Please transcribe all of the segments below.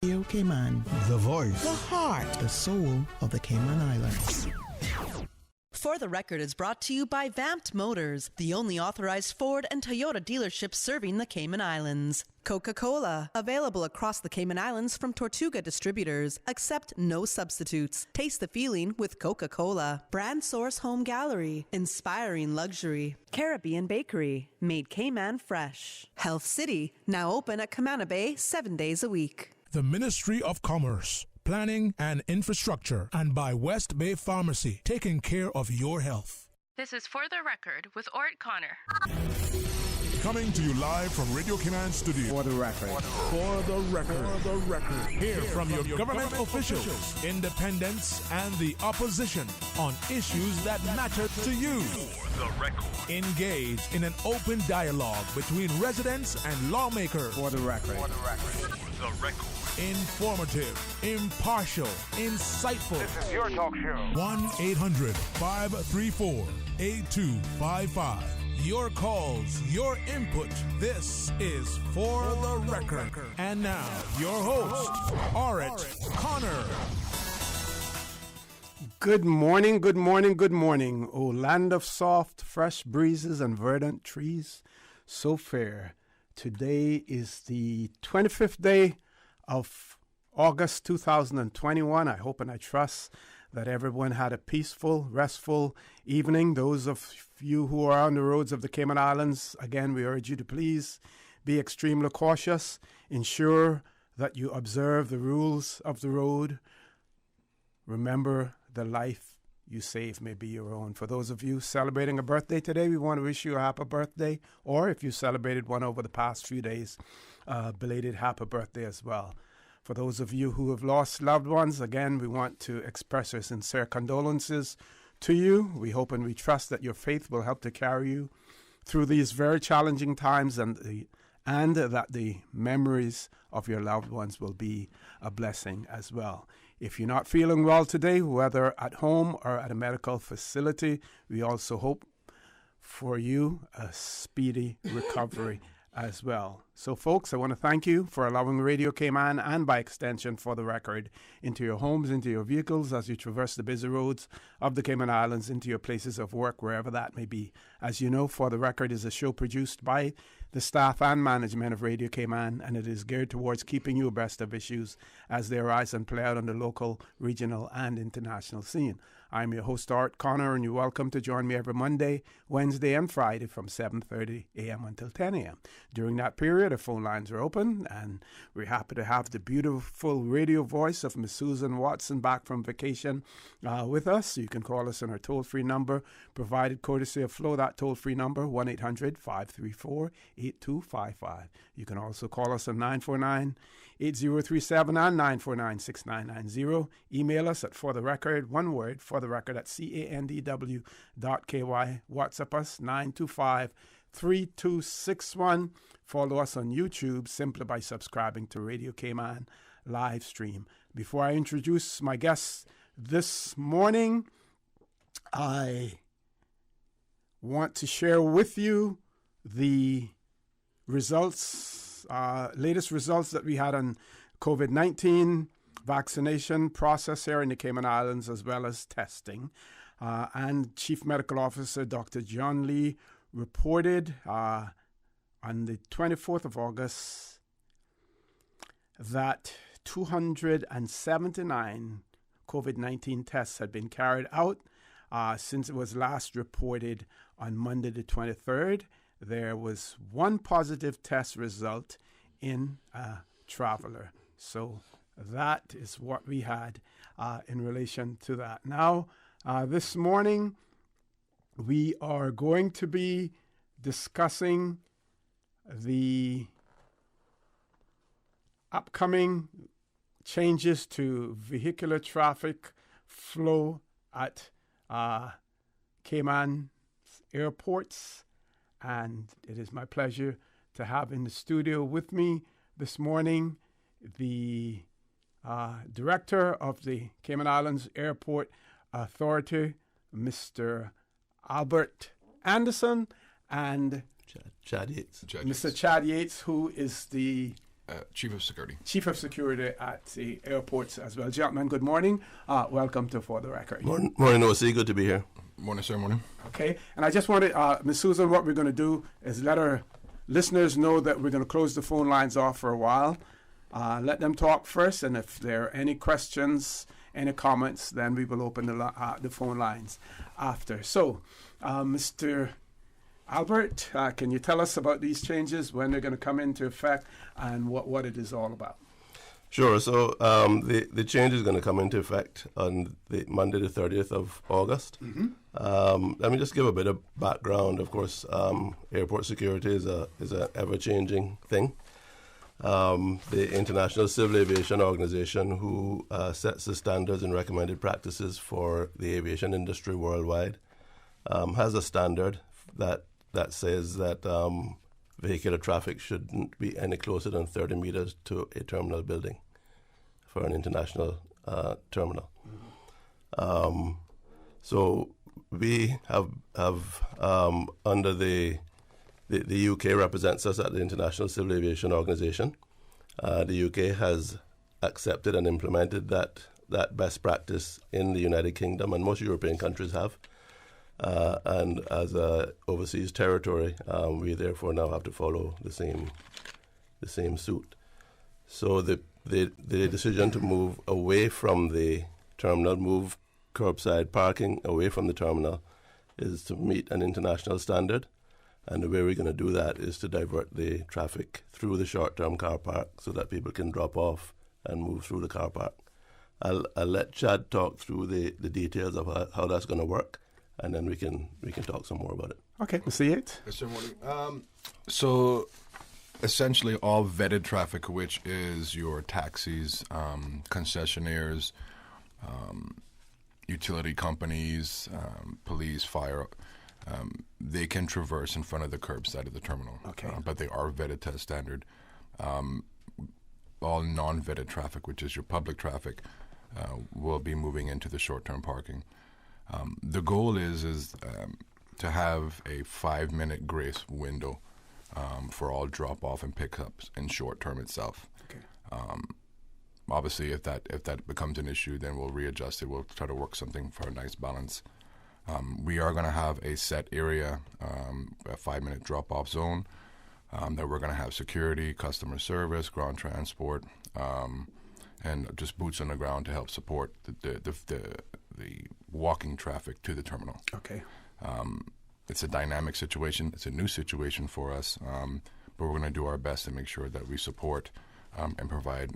Radio Cayman, The voice, the heart, the soul of the Cayman Islands. For the Record is brought to you by Vamped Motors, the only authorized Ford and Toyota dealership serving the Cayman Islands. Coca-Cola, available across the Cayman Islands from Tortuga distributors. Accept no substitutes. Taste the feeling with Coca-Cola. Brandsource Home Gallery, inspiring luxury. Caribbean Bakery, made Cayman fresh. Health City, now open at Camana Bay 7 days a week. The Ministry of Commerce, Planning and Infrastructure, and by West Bay Pharmacy, taking care of your health. This is For the Record with Ort Connor. Coming to you live from Radio Cayman Studio. For the record. For the record. For the record. Hear from your government officials, independents, and the opposition on issues that matter to you. For the record. Engage in an open dialogue between residents and lawmakers. For the record. For the record. For the record. Informative, impartial, insightful. This is your talk show. 1-800-534-8255. Your calls, your input. This is For the Record. And now, your host, Ort Connor. Good morning, good morning, good morning. O land of soft, fresh breezes and verdant trees, so fair. Today is the 25th day of August 2021. I hope and I trust that everyone had a peaceful, restful evening. Those of you who are on the roads of the Cayman Islands, again, we urge you to please be extremely cautious. Ensure that you observe the rules of the road. Remember, the life you save may be your own. For those of you celebrating a birthday today, we want to wish you a happy birthday. Or if you celebrated one over the past few days, belated happy birthday as well. For those of you who have lost loved ones, again, we want to express our sincere condolences to you. We hope and we trust that your faith will help to carry you through these very challenging times, and that the memories of your loved ones will be a blessing as well. If you're not feeling well today, whether at home or at a medical facility, we also hope for you a speedy recovery as well. So, folks, I want to thank you for allowing Radio Cayman, and by extension For the Record, into your homes, into your vehicles as you traverse the busy roads of the Cayman Islands, into your places of work, wherever that may be. As you know, For the Record is a show produced by the staff and management of Radio Cayman, and it is geared towards keeping you abreast of issues as they arise and play out on the local, regional, and international scene. I'm your host, Ort Connor, and you're welcome to join me every Monday, Wednesday, and Friday from 7:30 a.m. until 10 a.m. During that period, our phone lines are open, and we're happy to have the beautiful radio voice of Miss Susan Watson back from vacation with us. You can call us on our toll-free number, provided courtesy of Flo. That toll-free number, 1-800-534-8255. You can also call us on 949-8037 and 949-6990. Email us at fortherecord, one word, fortherecord at candw.ky. WhatsApp us, 925-3261. Follow us on YouTube simply by subscribing to Radio Cayman live stream. Before I introduce my guests this morning, I want to share with you the results, latest results that we had on COVID-19 vaccination process here in the Cayman Islands, as well as testing. And Chief Medical Officer Dr. John Lee reported on the 24th of August that 279 COVID-19 tests had been carried out since it was last reported on Monday the 23rd. There was one positive test result in a traveler. So that is what we had in relation to that. Now, this morning, we are going to be discussing the upcoming changes to vehicular traffic flow at Cayman airports. And it is my pleasure to have in the studio with me this morning the director of the Cayman Islands Airport Authority, Mr. Albert Anderson, and Chad Yates. Mr. Chad Yates, who is the Chief of Security. Chief of Security at the airports as well. Gentlemen, good morning. Welcome to For the Record. Morning, O.C. Good to be here. Morning, sir. Morning. Okay, and I just wanted, Ms. Susan, what we're going to do is let our listeners know that we're going to close the phone lines off for a while. Let them talk first, and if there are any questions, any comments, then we will open the phone lines after. So, Mr. Albert, can you tell us about these changes, when they're going to come into effect, and what it is all about? Sure. So the change is going to come into effect on the Monday, the 30th of August. Mm-hmm. Let me just give a bit of background. Of course, airport security is an ever-changing thing. The International Civil Aviation Organization, who sets the standards and recommended practices for the aviation industry worldwide, has a standard that says that vehicular traffic shouldn't be any closer than 30 meters to a terminal building for an international terminal. Mm-hmm. So we have under the UK represents us at the International Civil Aviation Organization. The UK has accepted and implemented that best practice in the United Kingdom, and most European countries have. And as a overseas territory, we therefore now have to follow the same suit. So the decision to move away from the terminal, move curbside parking away from the terminal, is to meet an international standard. And the way we're going to do that is to divert the traffic through the short-term car park so that people can drop off and move through the car park. I'll let Chad talk through the details of how that's going to work, and then we can talk some more about it. Okay, Mr. Yates. Yes, sir. Morning. So essentially all vetted traffic, which is your taxis, concessionaires, utility companies, police, fire, they can traverse in front of the curbside of the terminal. Okay. But they are vetted to a standard. All non-vetted traffic, which is your public traffic, will be moving into the short-term parking. The goal is to have a 5-minute grace window for all drop-off and pickups in short-term itself. Okay. Obviously, if that becomes an issue, then we'll readjust it. We'll try to work something for a nice balance. We are going to have a set area, a 5-minute drop-off zone, that we're going to have security, customer service, ground transport, and just boots on the ground to help support the walking traffic to the terminal. Okay. It's a dynamic situation. It's a new situation for us, but we're going to do our best to make sure that we support and provide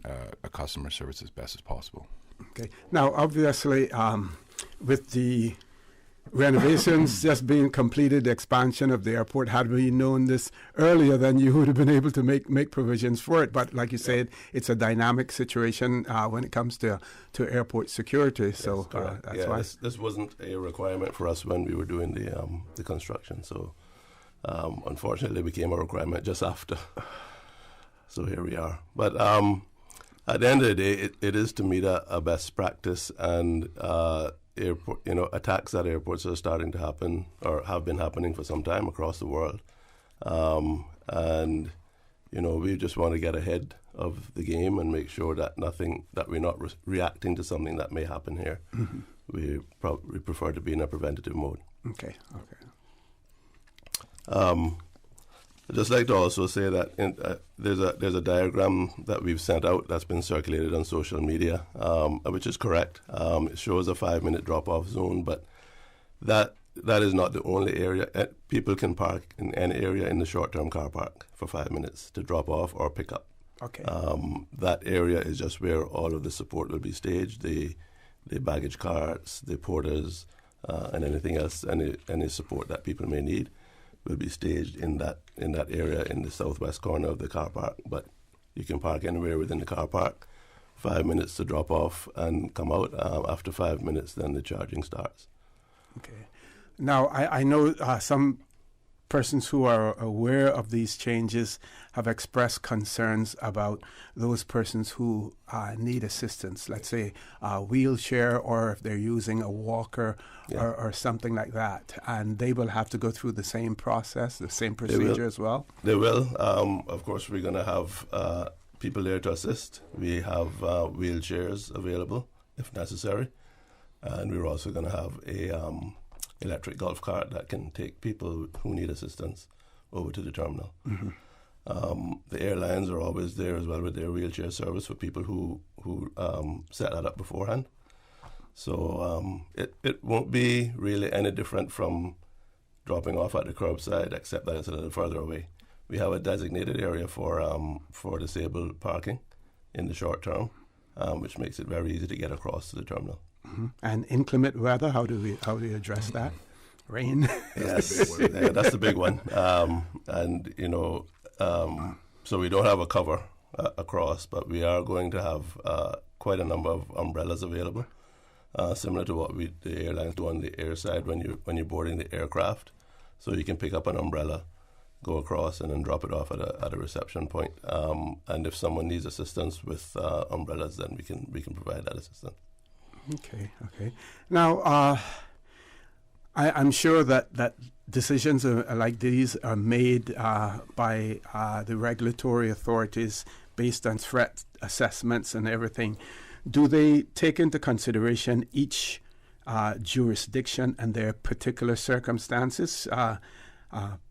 a customer service as best as possible. Okay. Now, obviously, with the renovations just being completed, the expansion of the airport, had we known this earlier, then you would have been able to make provisions for it. But like you said, it's a dynamic situation when it comes to airport security. So that's why this wasn't a requirement for us when we were doing the construction. So unfortunately, it became a requirement just after. So here we are. But at the end of the day, it is to meet a best practice, and airport, attacks at airports are starting to happen or have been happening for some time across the world. And we just want to get ahead of the game and make sure that we're not reacting to something that may happen here. Mm-hmm. We prefer to be in a preventative mode. Okay. I'd just like to also say that there's a diagram that we've sent out that's been circulated on social media, which is correct. It shows a 5-minute drop-off zone, but that is not the only area. People can park in any area in the short-term car park for 5 minutes to drop off or pick up. Okay. That area is just where all of the support will be staged, the baggage carts, the porters, and anything else, any support that people may need will be staged in that area in the southwest corner of the car park. But you can park anywhere within the car park. 5 minutes to drop off and come out. After 5 minutes, then the charging starts. Okay. Now, I know some persons who are aware of these changes have expressed concerns about those persons who need assistance, let's say a wheelchair, or if they're using a walker or something like that, and they will have to go through the same process, the same procedure as well? They will. Of course, we're going to have people there to assist. We have wheelchairs available if necessary, and we're also going to have a electric golf cart that can take people who need assistance over to the terminal. The airlines are always there as well with their wheelchair service for people who set that up beforehand. So it won't be really any different from dropping off at the curbside, except that it's a little further away. We have a designated area for disabled parking in the short term, which makes it very easy to get across to the terminal. And inclement weather, how do we address that? Rain. Yes, that's the big one. And so we don't have a cover across, but we are going to have quite a number of umbrellas available, similar to what the airlines do on the air side when you're boarding the aircraft. So you can pick up an umbrella, go across, and then drop it off at a reception point. And if someone needs assistance with umbrellas, then we can provide that assistance. Okay. Now, I'm sure that decisions like these are made by the regulatory authorities based on threat assessments and everything. Do they take into consideration each jurisdiction and their particular circumstances?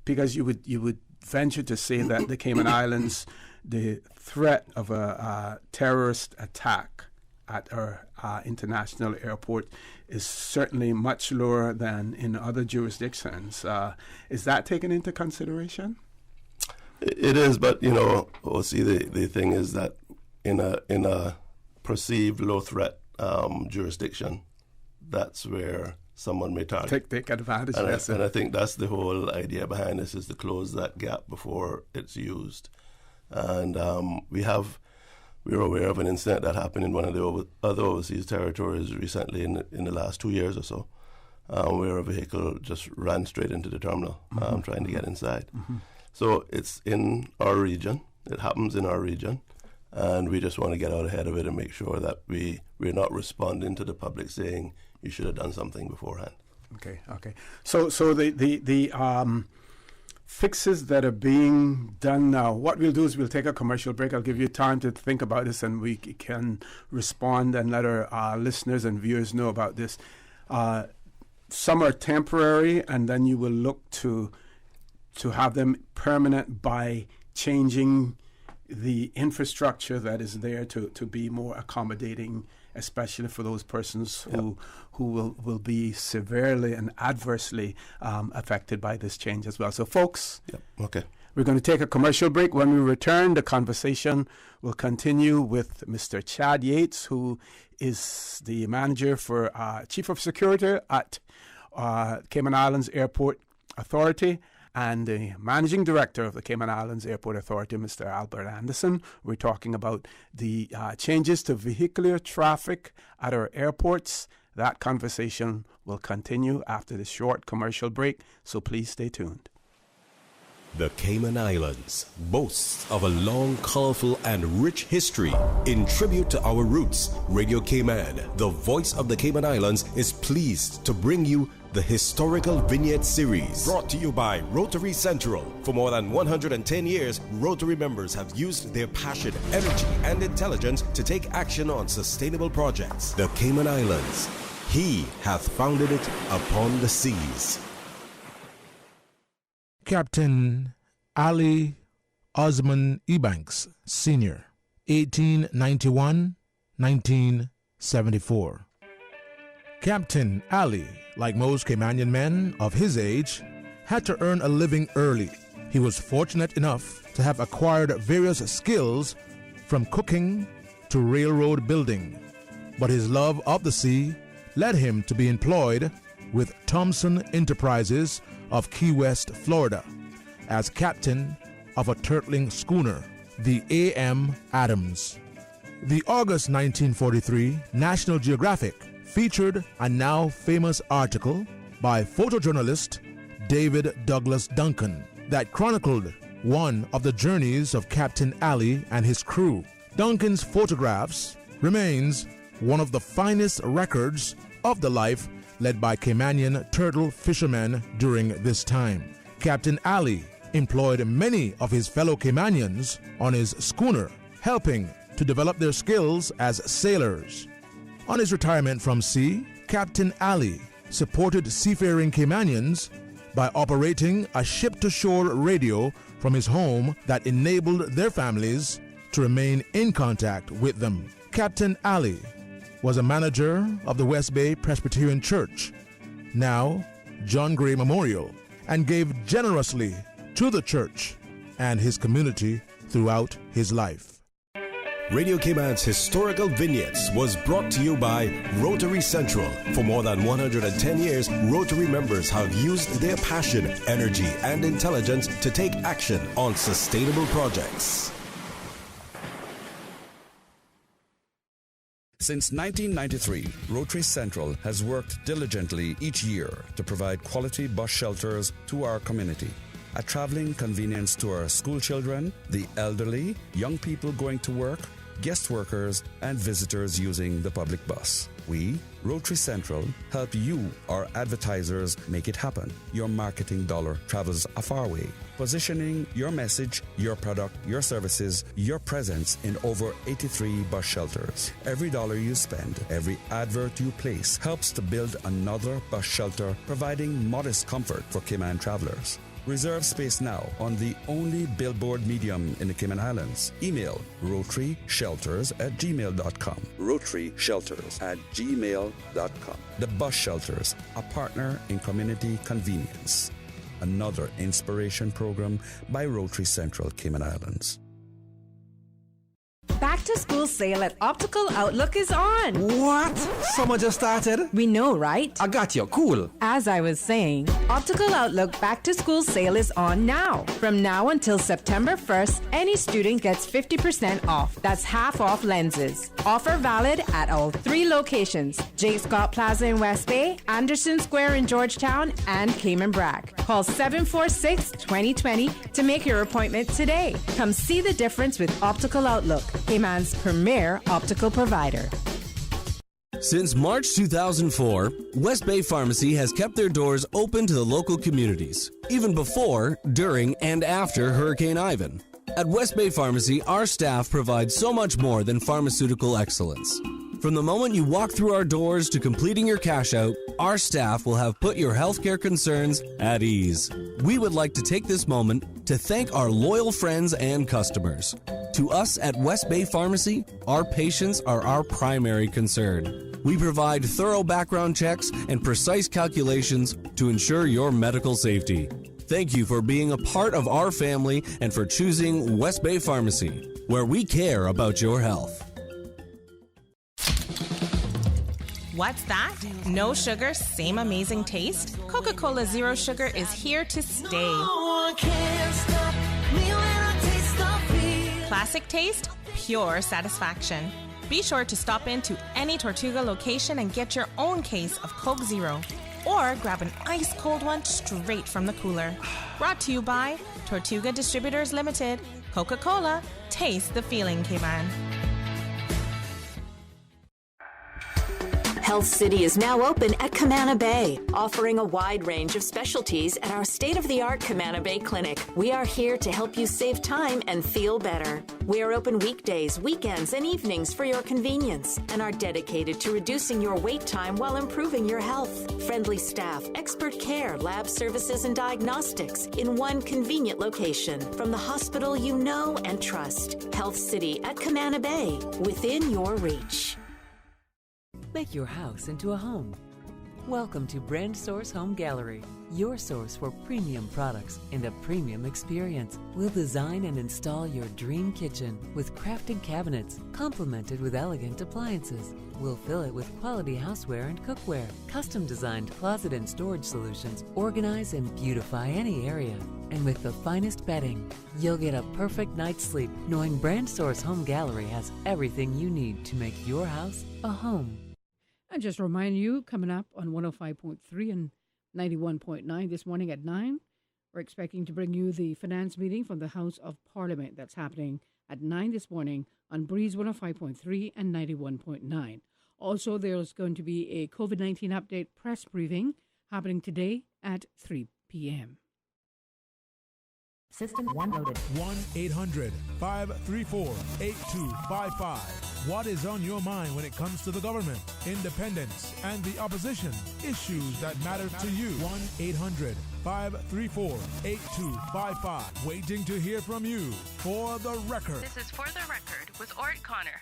Because you would venture to say that the Cayman Islands, the threat of a terrorist attack at our international airport is certainly much lower than in other jurisdictions. Is that taken into consideration? It is, but the thing is that in a perceived low threat jurisdiction, that's where someone may target. Take advantage. And I think that's the whole idea behind this, is to close that gap before it's used. And we're aware of an incident that happened in one of the other overseas territories recently in the last 2 years or so, where a vehicle just ran straight into the terminal, trying to get inside. So it's in our region. It happens in our region. And we just want to get out ahead of it and make sure that we're not responding to the public saying you should have done something beforehand. Okay. So the fixes that are being done now, what we'll do is we'll take a commercial break. I'll give you time to think about this, and we can respond and let our listeners and viewers know about this. Some are temporary, and then you will look to have them permanent by changing the infrastructure that is there to be more accommodating, especially for those persons who will be severely and adversely affected by this change as well. So, folks, we're going to take a commercial break. When we return, the conversation will continue with Mr. Chad Yates, who is the manager for Chief of Security at Cayman Islands Airport Authority, and the Managing Director of the Cayman Islands Airport Authority, Mr. Albert Anderson. We're talking about the changes to vehicular traffic at our airports. That conversation will continue after this short commercial break, so please stay tuned. The Cayman Islands boasts of a long, colorful, and rich history. In tribute to our roots, Radio Cayman, the voice of the Cayman Islands, is pleased to bring you the Historical Vignette Series, brought to you by Rotary Central. For more than 110 years, Rotary members have used their passion, energy, and intelligence to take action on sustainable projects. The Cayman Islands, He hath founded it upon the seas. Captain Ali Osman Ebanks, Sr., 1891-1974. Captain Ali, like most Caymanian men of his age, had to earn a living early. He was fortunate enough to have acquired various skills from cooking to railroad building, but his love of the sea led him to be employed with Thompson Enterprises of Key West, Florida, as captain of a turtling schooner, the A.M. Adams. The August 1943 National Geographic featured a now famous article by photojournalist David Douglas Duncan that chronicled one of the journeys of Captain Ali and his crew. Duncan's photographs remains one of the finest records of the life led by Caymanian turtle fishermen during this time. Captain Ali employed many of his fellow Caymanians on his schooner helping to develop their skills as sailors. On his retirement from sea, Captain Ali supported seafaring Caymanians by operating a ship-to-shore radio from his home that enabled their families to remain in contact with them. Captain Ali was a manager of the West Bay Presbyterian Church, now John Gray Memorial, and gave generously to the church and his community throughout his life. Radio Cayman's historical vignettes was brought to you by Rotary Central. For more than 110 years, Rotary members have used their passion, energy, and intelligence to take action on sustainable projects. Since 1993, Rotary Central has worked diligently each year to provide quality bus shelters to our community. A traveling convenience to our school children, the elderly, young people going to work, guest workers, and visitors using the public bus. We, Rotary Central, help you, our advertisers, make it happen. Your marketing dollar travels a far way, positioning your message, your product, your services, your presence in over 83 bus shelters. Every dollar you spend, every advert you place helps to build another bus shelter, providing modest comfort for Cayman travelers. Reserve space now on the only billboard medium in the Cayman Islands. Email rotaryshelters@gmail.com. rotaryshelters@gmail.com. The Bus Shelters, a partner in community convenience. Another inspiration program by Rotary Central Cayman Islands. Back to school sale at Optical Outlook is on. What? Summer just started? We know, right? I got you. Cool. As I was saying, Optical Outlook back to school sale is on now. From now until September 1st, any student gets 50% off. That's half off lenses. Offer valid at all 3 locations: J. Scott Plaza in West Bay, Anderson Square in Georgetown, and Cayman Brac. Call 746-2020 to make your appointment today. Come see the difference with Optical Outlook, Cayman's premier optical provider. Since March 2004, West Bay Pharmacy has kept their doors open to the local communities, even before, during, and after Hurricane Ivan. At West Bay Pharmacy, our staff provides so much more than pharmaceutical excellence. From the moment you walk through our doors to completing your cash out, our staff will have put your healthcare concerns at ease. We would like to take this moment to thank our loyal friends and customers. To us at West Bay Pharmacy, our patients are our primary concern. We provide thorough background checks and precise calculations to ensure your medical safety. Thank you for being a part of our family and for choosing West Bay Pharmacy, where we care about your health. What's that? No sugar, same amazing taste? Coca-Cola Zero Sugar is here to stay. Classic taste, pure satisfaction. Be sure to stop into any Tortuga location and get your own case of Coke Zero. Or grab an ice-cold one straight from the cooler. Brought to you by Tortuga Distributors Limited. Coca-Cola, taste the feeling, Cayman. Health City is now open at Camana Bay, offering a wide range of specialties at our state-of-the-art Camana Bay Clinic. We are here to help you save time and feel better. We are open weekdays, weekends, and evenings for your convenience and are dedicated to reducing your wait time while improving your health. Friendly staff, expert care, lab services, and diagnostics in one convenient location from the hospital you know and trust. Health City at Camana Bay, within your reach. Make your house into a home. Welcome to Brandsource Home Gallery, your source for premium products and a premium experience. We'll design and install your dream kitchen with crafted cabinets, complemented with elegant appliances. We'll fill it with quality houseware and cookware. Custom-designed closet and storage solutions organize and beautify any area. And with the finest bedding, you'll get a perfect night's sleep knowing Brandsource Home Gallery has everything you need to make your house a home. And just remind you, coming up on 105.3 and 91.9 this morning at 9, we're expecting to bring you the finance meeting from the House of Parliament. That's happening at 9 this morning on Breeze 105.3 and 91.9. Also, there's going to be a COVID-19 update press briefing happening today at 3 p.m. System 1 loaded. 1-800-534-8255. What is on your mind when it comes to the government, independence, and the opposition? Issues that matter to you. 1-800-534-8255. Waiting to hear from you. For the record. This is For the Record with Ort Connor.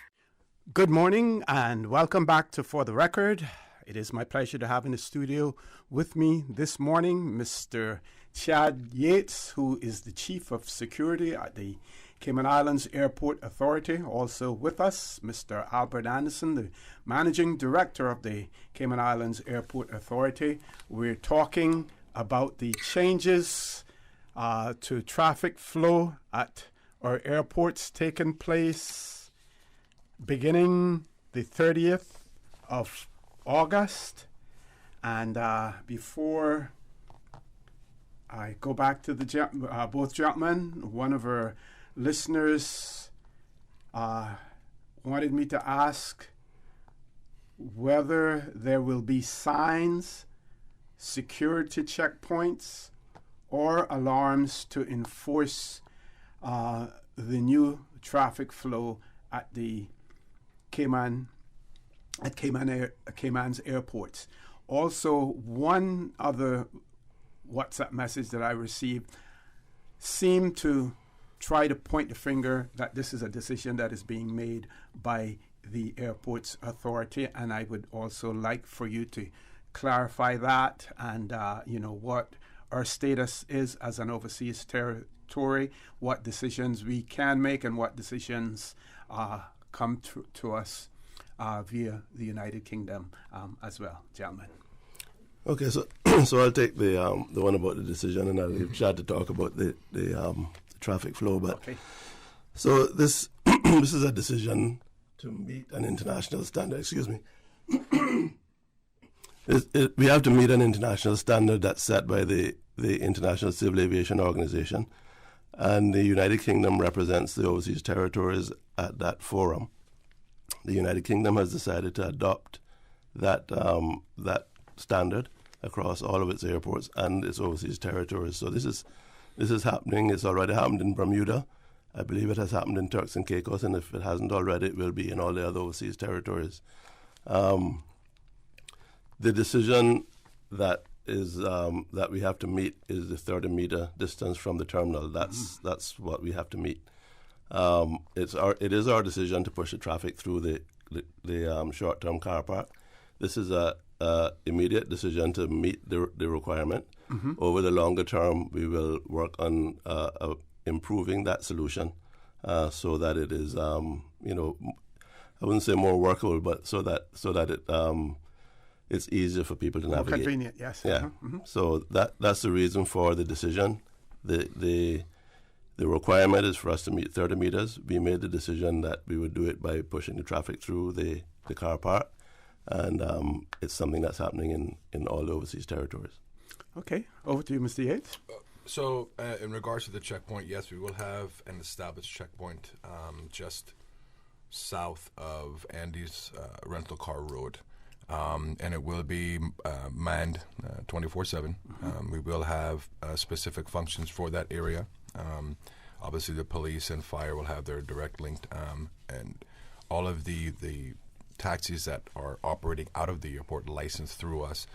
Good morning and welcome back to For the Record. It is my pleasure to have in the studio with me this morning Mr. Chad Yates, who is the Chief of Security at the Cayman Islands Airport Authority. Also with us, Mr. Albert Anderson, the Managing Director of the Cayman Islands Airport Authority. We're talking about the changes to traffic flow at our airports taking place beginning the 30th of August. And before I go back to the both gentlemen, one of our listeners wanted me to ask whether there will be signs, security checkpoints, or alarms to enforce the new traffic flow at the Cayman's airports. Also, one other WhatsApp message that I received seemed to try to point the finger that this is a decision that is being made by the airport's authority, and I would also like for you to clarify that and what our status is as an overseas territory, what decisions we can make and what decisions come to us via the United Kingdom as well, gentlemen. Okay, so I'll take the one about the decision, and I'll leave Chad to talk about the traffic flow. But okay. So this this is a decision to meet an international standard. Excuse me. We have to meet an international standard that's set by the International Civil Aviation Organization, and the United Kingdom represents the overseas territories at that forum. The United Kingdom has decided to adopt that standard across all of its airports and its overseas territories. So this is happening. It's already happened in Bermuda. I believe it has happened in Turks and Caicos, and if it hasn't already, it will be in all the other overseas territories. The decision that we have to meet is the 30-meter distance from the terminal. That's what we have to meet. It is our decision to push the traffic through the short-term car park. This is a immediate decision to meet the requirement. Mm-hmm. Over the longer term, we will work on improving that solution so that it is, I wouldn't say more workable, but so that it it's easier for people to navigate. More convenient, yes. Yeah. Mm-hmm. So that's the reason for the decision. The requirement is for us to meet 30 meters. We made the decision that we would do it by pushing the traffic through the car park. And it's something that's happening in all the overseas territories. Okay, over to you, Mr. Yates. So, in regards to the checkpoint, yes, we will have an established checkpoint just south of Andy's Rental Car Road. And it will be manned 24/7. We will have specific functions for that area. Obviously, the police and fire will have their direct link, and all of the taxis that are operating out of the airport licensed through us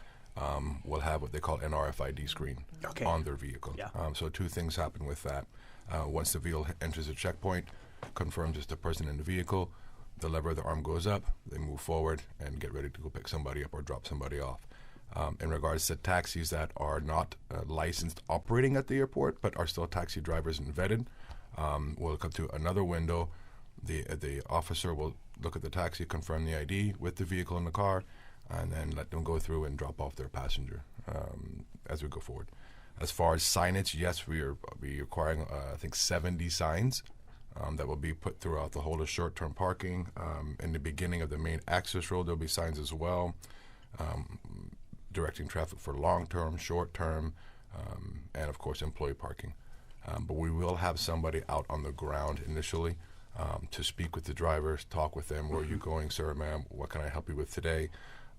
will have what they call an RFID screen on their vehicle. Yeah. So two things happen with that. Once the vehicle enters a checkpoint, confirms it's the person in the vehicle, the lever of the arm goes up, they move forward and get ready to go pick somebody up or drop somebody off. In regards to taxis that are not licensed operating at the airport but are still taxi drivers and vetted, we'll come to another window. The officer will look at the taxi, confirm the ID with the vehicle in the car, and then let them go through and drop off their passenger as we go forward. As far as signage, yes, we are requiring, I think, 70 signs that will be put throughout the whole of short-term parking. In the beginning of the main access road, there will be signs as well, directing traffic for long-term, short-term, and, of course, employee parking. But we will have somebody out on the ground initially to speak with the drivers, talk with them. Where are you going, sir, ma'am? What can I help you with today?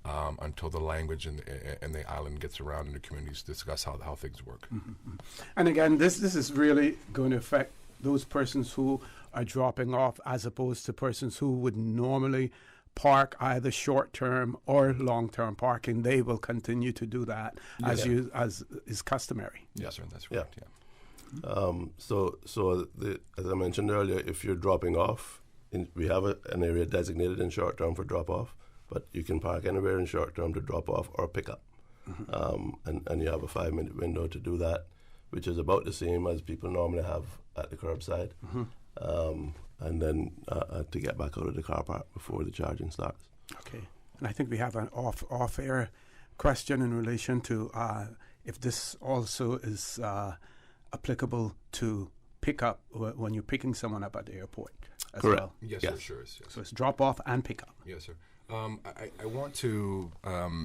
until the language and the island gets around in the communities to discuss how things work. Mm-hmm. And again, this is really going to affect those persons who are dropping off as opposed to persons who would normally park either short-term or long-term parking. They will continue to do that as is customary. Yes, sir, that's right. Yeah. As I mentioned earlier, if you're dropping off, we have an area designated in short-term for drop-off, but you can park anywhere in short-term to drop off or pick up. Mm-hmm. And you have a 5-minute window to do that, which is about the same as people normally have at the curbside. Mm-hmm. And then to get back out of the car park before the charging starts. Okay. And I think we have an off-air question in relation to if this also is applicable to pick up when you're picking someone up at the airport as Correct. well. Yes, sir, sure is. Yes. So it's drop off and pick up. Yes, sir. I want to,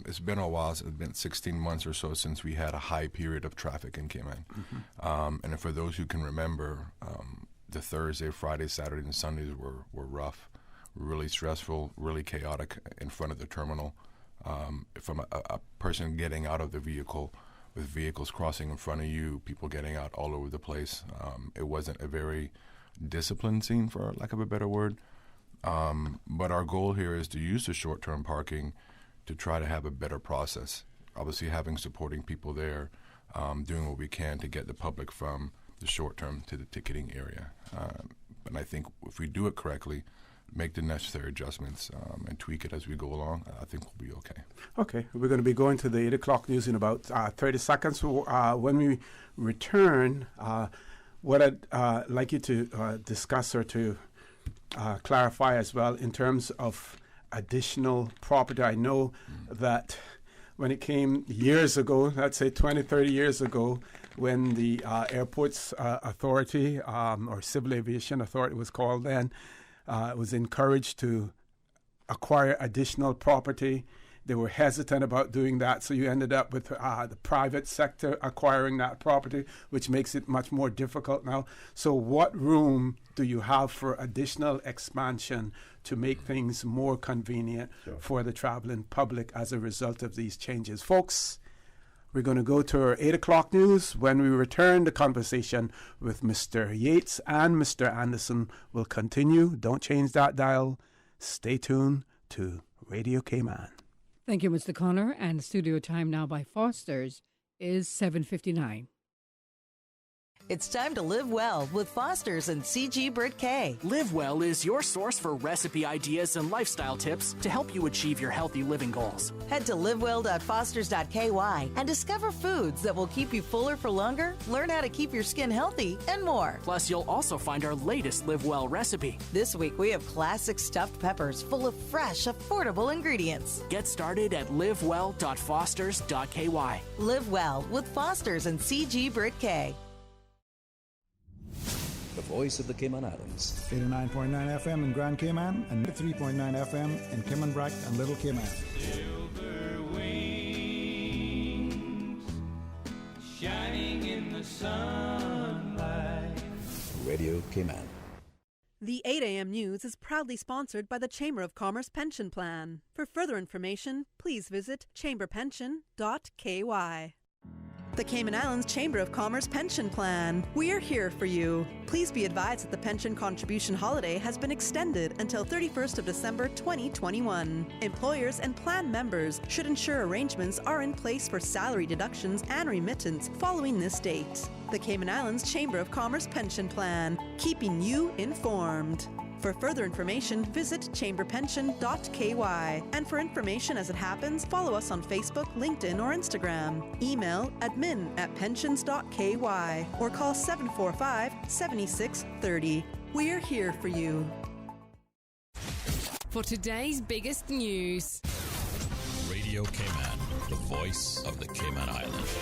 it's been a while, it's been 16 months or so since we had a high period of traffic in Cayman. Mm-hmm. And for those who can remember, the Thursday, Friday, Saturday, and Sundays were rough, really stressful, really chaotic in front of the terminal. From a person getting out of the vehicle, with vehicles crossing in front of you, people getting out all over the place. It wasn't a very disciplined scene, for lack of a better word. But our goal here is to use the short-term parking to try to have a better process. Obviously, having supporting people there, doing what we can to get the public from the short-term to the ticketing area. And I think if we do it correctly, make the necessary adjustments and tweak it as we go along, I think we'll be okay. Okay, we're going to be going to the 8 o'clock news in about 30 seconds. When we return, what I'd like you to discuss or to clarify as well in terms of additional property. I know that when it came years ago, let's say 20, 30 years ago, when the Airports Authority, or Civil Aviation Authority was called then, was encouraged to acquire additional property. They were hesitant about doing that, so you ended up with the private sector acquiring that property, which makes it much more difficult now. So what room do you have for additional expansion to make things more convenient for the traveling public as a result of these changes? Folks, we're going to go to our 8 o'clock news. When we return, the conversation with Mr. Yates and Mr. Anderson will continue. Don't change that dial. Stay tuned to Radio Cayman. Thank you, Mr. Connor. And studio time now by Foster's is 7:59. It's time to live well with Foster's and CG Brit K. Live Well is your source for recipe ideas and lifestyle tips to help you achieve your healthy living goals. Head to livewell.fosters.ky and discover foods that will keep you fuller for longer, learn how to keep your skin healthy, and more. Plus, you'll also find our latest Live Well recipe. This week, we have classic stuffed peppers full of fresh, affordable ingredients. Get started at livewell.fosters.ky. Live Well with Foster's and CG Brit K. The voice of the Cayman Islands. 89.9 FM in Grand Cayman and 3.9 FM in Cayman Brac and Little Cayman. Silver wings shining in the sunlight. Radio Cayman. The 8 a.m. news is proudly sponsored by the Chamber of Commerce Pension Plan. For further information, please visit chamberpension.ky. The Cayman Islands Chamber of Commerce Pension Plan. We're here for you. Please be advised that the pension contribution holiday has been extended until 31st of December 2021. Employers and plan members should ensure arrangements are in place for salary deductions and remittance following this date. The Cayman Islands Chamber of Commerce Pension Plan, keeping you informed. For further information, visit chamberpension.ky. And for information as it happens, follow us on Facebook, LinkedIn, or Instagram. Email admin@pensions.ky or call 745-7630. We're here for you. For today's biggest news. Radio Cayman, the voice of the Cayman Islands.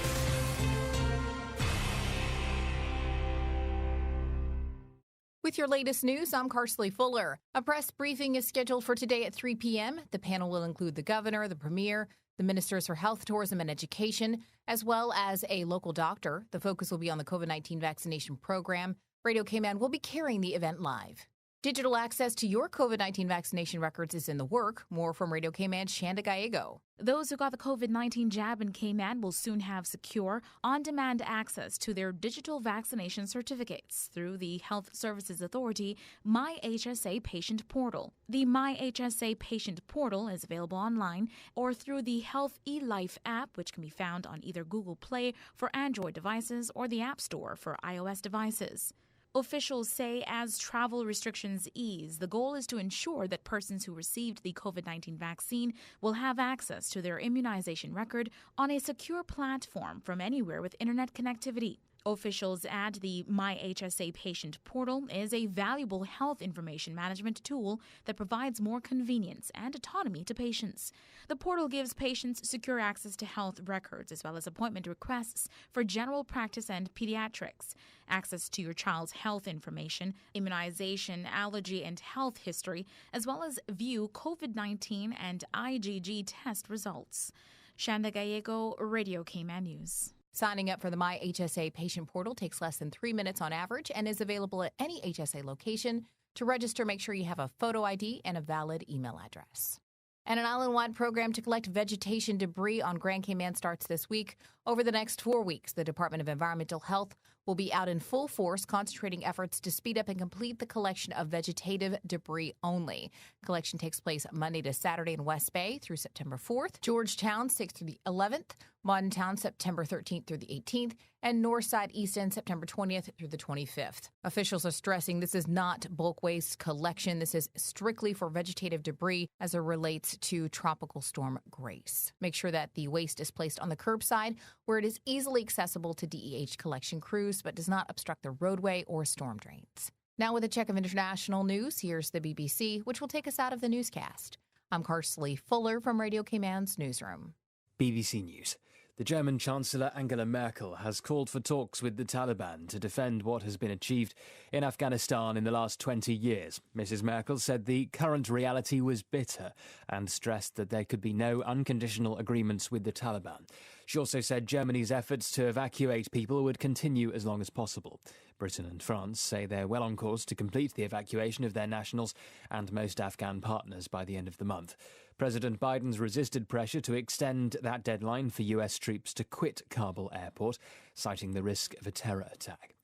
With your latest news, I'm Carsley Fuller. A press briefing is scheduled for today at 3 p.m. The panel will include the governor, the premier, the ministers for health, tourism, and education, as well as a local doctor. The focus will be on the COVID-19 vaccination program. Radio Cayman will be carrying the event live. Digital access to your COVID-19 vaccination records is in the work. More from Radio Cayman's Shanda Gallego. Those who got the COVID-19 jab in Cayman will soon have secure, on-demand access to their digital vaccination certificates through the Health Services Authority MyHSA Patient Portal. The MyHSA Patient Portal is available online or through the Health eLife app, which can be found on either Google Play for Android devices or the App Store for iOS devices. Officials say as travel restrictions ease, the goal is to ensure that persons who received the COVID-19 vaccine will have access to their immunization record on a secure platform from anywhere with internet connectivity. Officials add the MyHSA Patient Portal is a valuable health information management tool that provides more convenience and autonomy to patients. The portal gives patients secure access to health records as well as appointment requests for general practice and pediatrics, access to your child's health information, immunization, allergy, and health history, as well as view COVID-19 and IgG test results. Shanda Gallego, Radio Cayman News. Signing up for the MyHSA Patient Portal takes less than 3 minutes on average and is available at any HSA location. To register, make sure you have a photo ID and a valid email address. And an island-wide program to collect vegetation debris on Grand Cayman starts this week. Over the next 4 weeks, the Department of Environmental Health will be out in full force, concentrating efforts to speed up and complete the collection of vegetative debris only. Collection takes place Monday to Saturday in West Bay through September 4th, Georgetown 6th through the 11th, Moderntown September 13th through the 18th, and Northside East End September 20th through the 25th. Officials are stressing this is not bulk waste collection. This is strictly for vegetative debris as it relates to Tropical Storm Grace. Make sure that the waste is placed on the curbside where it is easily accessible to DEH collection crews but does not obstruct the roadway or storm drains. Now with a check of international news, here's the BBC, which will take us out of the newscast. I'm Karsley Fuller from Radio Cayman's newsroom. BBC News. The German Chancellor Angela Merkel has called for talks with the Taliban to defend what has been achieved in Afghanistan in the last 20 years. Mrs. Merkel said the current reality was bitter and stressed that there could be no unconditional agreements with the Taliban. She also said Germany's efforts to evacuate people would continue as long as possible. Britain and France say they're well on course to complete the evacuation of their nationals and most Afghan partners by the end of the month. President Biden's resisted pressure to extend that deadline for US troops to quit Kabul airport, citing the risk of a terror attack.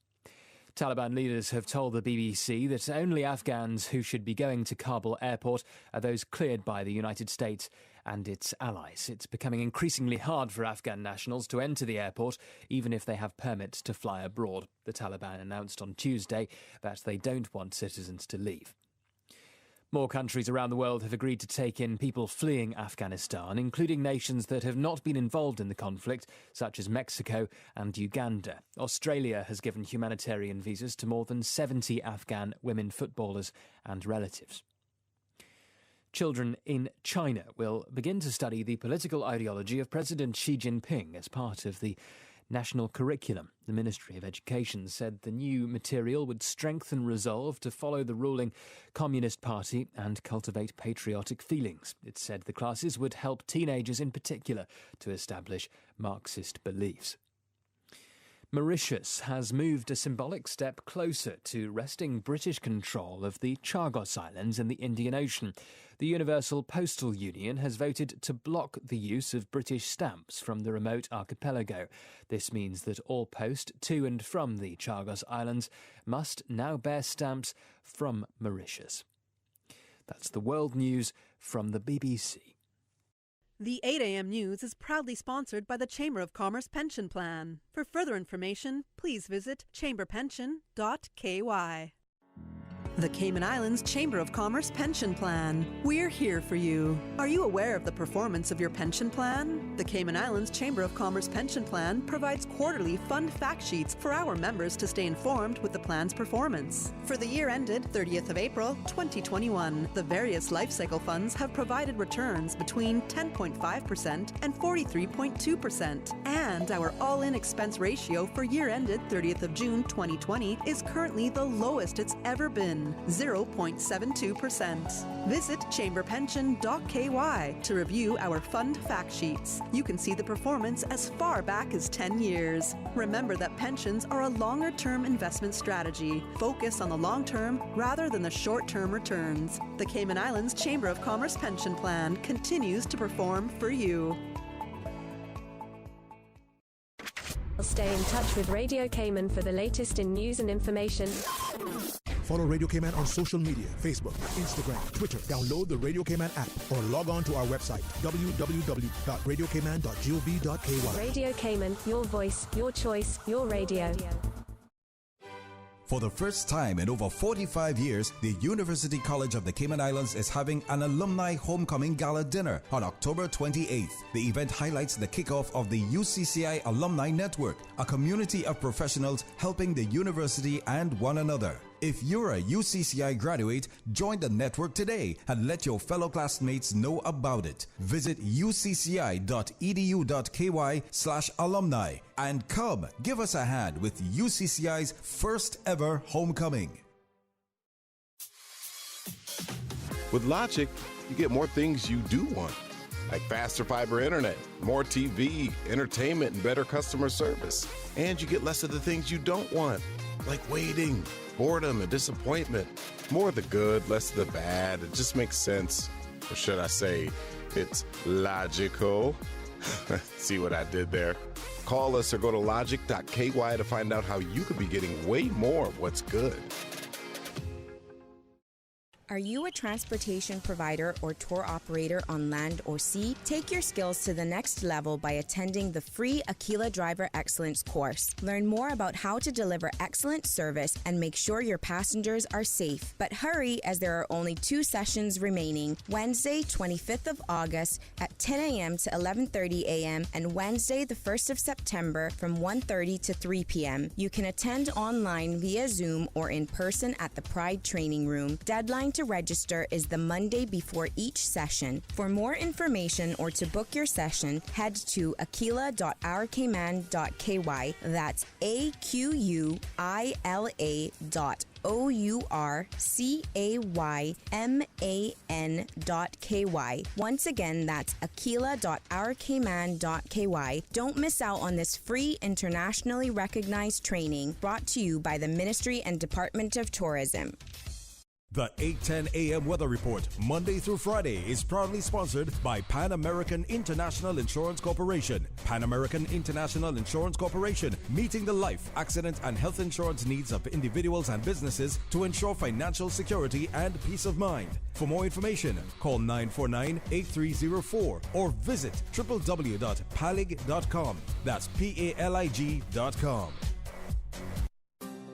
Taliban leaders have told the BBC that only Afghans who should be going to Kabul airport are those cleared by the United States and its allies. It's becoming increasingly hard for Afghan nationals to enter the airport, even if they have permits to fly abroad. The Taliban announced on Tuesday that they don't want citizens to leave. More countries around the world have agreed to take in people fleeing Afghanistan, including nations that have not been involved in the conflict, such as Mexico and Uganda. Australia has given humanitarian visas to more than 70 Afghan women footballers and relatives. Children in China will begin to study the political ideology of President Xi Jinping as part of the national curriculum. The Ministry of Education said the new material would strengthen resolve to follow the ruling Communist Party and cultivate patriotic feelings. It said the classes would help teenagers in particular to establish Marxist beliefs. Mauritius has moved a symbolic step closer to wresting British control of the Chagos Islands in the Indian Ocean. The Universal Postal Union has voted to block the use of British stamps from the remote archipelago. This means that all post to and from the Chagos Islands must now bear stamps from Mauritius. That's the world news from the BBC. The 8 a.m. news is proudly sponsored by the Chamber of Commerce Pension Plan. For further information, please visit chamberpension.ky. The Cayman Islands Chamber of Commerce Pension Plan. We're here for you. Are you aware of the performance of your pension plan? The Cayman Islands Chamber of Commerce Pension Plan provides quarterly fund fact sheets for our members to stay informed with the plan's performance. For the year ended 30th of April, 2021, the various life cycle funds have provided returns between 10.5% and 43.2%. And our all-in expense ratio for year ended 30th of June, 2020 is currently the lowest it's ever been. inflation, 0.72%. Visit chamberpension.ky to review our fund fact sheets. You can see the performance as far back as 10 years. Remember that pensions are a longer-term investment strategy. Focus on the long term rather than the short-term returns. The Cayman Islands Chamber of Commerce Pension Plan continues to perform for you. Stay in touch with Radio Cayman for the latest in news and information. Follow Radio Cayman on social media, Facebook, Instagram, Twitter. Download the Radio Cayman app or log on to our website, www.radiocayman.gov.ky. Radio Cayman, your voice, your choice, your radio. For the first time in over 45 years, the University College of the Cayman Islands is having an Alumni Homecoming Gala dinner on October 28th. The event highlights the kickoff of the UCCI Alumni Network, a community of professionals helping the university and one another. If you're a UCCI graduate, join the network today and let your fellow classmates know about it. Visit ucci.edu.ky/alumni and come give us a hand with UCCI's first ever homecoming. With Logic, you get more things you do want, like faster fiber internet, more TV, entertainment, and better customer service. And you get less of the things you don't want, like waiting, boredom, and disappointment. More of the good, less of the bad. It just makes sense. Or should I say, it's logical. See what I did there? Call us or go to logic.ky to find out how you could be getting way more of what's good. Are you a transportation provider or tour operator on land or sea? Take your skills to the next level by attending the free Aquila Driver Excellence course. Learn more about how to deliver excellent service and make sure your passengers are safe. But hurry, as there are only 2 sessions remaining, Wednesday, 25th of August at 10 a.m. to 11:30 a.m. and Wednesday, the 1st of September from 1:30 to 3 p.m. You can attend online via Zoom or in person at the Pride Training Room. Deadline to register is the Monday before each session. For more information or to book your session, head to aquila.ourcayman.ky. That's aquila.ourcayman.ky. Once again, that's aquila.ourcayman.ky. Don't miss out on this free internationally recognized training brought to you by the Ministry and Department of Tourism. The 8:10 a.m. Weather Report, Monday through Friday, is proudly sponsored by Pan American International Insurance Corporation. Pan American International Insurance Corporation, meeting the life, accident, and health insurance needs of individuals and businesses to ensure financial security and peace of mind. For more information, call 949-8304 or visit www.palig.com. That's PALIG.com.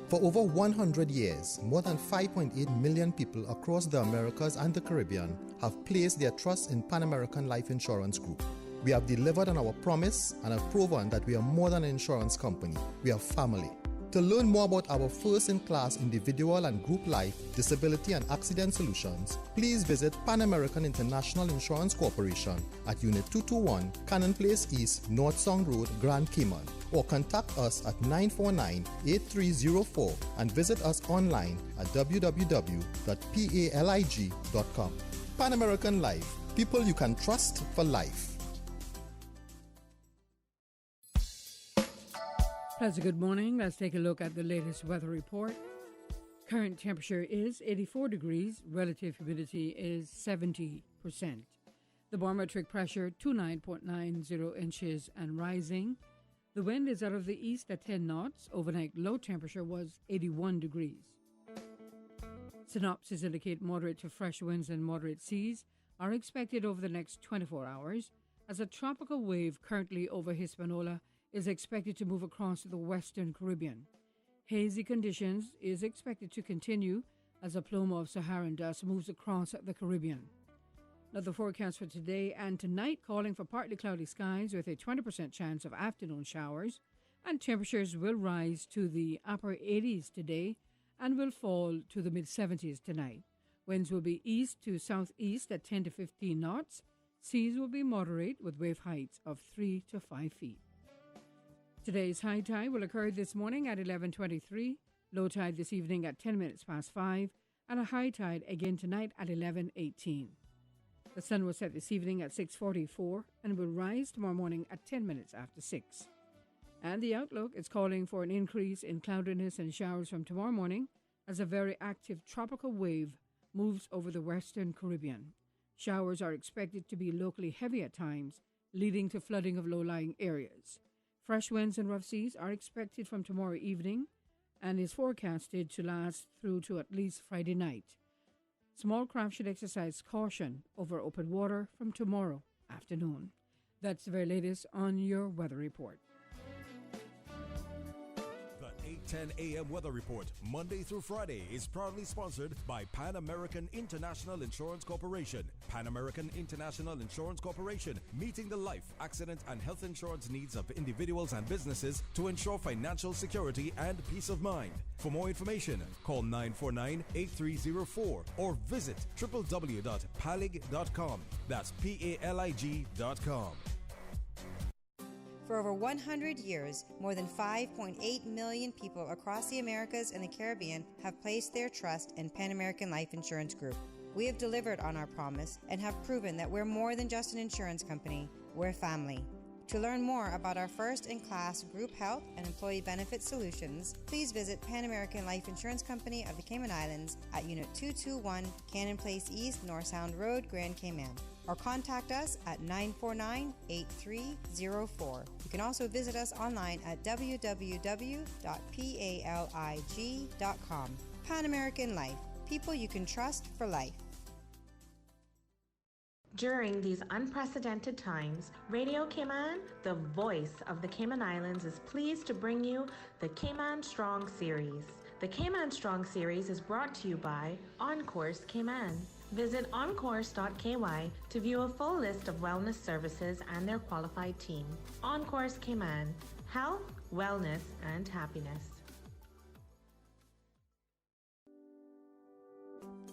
For over 100 years, more than 5.8 million people across the Americas and the Caribbean have placed their trust in Pan American Life Insurance Group. We have delivered on our promise and have proven that we are more than an insurance company. We are family. To learn more about our first-in-class individual and group life, disability and accident solutions, please visit Pan American International Insurance Corporation at Unit 221, Cannon Place East, North Sound Road, Grand Cayman, or contact us at 949-8304 and visit us online at www.palig.com. Pan American Life, people you can trust for life. Pleasant good morning. Let's take a look at the latest weather report. Current temperature is 84 degrees. Relative humidity is 70%. The barometric pressure 29.90 inches and rising. The wind is out of the east at 10 knots. Overnight low temperature was 81 degrees. Synopsis indicate moderate to fresh winds and moderate seas are expected over the next 24 hours as a tropical wave currently over Hispaniola is expected to move across the western Caribbean. Hazy conditions is expected to continue as a plume of Saharan dust moves across the Caribbean. Now the forecast for today and tonight calling for partly cloudy skies with a 20% chance of afternoon showers, and temperatures will rise to the upper 80s today and will fall to the mid-70s tonight. Winds will be east to southeast at 10 to 15 knots. Seas will be moderate with wave heights of 3 to 5 feet. Today's high tide will occur this morning at 11:23, low tide this evening at 10 minutes past 5, and a high tide again tonight at 11:18. The sun will set this evening at 6:44 and will rise tomorrow morning at 10 minutes after 6. And the outlook is calling for an increase in cloudiness and showers from tomorrow morning as a very active tropical wave moves over the western Caribbean. Showers are expected to be locally heavy at times, leading to flooding of low-lying areas. Fresh winds and rough seas are expected from tomorrow evening and is forecasted to last through to at least Friday night. Small craft should exercise caution over open water from tomorrow afternoon. That's the very latest on your weather report. The 8:10 a.m. Weather Report, Monday through Friday, is proudly sponsored by Pan American International Insurance Corporation. Pan American International Insurance Corporation, meeting the life, accident, and health insurance needs of individuals and businesses to ensure financial security and peace of mind. For more information, call 949-8304 or visit www.palig.com. That's PALIG.com. For over 100 years, more than 5.8 million people across the Americas and the Caribbean have placed their trust in Pan American Life Insurance Group. We have delivered on our promise and have proven that we're more than just an insurance company, we're family. To learn more about our first-in-class group health and employee benefit solutions, please visit Pan American Life Insurance Company of the Cayman Islands at Unit 221, Cannon Place East, North Sound Road, Grand Cayman, or contact us at 949-8304. You can also visit us online at www.palig.com. Pan American Life, people you can trust for life. During these unprecedented times, Radio Cayman, the voice of the Cayman Islands, is pleased to bring you the Cayman Strong Series. The Cayman Strong Series is brought to you by OnCourse Cayman. Visit oncourse.ky to view a full list of wellness services and their qualified team. OnCourse Cayman, health, wellness, and happiness.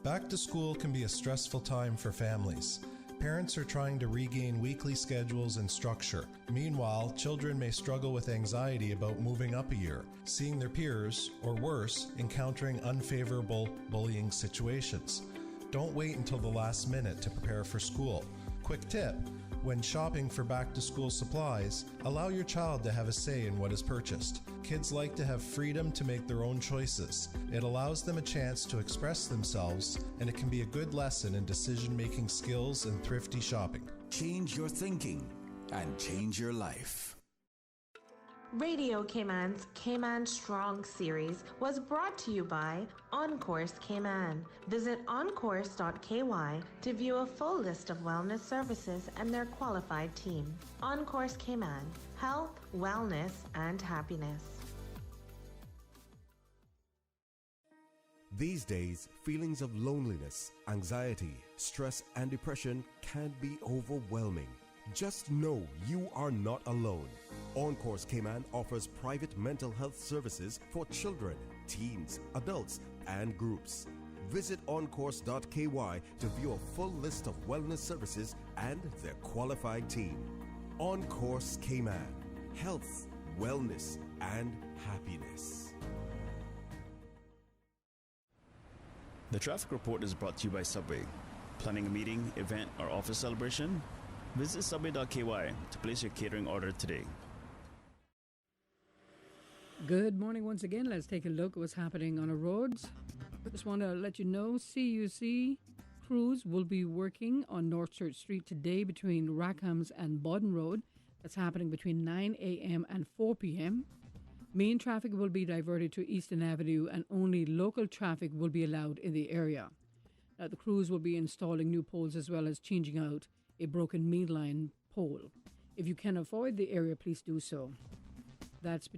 Back to school can be a stressful time for families. Parents are trying to regain weekly schedules and structure. Meanwhile, children may struggle with anxiety about moving up a year, seeing their peers, or worse, encountering unfavorable bullying situations. Don't wait until the last minute to prepare for school. Quick tip: when shopping for back-to-school supplies, allow your child to have a say in what is purchased. Kids like to have freedom to make their own choices. It allows them a chance to express themselves, and it can be a good lesson in decision-making skills and thrifty shopping. Change your thinking and change your life. Radio Cayman's Cayman Strong Series was brought to you by OnCourse Cayman. Visit oncourse.ky to view a full list of wellness services and their qualified team. OnCourse Cayman, health, wellness, and happiness. These days, feelings of loneliness, anxiety, stress, and depression can be overwhelming. Just know you are not alone. OnCourse Cayman offers private mental health services for children, teens, adults, and groups. Visit oncourse.ky to view a full list of wellness services and their qualified team. OnCourse Cayman, health, wellness, and happiness. The traffic report is brought to you by Subway. Planning a meeting, event, or office celebration? Visit subway.ky to place your catering order today. Good morning once again. Let's take a look at what's happening on the roads. Just want to let you know CUC crews will be working on North Church Street today between Rackham's and Bodden Road. That's happening between 9 a.m. and 4 p.m. Main traffic will be diverted to Eastern Avenue and only local traffic will be allowed in the area. Now, the crews will be installing new poles as well as changing out a broken mainline pole. If you can avoid the area, please do so. That's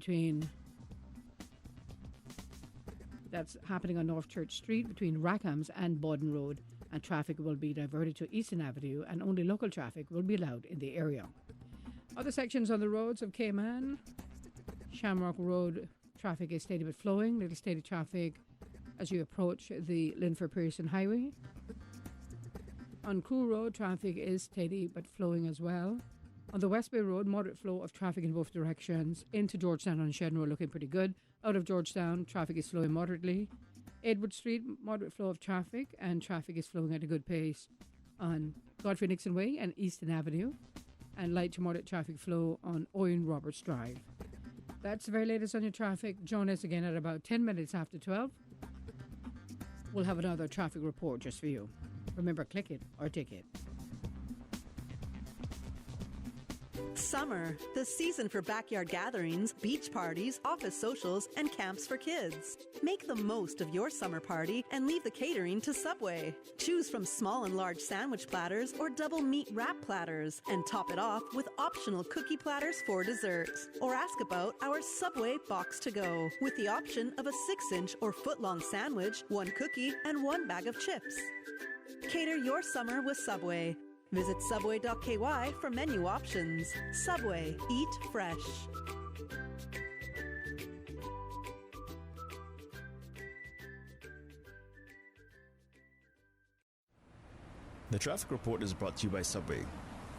happening on North Church Street between Rackham's and Bodden Road, and traffic will be diverted to Eastern Avenue and only local traffic will be allowed in the area. Other sections on the roads of Cayman: Shamrock Road traffic is steady but flowing. Little steady traffic as you approach the Linford Pearson Highway. On Crew Road, traffic is steady but flowing as well. On the West Bay Road, moderate flow of traffic in both directions. Into Georgetown on Shen Road looking pretty good. Out of Georgetown, traffic is flowing moderately. Edward Street, moderate flow of traffic, and traffic is flowing at a good pace on Godfrey Nixon Way and Eastern Avenue, and light to moderate traffic flow on Owen Roberts Drive. That's the very latest on your traffic. Join us again at about 10 minutes after 12. We'll have another traffic report just for you. Remember, click it or tick it. Summer, the season for backyard gatherings, beach parties, office socials, and camps for kids. Make the most of your summer party and leave the catering to Subway. Choose from small and large sandwich platters or double meat wrap platters, and top it off with optional cookie platters for dessert. Or ask about our Subway Box to Go, with the option of a 6-inch or foot-long sandwich, 1 cookie, and 1 bag of chips. Cater your summer with Subway. Visit Subway.ky for menu options. Subway. Eat fresh. The traffic report is brought to you by Subway.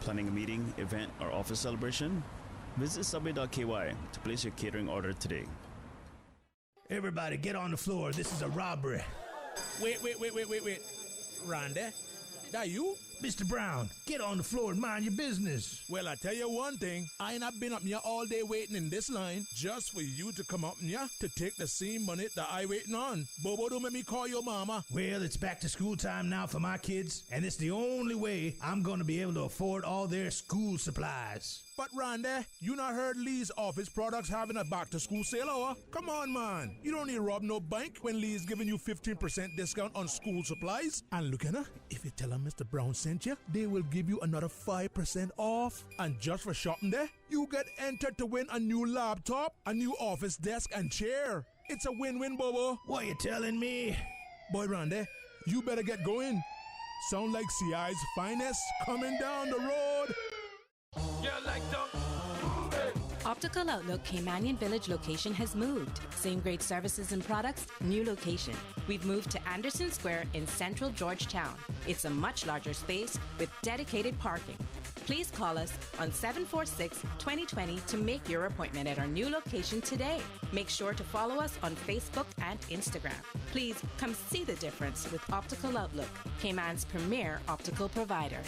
Planning a meeting, event, or office celebration? Visit Subway.ky to place your catering order today. Everybody get on the floor. This is a robbery. Wait. Randy, that you? Mr. Brown, get on the floor and mind your business. Well, I tell you one thing. I ain't not been up here all day waiting in this line just for you to come up here to take the same money that I waiting on. Bobo, don't make me call your mama. Well, it's back to school time now for my kids, and it's the only way I'm going to be able to afford all their school supplies. But Randy, you not heard Lee's office products having a back-to-school sale hour? Come on, man. You don't need to rob no bank when Lee's giving you 15% discount on school supplies. And look at her, if you tell them Mr. Brown sent you, they will give you another 5% off. And just for shopping there, you get entered to win a new laptop, a new office desk and chair. It's a win-win, Bobo. What you telling me? Boy, Randy, you better get going. Sound like CI's finest coming down the road. Optical Outlook Caymanian Village location has moved. Same great services and products, new location. We've moved to Anderson Square in central Georgetown. It's a much larger space with dedicated parking. Please call us on 746-2020 to make your appointment at our new location today. Make sure to follow us on Facebook and Instagram. Please come see the difference with Optical Outlook, Cayman's premier optical provider.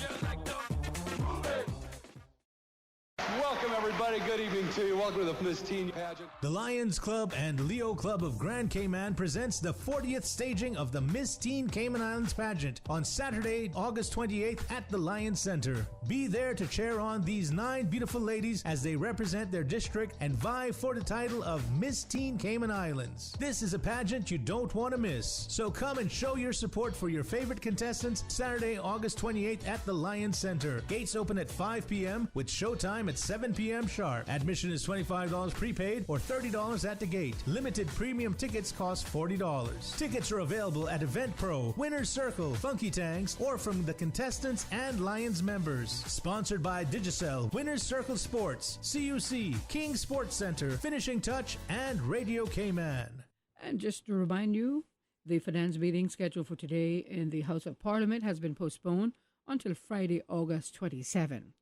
Welcome, everybody. Good evening to you. Welcome to the Miss Teen Pageant. The Lions Club and Leo Club of Grand Cayman presents the 40th staging of the Miss Teen Cayman Islands pageant on Saturday, August 28th at the Lions Center. Be there to cheer on these 9 beautiful ladies as they represent their district and vie for the title of Miss Teen Cayman Islands. This is a pageant you don't want to miss. So come and show your support for your favorite contestants Saturday, August 28th at the Lions Center. Gates open at 5 p.m. with showtime at 7 p.m. sharp. Admission is $25 prepaid or $30 at the gate. Limited premium tickets cost $40. Tickets are available at EventPro, Winner's Circle, Funky Tanks, or from the contestants and Lions members. Sponsored by Digicel, Winner's Circle Sports, CUC, King Sports Center, Finishing Touch, and Radio Cayman. And just to remind you, the finance meeting scheduled for today in the House of Parliament has been postponed until Friday, August 27.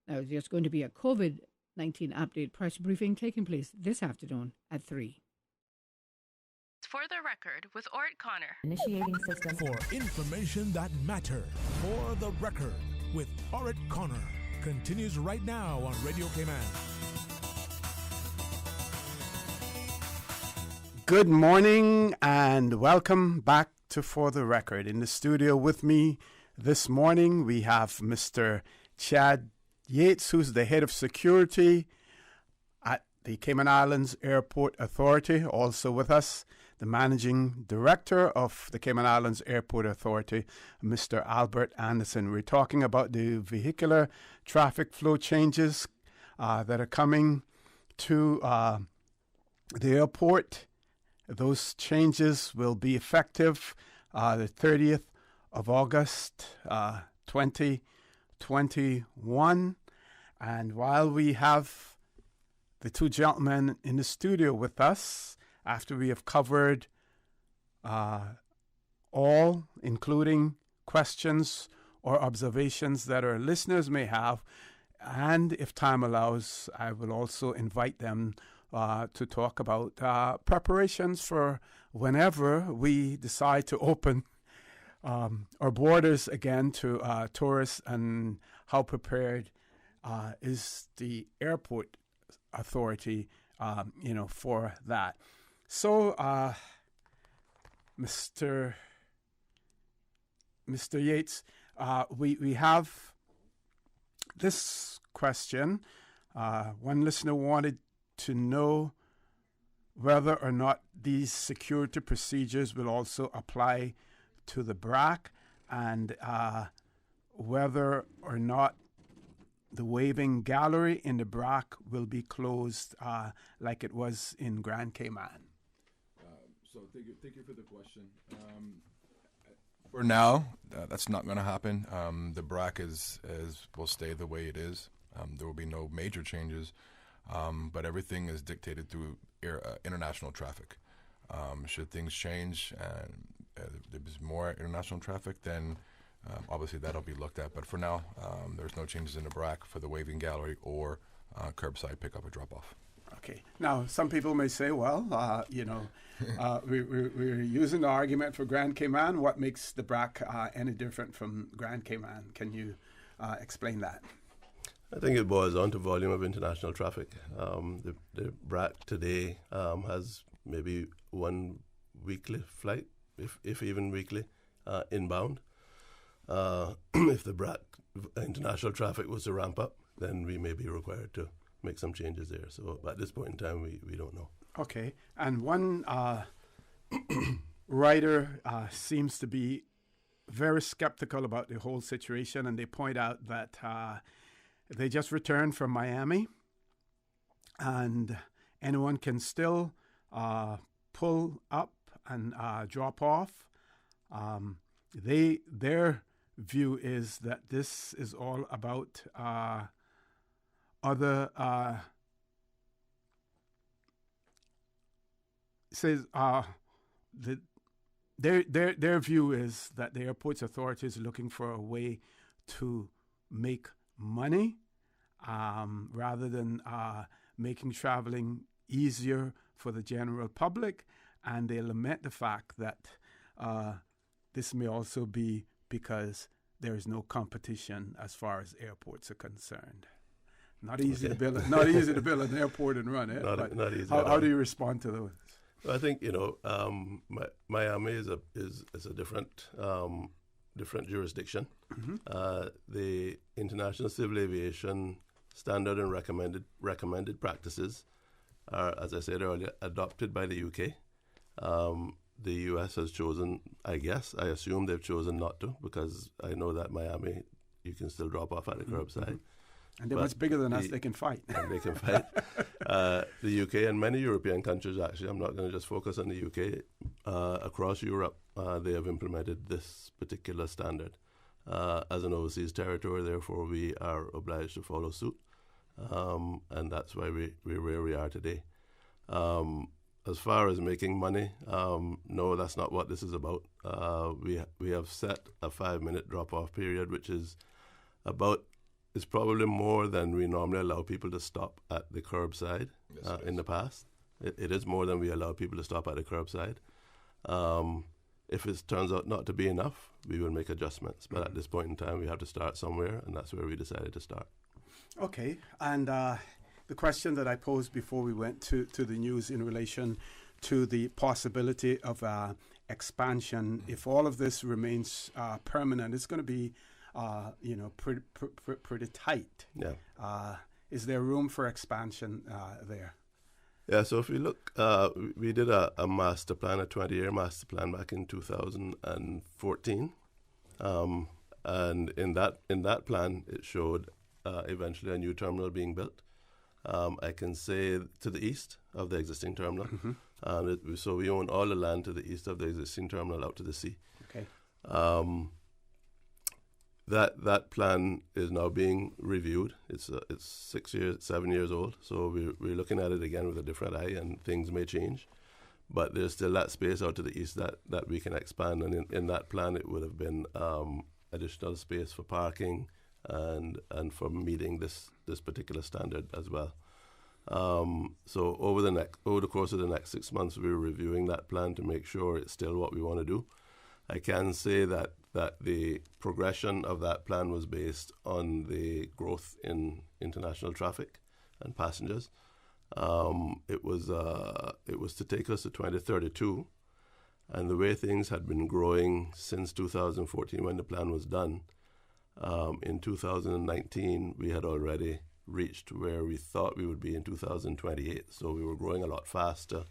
Now, there's going to be a COVID-19 update press briefing taking place this afternoon at 3. For the record, with Ort Connor. Initiating system. For information that matter. For the record, with Ort Connor. Continues right now on Radio Cayman. Good morning and welcome back to For the Record. In the studio with me this morning, we have Mr. Chad Yates, who's the head of security at the Cayman Islands Airport Authority. Also with us, the managing director of the Cayman Islands Airport Authority, Mr. Albert Anderson. We're talking about the vehicular traffic flow changes that are coming to the airport. Those changes will be effective the 30th of August, 2021. And while we have the two gentlemen in the studio with us, after we have covered all, including questions or observations that our listeners may have, and if time allows, I will also invite them to talk about preparations for whenever we decide to open our borders again to tourists, and how prepared is the airport authority, for that. So, Mr. Yates, we have this question. One listener wanted to know whether or not these security procedures will also apply to the BRAC, and whether or not the waving gallery in the BRAC will be closed like it was in Grand Cayman. So thank you for the question. For now, that's not going to happen. The BRAC will stay the way it is. There will be no major changes, but everything is dictated through international traffic. Should things change and there's more international traffic, then obviously that'll be looked at. But for now, there's no changes in the BRAC for the waving gallery or curbside pickup or drop-off. Okay. Now, some people may say, well, we're using the argument for Grand Cayman. What makes the BRAC any different from Grand Cayman? Can you explain that? I think it boils down to volume of international traffic. The BRAC today has maybe one weekly flight, if even weekly, inbound. If the BRAC international traffic was to ramp up, then we may be required to make some changes there. So at this point in time, we don't know. Okay. And one writer seems to be very skeptical about the whole situation, and they point out that they just returned from Miami, and anyone can still pull up and drop off. Their view is that this is all about other says their view is that the airport's authorities are looking for a way to make money rather than making traveling easier for the general public, and they lament the fact that this may also be because there is no competition as far as airports are concerned. Not easy to build an airport and run it. Not easy. How do you respond to those? Well, I think Miami is a different jurisdiction. Mm-hmm. The International Civil Aviation Standard and recommended practices are, as I said earlier, adopted by the UK. The US has chosen, I assume they've chosen not to, because I know that Miami, you can still drop off at the curbside. Mm-hmm. And they're much bigger than us, they can fight. And they can fight. The UK and many European countries, actually, I'm not going to just focus on the UK, across Europe, they have implemented this particular standard. As an overseas territory, therefore, we are obliged to follow suit. And that's why we're where we are today. As far as making money, no, that's not what this is about. We have set a 5-minute drop-off period, which is it's probably more than we normally allow people to stop at the curbside in the past. It is more than we allow people to stop at the curbside. If it turns out not to be enough, we will make adjustments. But at this point in time, we have to start somewhere, and that's where we decided to start. Okay, and the question that I posed before we went to the news in relation to the possibility of expansion, if all of this remains permanent, it's going to be pretty tight. Yeah. Is there room for expansion there? Yeah, so if we look, we did a master plan, a 20-year master plan back in 2014. And in that plan, it showed eventually a new terminal being built. I can say to the east of the existing terminal. Mm-hmm. So we own all the land to the east of the existing terminal out to the sea. Okay. That plan is now being reviewed. It's 7 years old. So we're looking at it again with a different eye, and things may change. But there's still that space out to the east that we can expand. And in that plan, it would have been additional space for parking and for meeting this particular standard as well. So over the course of the next 6 months, we're reviewing that plan to make sure it's still what we want to do. I can say that the progression of that plan was based on the growth in international traffic and passengers. It was to take us to 2032, and the way things had been growing since 2014 when the plan was done, in 2019 we had already reached where we thought we would be in 2028. So we were growing a lot faster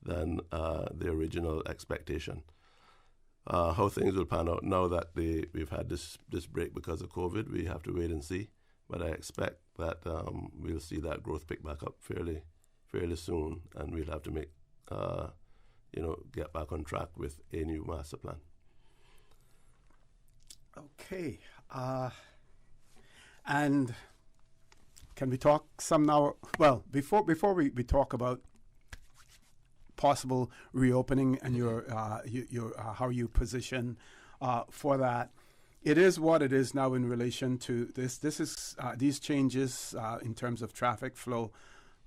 than the original expectation. How things will pan out now that we've had this break because of COVID, we have to wait and see. But I expect that we'll see that growth pick back up fairly soon, and we'll have to make get back on track with a new master plan. Okay, and can we talk some now? Well, before we talk about possible reopening and your how you position for that. It is what it is now in relation to this. This is these changes in terms of traffic flow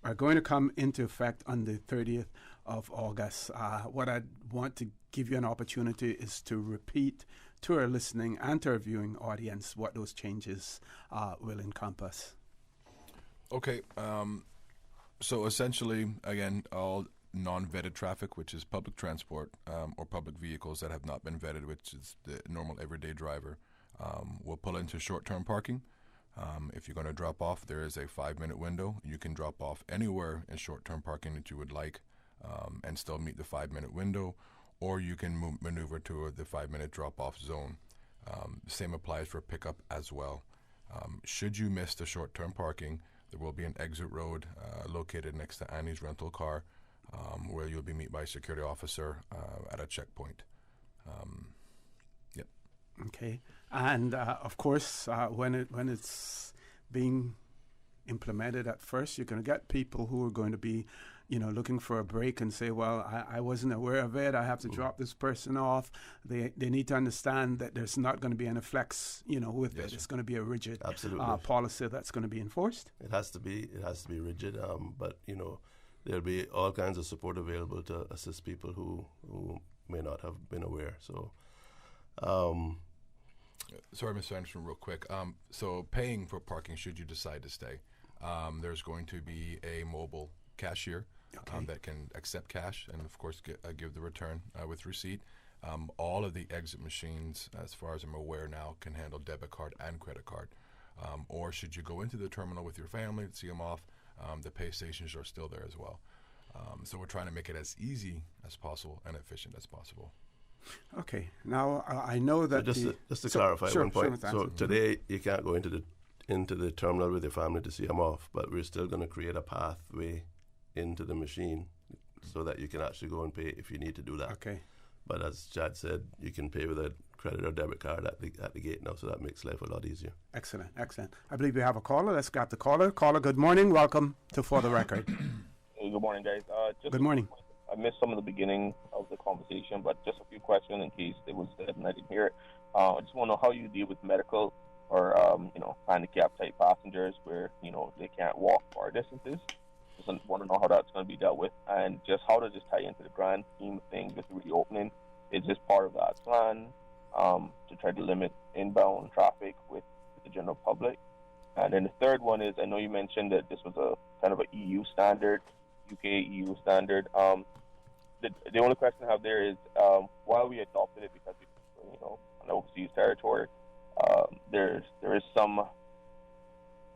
are going to come into effect on the 30th of August. What I want to give you an opportunity is to repeat to our listening and to our viewing audience what those changes will encompass. Okay, so essentially, again, all non-vetted traffic, which is public transport or public vehicles that have not been vetted, which is the normal everyday driver, will pull into short-term parking. If you're going to drop off, there is a 5-minute window. You can drop off anywhere in short-term parking that you would like and still meet the 5-minute window, or you can maneuver to the 5-minute drop-off zone. Same applies for pickup as well. Should you miss the short-term parking, there will be an exit road located next to Annie's rental car, where you'll be met by a security officer at a checkpoint. Yep. Okay, and of course, when it's being implemented at first, you're going to get people who are going to be, looking for a break and say, "Well, I wasn't aware of it. I have to drop this person off." They need to understand that there's not going to be any flex, with it. It's going to be a rigid policy that's going to be enforced. It has to be rigid, but there'll be all kinds of support available to assist people who may not have been aware. So, sorry, Mr. Anderson, real quick. So paying for parking, should you decide to stay, there's going to be a mobile cashier that can accept cash and, of course, give the return with receipt. All of the exit machines, as far as I'm aware now, can handle debit card and credit card. Or should you go into the terminal with your family to see them off, the pay stations are still there as well. So we're trying to make it as easy as possible and efficient as possible. Okay. Now I know that so just to clarify one point. So today you can't go into the terminal with your family to see them off, but we're still going to create a pathway into the machine so that you can actually go and pay if you need to do that. Okay. But as Chad said, you can pay with a credit or debit card at the gate now, so that makes life a lot easier. Excellent. I believe we have a caller. Let's grab the caller. Caller, good morning. Welcome to For the Record. Hey, good morning, guys. Good morning. I missed some of the beginning of the conversation, but just a few questions in case it was said and I didn't hear it. I just want to know how you deal with medical or handicap type passengers where they can't walk far distances. Just want to know how that's going to be dealt with, and just how does this tie into the grand scheme of things with the reopening? Is this part of that plan to try to limit inbound traffic with the general public? And then the third one is, I know you mentioned that this was a kind of a EU standard, UK EU standard. The only question I have there is, while we adopted it because it's an overseas territory, there is some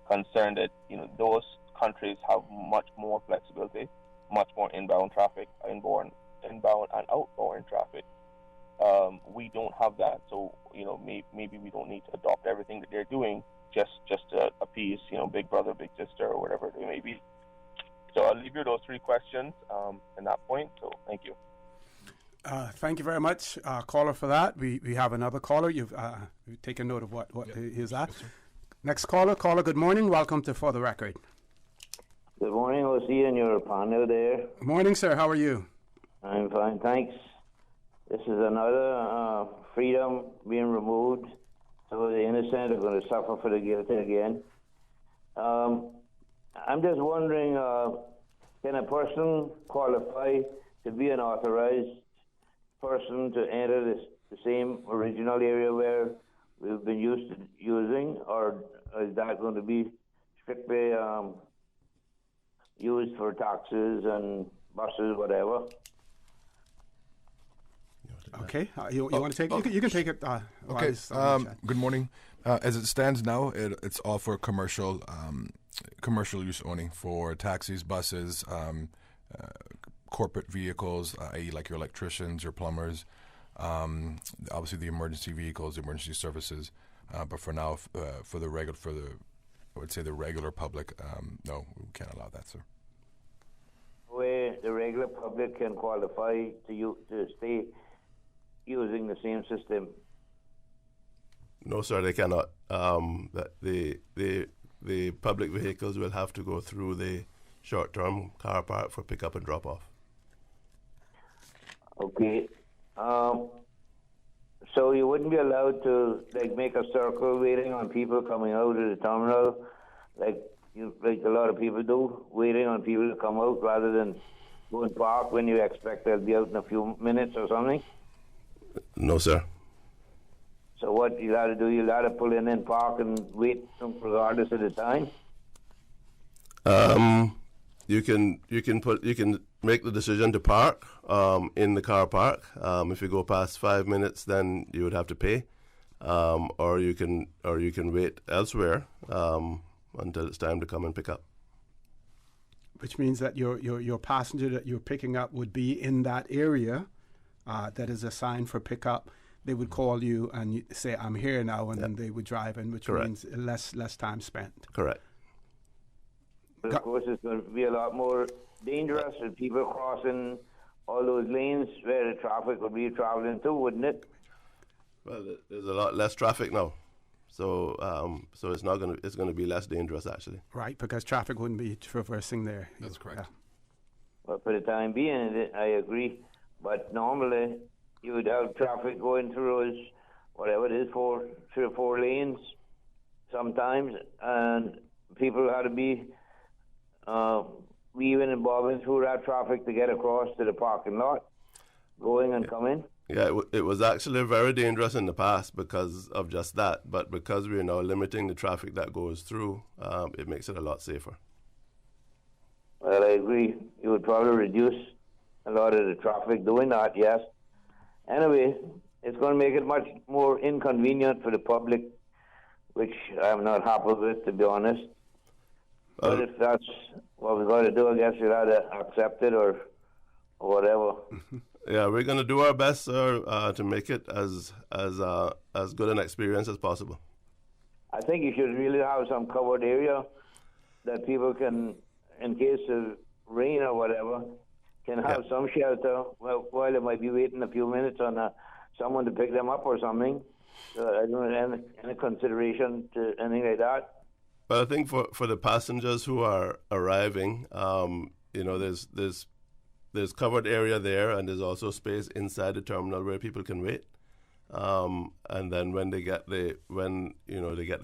concern that those countries have much more flexibility, much more inbound and outbound traffic. We don't have that, so maybe we don't need to adopt everything that they're doing just to appease big brother, big sister, or whatever they may be. So I'll leave you those three questions at that point. So thank you. Thank you very much, caller, for that. We have another caller. You've taken note of what is that. Yes, next caller, good morning. Welcome to For the Record. Good morning, O.C. and your panel there. Good morning, sir. How are you? I'm fine, thanks. This is another freedom being removed, so the innocent are going to suffer for the guilty again. I'm just wondering, can a person qualify to be an authorized person to enter the same original area where we've been used to using, or is that going to be strictly used for taxis and buses, whatever? Okay, you want to take it? You can take it. Okay. Good morning. As it stands now, it's all for commercial use only, for taxis, buses, corporate vehicles, i.e., like your electricians, your plumbers, obviously the emergency vehicles, emergency services. But for now, for the regular public, no, we can't allow that, sir. Where the regular public can qualify to stay using the same system? No, sir, they cannot. The public vehicles will have to go through the short-term car park for pick-up and drop-off. Okay. So you wouldn't be allowed to make a circle waiting on people coming out of the terminal, like a lot of people do, waiting on people to come out rather than go and park when you expect they'll be out in a few minutes or something? No, sir. So what you got to do? You got to pull in and park and wait regardless of the time. You can make the decision to park in the car park. If you go past 5 minutes, then you would have to pay, or you can wait elsewhere until it's time to come and pick up. Which means that your passenger that you're picking up would be in that area that is assigned for pickup. They would call you and say, "I'm here now," and then they would drive in, which Correct. means less time spent. Correct. But of course, it's going to be a lot more dangerous with people crossing all those lanes where the traffic would be traveling too, wouldn't it? Well, there's a lot less traffic now, so it's going to be less dangerous actually. Right, because traffic wouldn't be traversing there. That's correct. Yeah. Well, for the time being, I agree. But normally, you would have traffic going through those, whatever it is, 3 or 4 lanes sometimes, and people had to be weaving and bobbing through that traffic to get across to the parking lot, going and coming. Yeah, it was actually very dangerous in the past because of just that, but because we're now limiting the traffic that goes through, it makes it a lot safer. Well, I agree. You would probably reduce a lot of the traffic doing that, yes. Anyway, it's going to make it much more inconvenient for the public, which I'm not happy with, to be honest. But if that's what we've got to do, I guess we'll have to accept it or whatever. Yeah, we're going to do our best, sir, to make it as good an experience as possible. I think you should really have some covered area that people can, in case of rain or whatever, can have some shelter while they might be waiting a few minutes on someone to pick them up or something. I don't have any consideration to anything like that. But I think for the passengers who are arriving, there's covered area there, and there's also space inside the terminal where people can wait. And then when they get the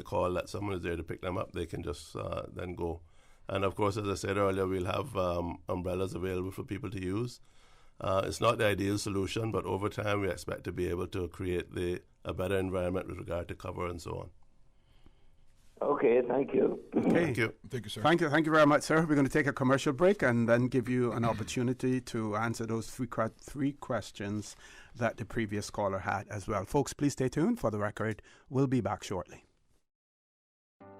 call that someone is there to pick them up, they can just then go. And of course, as I said earlier, we'll have umbrellas available for people to use. It's not the ideal solution, but over time we expect to be able to create a better environment with regard to cover and so on. Okay, thank you. Okay. Thank you. Thank you, sir. Thank you very much, sir. We're going to take a commercial break and then give you an opportunity to answer those three questions that the previous caller had as well. Folks, please stay tuned. For the record, we'll be back shortly.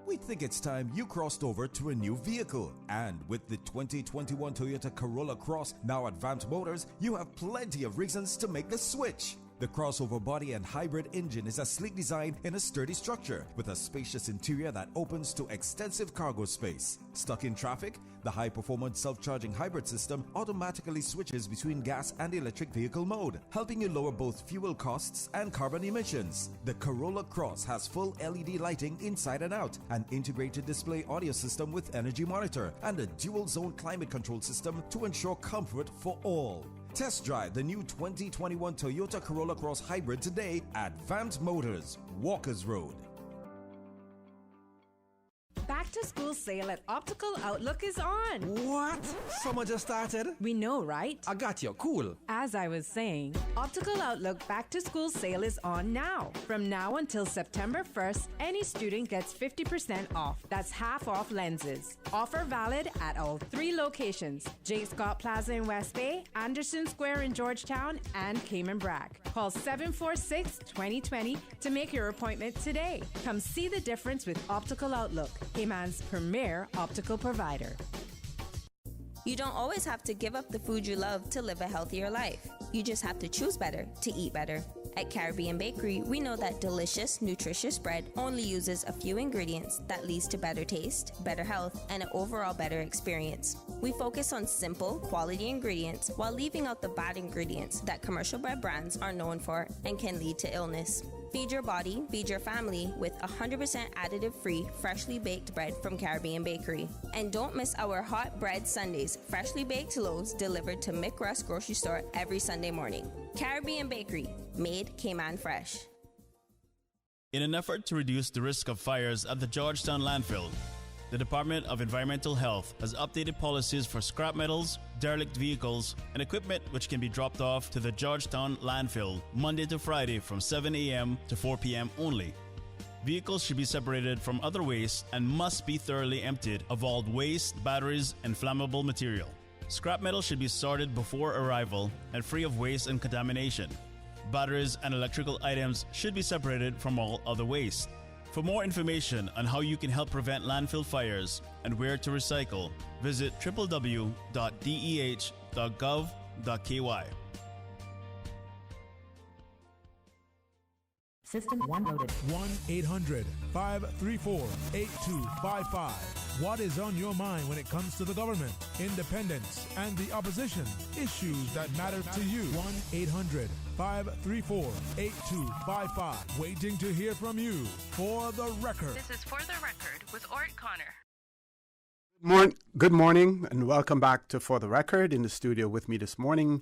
We think it's time you crossed over to a new vehicle. And with the 2021 Toyota Corolla Cross now at Vamt Motors, you have plenty of reasons to make the switch. The crossover body and hybrid engine is a sleek design in a sturdy structure with a spacious interior that opens to extensive cargo space. Stuck in traffic? The high-performance self-charging hybrid system automatically switches between gas and electric vehicle mode, helping you lower both fuel costs and carbon emissions. The Corolla Cross has full LED lighting inside and out, an integrated display audio system with energy monitor, and a dual-zone climate control system to ensure comfort for all. Test drive the new 2021 Toyota Corolla Cross Hybrid today at Vamt Motors, Walkers Road. Back back-to-school sale at Optical Outlook is on. What? Summer just started? We know, right? I got you. Cool. As I was saying, Optical Outlook back-to-school sale is on now. From now until September 1st, any student gets 50% off. That's half off lenses. Offer valid at all 3 locations: J. Scott Plaza in West Bay, Anderson Square in Georgetown, and Cayman Brac. Call 746-2020 to make your appointment today. Come see the difference with Optical Outlook, Cayman's premier optical provider. You don't always have to give up the food you love to live a healthier life. You just have to choose better to eat better. At Caribbean Bakery, we know that delicious, nutritious bread only uses a few ingredients that leads to better taste, better health, and an overall better experience. We focus on simple, quality ingredients while leaving out the bad ingredients that commercial bread brands are known for and can lead to illness. Feed your body, feed your family with 100% additive-free, freshly baked bread from Caribbean Bakery. And don't miss our hot bread Sundays, freshly baked loaves delivered to Mick Russ grocery store every Sunday morning. Caribbean Bakery, made Cayman fresh. In an effort to reduce the risk of fires at the Georgetown landfill, the Department of Environmental Health has updated policies for scrap metals, derelict vehicles, and equipment which can be dropped off to the Georgetown landfill Monday to Friday from 7 a.m. to 4 p.m. only. Vehicles should be separated from other waste and must be thoroughly emptied of all waste, batteries, and flammable material. Scrap metal should be sorted before arrival and free of waste and contamination. Batteries and electrical items should be separated from all other waste. For more information on how you can help prevent landfill fires and where to recycle, visit www.deh.gov.ky. System 1 loaded. 1-800-534-8255. What is on your mind when it comes to the government, independence, and the opposition? Issues that matter to you. 1-800-534-8255. Waiting to hear from you. For the Record. This is For the Record with Ort Connor. Good morning, and welcome back to For the Record. In the studio with me this morning,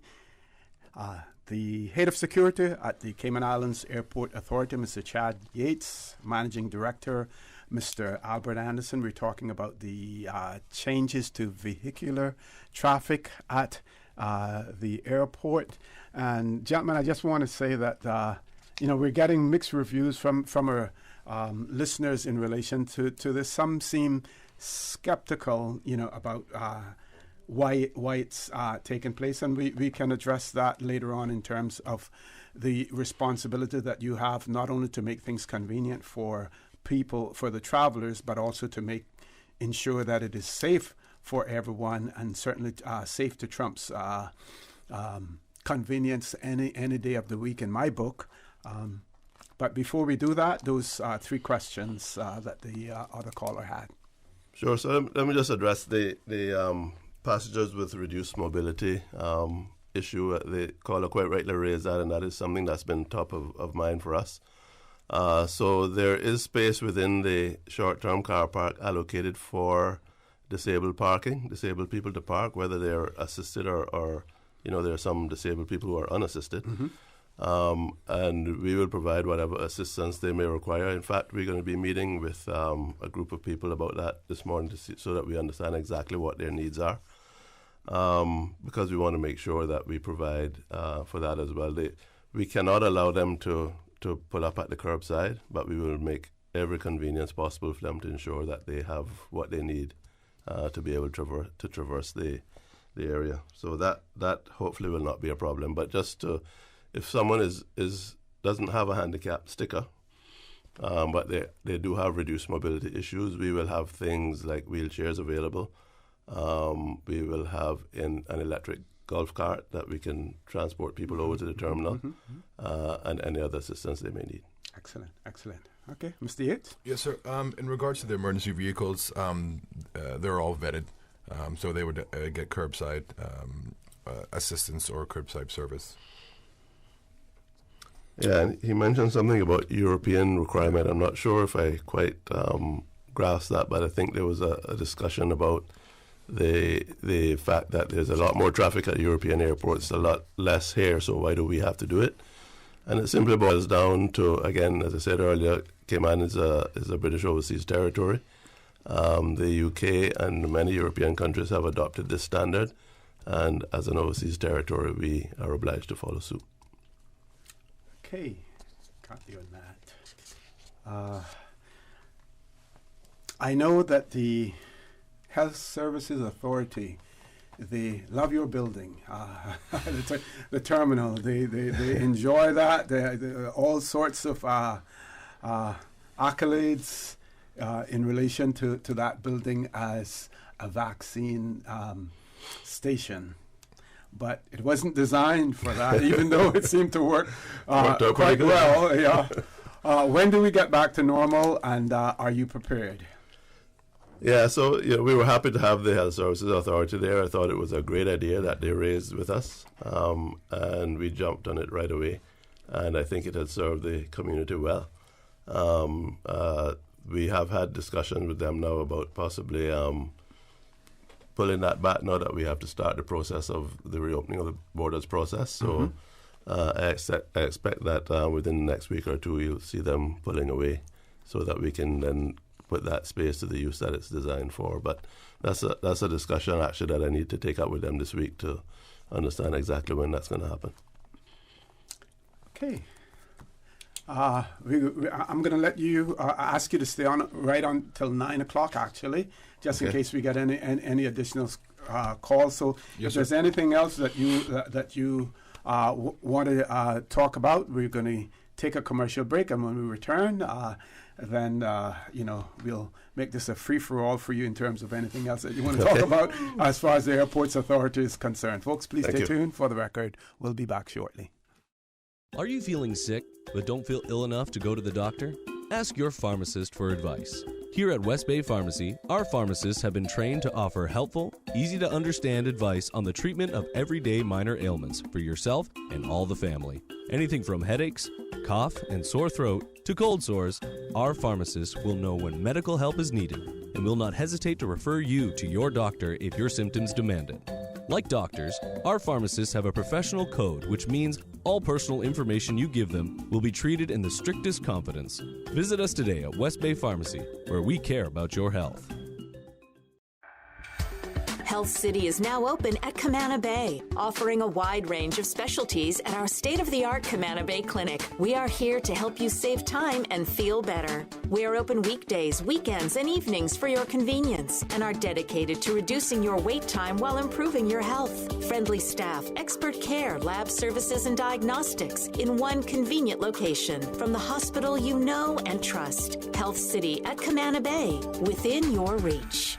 the head of security at the Cayman Islands Airport Authority, Mr. Chad Yates, managing director, Mr. Albert Anderson. We're talking about the changes to vehicular traffic at the airport. And gentlemen, I just want to say that we're getting mixed reviews from our listeners in relation to this. Some seem skeptical, about why it's taking place, and we can address that later on in terms of the responsibility that you have not only to make things convenient for people, for the travelers, but also to ensure that it is safe for everyone, and certainly safe to Trump's convenience any day of the week in my book. But before we do that, those 3 questions that the other caller had. Sure. So let me just address the passengers with reduced mobility issue. The caller quite rightly raised that, and that is something that's been top of mind for us. So there is space within the short-term car park allocated for disabled people to park, whether they're assisted or there are some disabled people who are unassisted. Mm-hmm. And we will provide whatever assistance they may require. In fact, we're going to be meeting with a group of people about that this morning so that we understand exactly what their needs are, because we want to make sure that we provide for that as well. We cannot allow them to pull up at the curbside, but we will make every convenience possible for them to ensure that they have what they need to be able to traverse the area. So that hopefully will not be a problem. But just if someone doesn't have a handicap sticker, but they do have reduced mobility issues, we will have things like wheelchairs available. We will have an electric golf cart that we can transport people over to the terminal, and any other assistance they may need. Excellent. Okay, Mr. Yates? Yes, sir. In regards to the emergency vehicles, they're all vetted, so they would get curbside assistance or curbside service. Yeah, and he mentioned something about European requirement. I'm not sure if I quite grasped that, but I think there was a discussion about the fact that there's a lot more traffic at European airports, a lot less here, so why do we have to do it? And it simply boils down to, again, as I said earlier, Cayman is a British overseas territory, The UK and many European countries have adopted this standard, and as an overseas territory, we are obliged to follow suit. Okay, copy on that. I know that the Health Services Authority, they love your building, the terminal. They enjoy that. They all sorts of accolades in relation to that building as a vaccine station. But it wasn't designed for that, even though it seemed to work quite well. Yeah. When do we get back to normal, and are you prepared? Yeah, so we were happy to have the Health Services Authority there. I thought it was a great idea that they raised with us, and we jumped on it right away. And I think it has served the community well. We have had discussions with them now about possibly pulling that back now that we have to start the process of the reopening of the borders process. So I expect that within the next week or two you'll see them pulling away so that we can then put that space to the use that it's designed for. But that's a discussion actually that I need to take up with them this week to understand exactly when that's going to happen. Okay. I'm going to let you ask you to stay on right until 9 o'clock, actually, just in case we get any additional calls. So if there's anything else that you want to talk about, we're going to take a commercial break, and when we return, then we'll make this a free-for-all for you in terms of anything else that you want to talk about as far as the Airports Authority is concerned. Folks, please stay tuned. For the record, we'll be back shortly. Are you feeling sick but don't feel ill enough to go to the doctor? Ask your pharmacist for advice. Here at West Bay Pharmacy, our pharmacists have been trained to offer helpful, easy-to-understand advice on the treatment of everyday minor ailments for yourself and all the family. Anything from headaches, cough, and sore throat to cold sores, our pharmacists will know when medical help is needed and will not hesitate to refer you to your doctor if your symptoms demand it. Like doctors, our pharmacists have a professional code, which means all personal information you give them will be treated in the strictest confidence. Visit us today at West Bay Pharmacy, where we care about your health. Health City is now open at Camana Bay, offering a wide range of specialties at our state-of-the-art Camana Bay Clinic. We are here to help you save time and feel better. We are open weekdays, weekends, and evenings for your convenience and are dedicated to reducing your wait time while improving your health. Friendly staff, expert care, lab services, and diagnostics in one convenient location from the hospital you know and trust. Health City at Camana Bay, within your reach.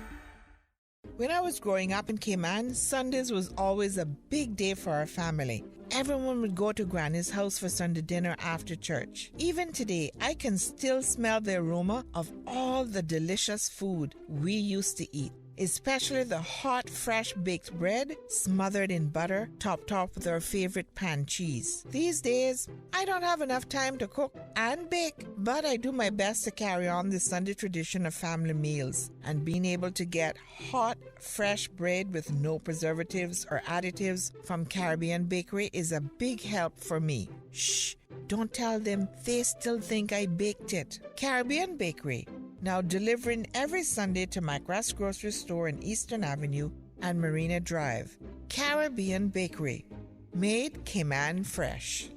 When I was growing up in Cayman, Sundays was always a big day for our family. Everyone would go to Granny's house for Sunday dinner after church. Even today, I can still smell the aroma of all the delicious food we used to eat, especially the hot, fresh baked bread smothered in butter, topped off with our favorite pan cheese. These days, I don't have enough time to cook and bake, but I do my best to carry on the Sunday tradition of family meals, and being able to get hot, fresh bread with no preservatives or additives from Caribbean Bakery is a big help for me. Shh, don't tell them, they still think I baked it. Caribbean Bakery, now delivering every Sunday to McGrath's grocery store in Eastern Avenue and Marina Drive. Caribbean Bakery, made Cayman fresh.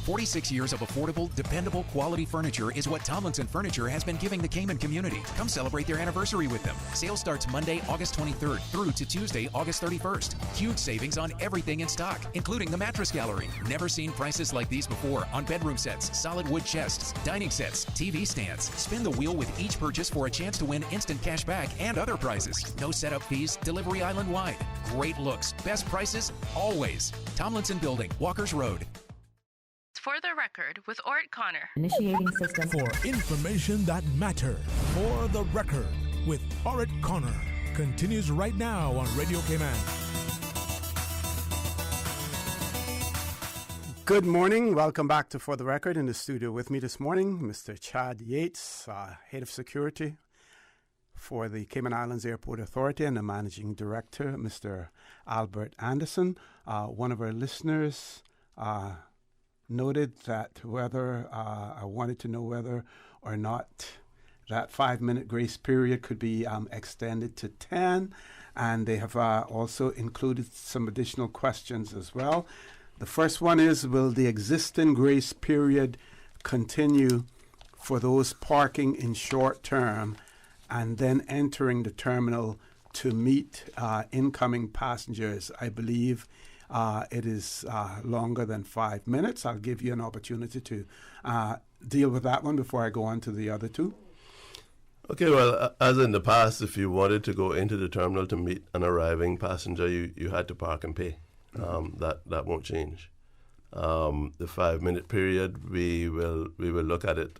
46 years of affordable, dependable, quality furniture is what Tomlinson Furniture has been giving the Cayman community. Come celebrate their anniversary with them. Sale starts Monday, August 23rd through to Tuesday, August 31st. Huge savings on everything in stock, including the mattress gallery. Never seen prices like these before on bedroom sets, solid wood chests, dining sets, TV stands. Spin the wheel with each purchase for a chance to win instant cash back and other prizes. No setup fees, delivery island-wide. Great looks, best prices, always. Tomlinson Building, Walkers Road. For the record, with Ort Connor. Initiating system. For information that matters. For the record, with Ort Connor. Continues right now on Radio Cayman. Good morning. Welcome back to For the Record. In the studio with me this morning, Mr. Chad Yates, Head of Security for the Cayman Islands Airport Authority, and the Managing Director, Mr. Albert Anderson. One of our listeners noted that whether I wanted to know whether or not that 5-minute grace period could be extended to 10. And they have also included some additional questions as well. The first one is, will the existing grace period continue for those parking in short term and then entering the terminal to meet incoming passengers? I believe it is longer than 5 minutes. I'll give you an opportunity to deal with that one before I go on to the other two. Okay, well, as in the past, if you wanted to go into the terminal to meet an arriving passenger, you had to park and pay. That won't change. The 5-minute period, we will look at it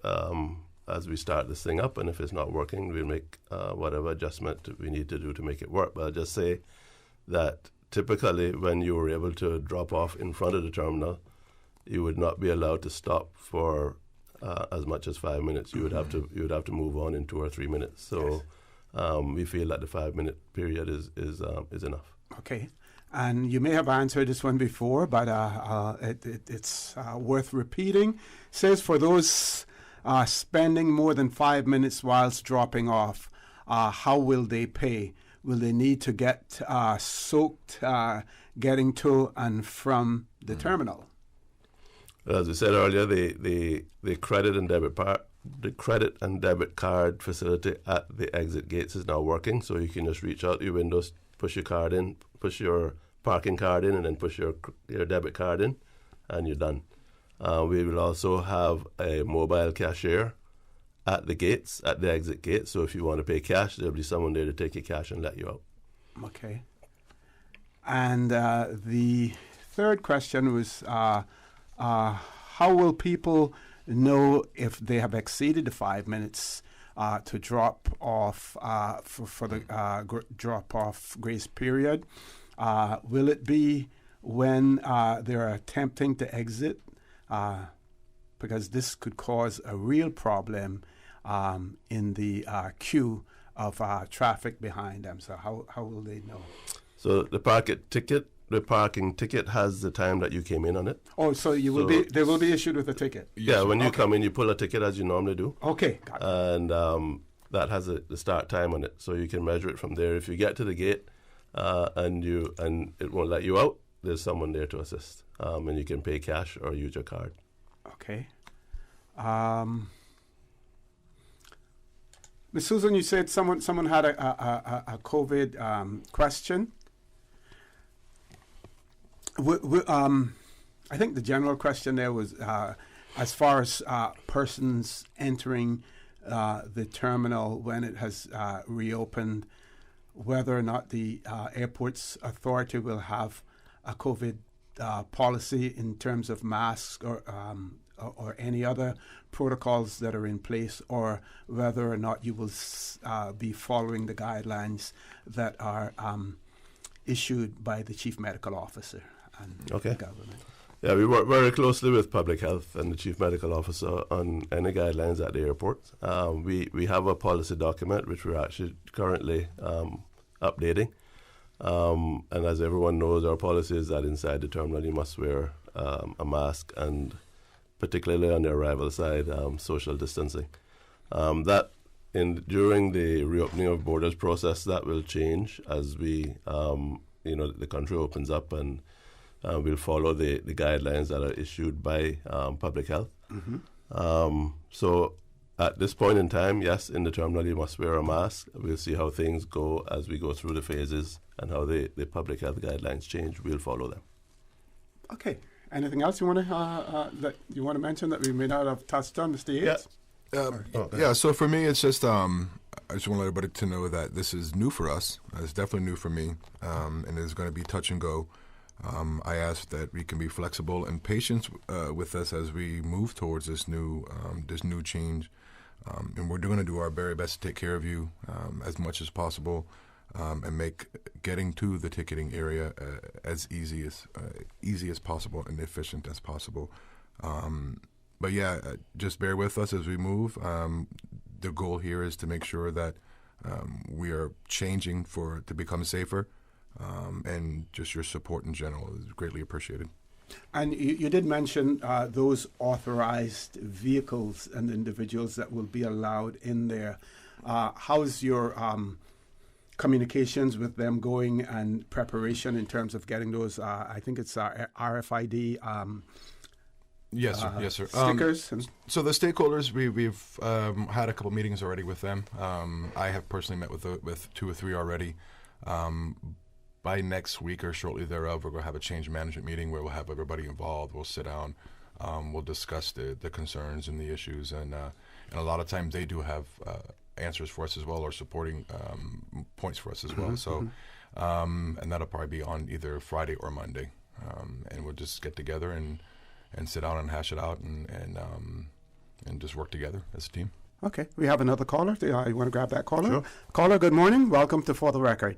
as we start this thing up, and if it's not working, we'll make whatever adjustment we need to do to make it work. But I'll just say that typically when you were able to drop off in front of the terminal, you would not be allowed to stop for as much as 5 minutes. You would have to move on in 2 or 3 minutes. So we feel that the 5-minute period is enough. Okay. And you may have answered this one before, but it's worth repeating. It says for those spending more than 5 minutes whilst dropping off, how will they pay? Will they need to get soaked getting to and from the terminal? As we said earlier, the credit and debit card facility at the exit gates is now working, so you can just reach out your windows, push your card in, push your parking card in, and then push your debit card in, and you're done. We will also have a mobile cashier at the gates, at the exit gates, so if you want to pay cash, there'll be someone there to take your cash and let you out. Okay. And the third question was, how will people know if they have exceeded the 5 minutes to drop off for the drop-off grace period? Will it be when they're attempting to exit? Because this could cause a real problem in the queue of traffic behind them. So how will they know? So the parking ticket has the time that you came in on it. Oh, so they will be issued with a ticket? Yeah, when you come in, you pull a ticket as you normally do. Okay, got it. And that has the start time on it, so you can measure it from there. If you get to the gate and it won't let you out, there's someone there to assist, and you can pay cash or use your card. Okay. Ms. Susan, you said someone had a COVID question. I think the general question there was as far as persons entering the terminal when it has reopened, whether or not the airport's authority will have a COVID policy in terms of masks or any other protocols that are in place, or whether or not you will be following the guidelines that are issued by the Chief Medical Officer and the government. Yeah, we work very closely with Public Health and the Chief Medical Officer on any guidelines at the airport. We have a policy document which we're actually currently updating. And as everyone knows, our policy is that inside the terminal you must wear a mask, and particularly on the arrival side, social distancing. During the reopening of borders process, that will change as we, the country opens up, and we'll follow the guidelines that are issued by Public Health. Mm-hmm. So at this point in time, yes, in the terminal you must wear a mask. We'll see how things go as we go through the phases and how the Public Health guidelines change. We'll follow them. Okay. Anything else you want to mention that we may not have touched on, Mr. Yates? Yeah. So for me, it's just I just want everybody to know that this is new for us. It's definitely new for me, and it's going to be touch and go. I ask that we can be flexible and patient with us as we move towards this new change, and we're going to do our very best to take care of you as much as possible, and make getting to the ticketing area as easy as possible and efficient as possible. But yeah, just bear with us as we move. The goal here is to make sure that we are changing to become safer. And just your support in general is greatly appreciated. And you did mention those authorized vehicles and individuals that will be allowed in there. How's your communications with them going and preparation in terms of getting those, I think it's RFID Yes, sir. Yes, sir. Stickers. So the stakeholders, we've had a couple meetings already with them. I have personally met with 2 or 3 already. By next week or shortly thereof, we're going to have a change management meeting where we'll have everybody involved. We'll sit down. We'll discuss the concerns and the issues, and a lot of times they do have answers for us as well, or supporting points for us as well. So, and that'll probably be on either Friday or Monday, and we'll just get together and sit down and hash it out and just work together as a team. Okay, we have another caller. You want to grab that caller? Sure. Caller, good morning. Welcome to For the Record.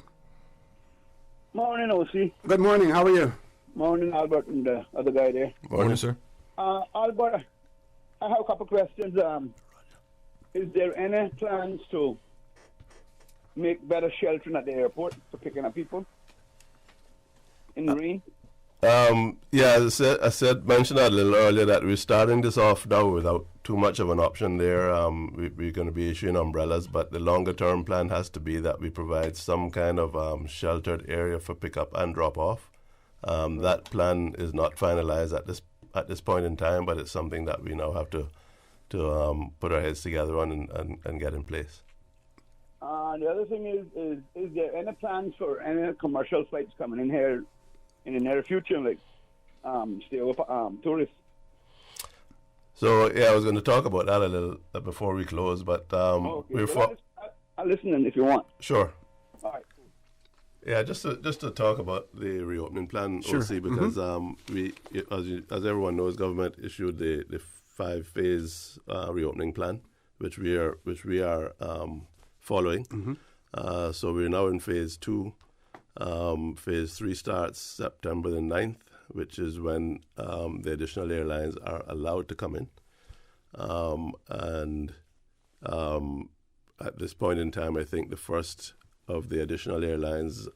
Morning, OC. Good morning. How are you? Morning, Albert, and the other guy there. Morning, sir. Albert, I have a couple of questions. Is there any plans to make better sheltering at the airport for picking up people in the rain? Yeah, as I mentioned that a little earlier, that we're starting this off now without too much of an option there. We're going to be issuing umbrellas, but the longer term plan has to be that we provide some kind of sheltered area for pickup and drop off. That plan is not finalized at this point in time, but it's something that we now have to put our heads together on and get in place. The other thing is there any plans for any commercial flights coming in here in the near future, like stay over tourists? So yeah, I was going to talk about that a little before we close, but okay. I'll listen in if you want. Sure. All right. Yeah, just to talk about the reopening plan, Sure. OC, because we, as everyone knows, government issued the 5-phase reopening plan, which we are following. So we're now in phase 2. Phase 3 starts September the 9th, which is when the additional airlines are allowed to come in. And at this point in time, I think the first of the additional airlines,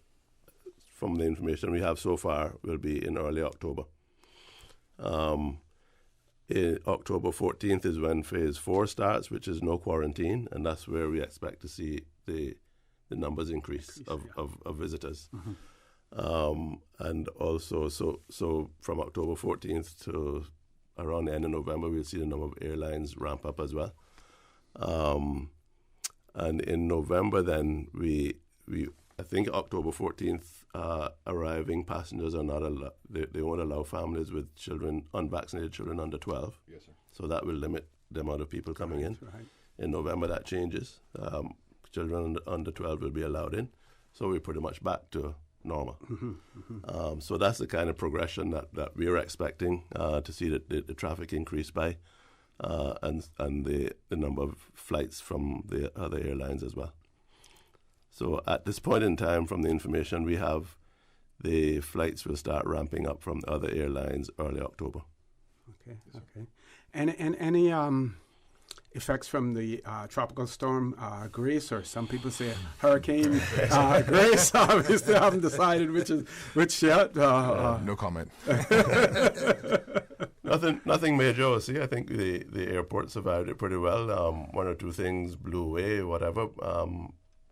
from the information we have so far, will be in early October. In October 14th is when phase 4 starts, which is no quarantine, and that's where we expect to see the numbers increase of visitors. And also, so from October 14th to around the end of November, we'll see the number of airlines ramp up as well. And in November, then I think October 14th, arriving passengers are not allowed. They won't allow families with children, unvaccinated children under 12. Yes, sir. So that will limit the amount of people coming in. Right. In November, that changes. Children under 12 will be allowed in. So we're pretty much back to normal. So that's the kind of progression that we're expecting to see the traffic increase by, and the number of flights from the other airlines as well. So at this point in time, from the information we have, the flights will start ramping up from the other airlines early October. Okay. And any effects from the tropical storm Grace, or some people say Hurricane Grace? We still haven't decided which yet. No comment. Nothing major. See, I think the airport survived it pretty well. 1 or 2 things blew away, whatever.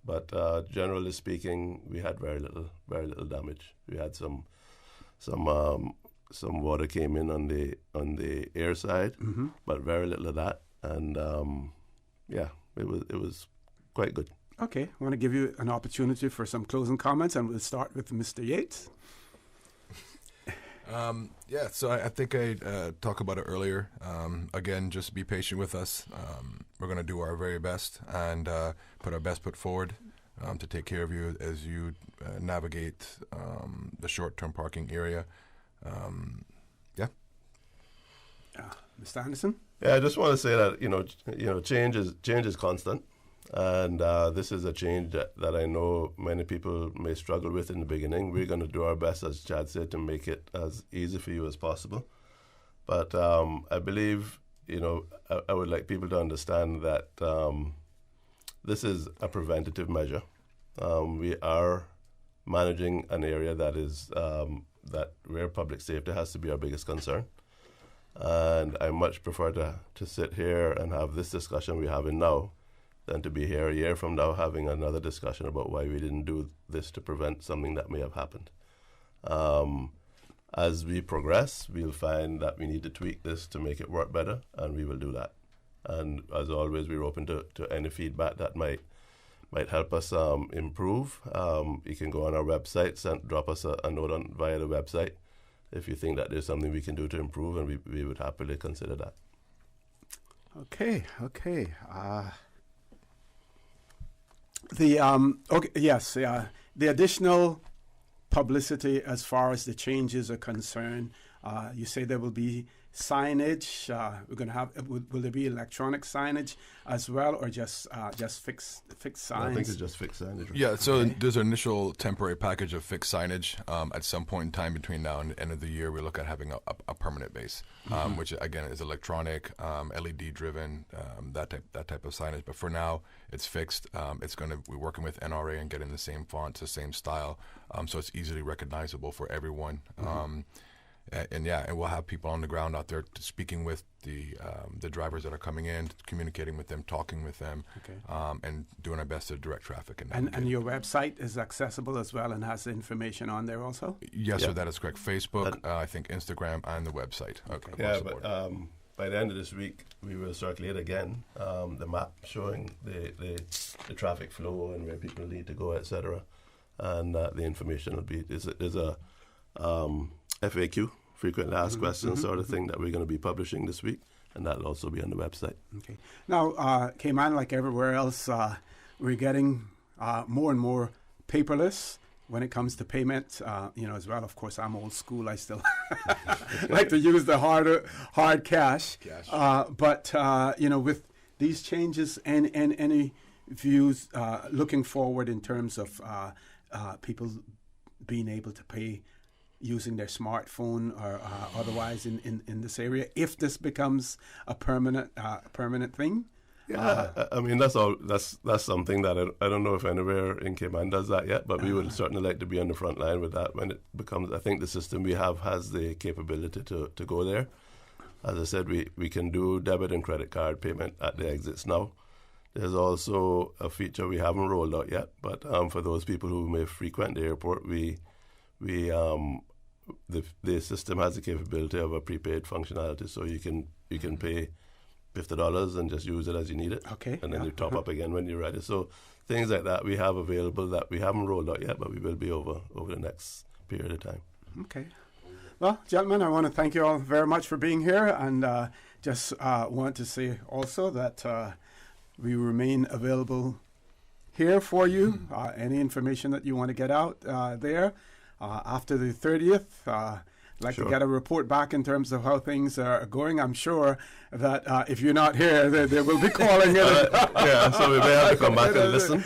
But generally speaking, we had very little damage. We had some water came in on the air side, but very little of that. And it was quite good. Okay, I want to give you an opportunity for some closing comments, and we'll start with Mr. Yates. So I think I talked about it earlier. Again, just be patient with us. We're going to do our very best and put our best foot forward to take care of you as you navigate the short-term parking area. Mr. Anderson? Yeah, I just want to say that change is constant, and this is a change that I know many people may struggle with in the beginning. We're going to do our best, as Chad said, to make it as easy for you as possible. But I believe, I would like people to understand that this is a preventative measure. We are managing an area that is that where public safety has to be our biggest concern. And I much prefer to sit here and have this discussion we're having now than to be here a year from now having another discussion about why we didn't do this to prevent something that may have happened. As we progress, we'll find that we need to tweak this to make it work better, and we will do that. And as always, we're open to any feedback that might help us improve. You can go on our website, drop us a note via the website if you think that there's something we can do to improve, and we would happily consider that. Okay. The additional publicity as far as the changes are concerned. You say there will be signage. We're going to have. Will there be electronic signage as well, or just fixed signs? I think it's just fixed signage. Yeah. So there's an initial temporary package of fixed signage. At some point in time between now and the end of the year, we look at having a permanent base, which again is electronic, LED driven, that type of signage. But for now, it's fixed. We're working with NRA and getting the same fonts, the same style, so it's easily recognizable for everyone. And we'll have people on the ground out there speaking with the drivers that are coming in, communicating with them, talking with them, and doing our best to direct traffic. And your website is accessible as well and has information on there also? Yes, sir, that is correct. Facebook, I think Instagram, and the website. By the end of this week, we will circulate again the map showing the traffic flow and where people need to go, etc. And the information will be there's a FAQ, frequently asked questions, sort of thing that we're going to be publishing this week, and that'll also be on the website. Okay. Now, Cayman, like everywhere else, we're getting more and more paperless when it comes to payment. As well. Of course, I'm old school. I still like to use the hard cash. But with these changes and any views looking forward in terms of people being able to pay using their smartphone or otherwise in this area, if this becomes a permanent thing? I mean, that's something that I don't know if anywhere in Cayman does that yet, but we would certainly like to be on the front line with that when it becomes. I think the system we have has the capability to go there. As I said, we can do debit and credit card payment at the exits now. There's also a feature we haven't rolled out yet, but for those people who may frequent the airport, the system has the capability of a prepaid functionality, so you can pay $50 and just use it as you need it. Okay. And then you top up again when you're ready. So things like that we have available that we haven't rolled out yet, but we will be over the next period of time. Okay. Well, gentlemen, I want to thank you all very much for being here, and just want to say also that we remain available here for you. Any information that you want to get out there. After the 30th, like to get a report back in terms of how things are going. I'm sure that if you're not here, they will be calling in. So we may have to come back and listen,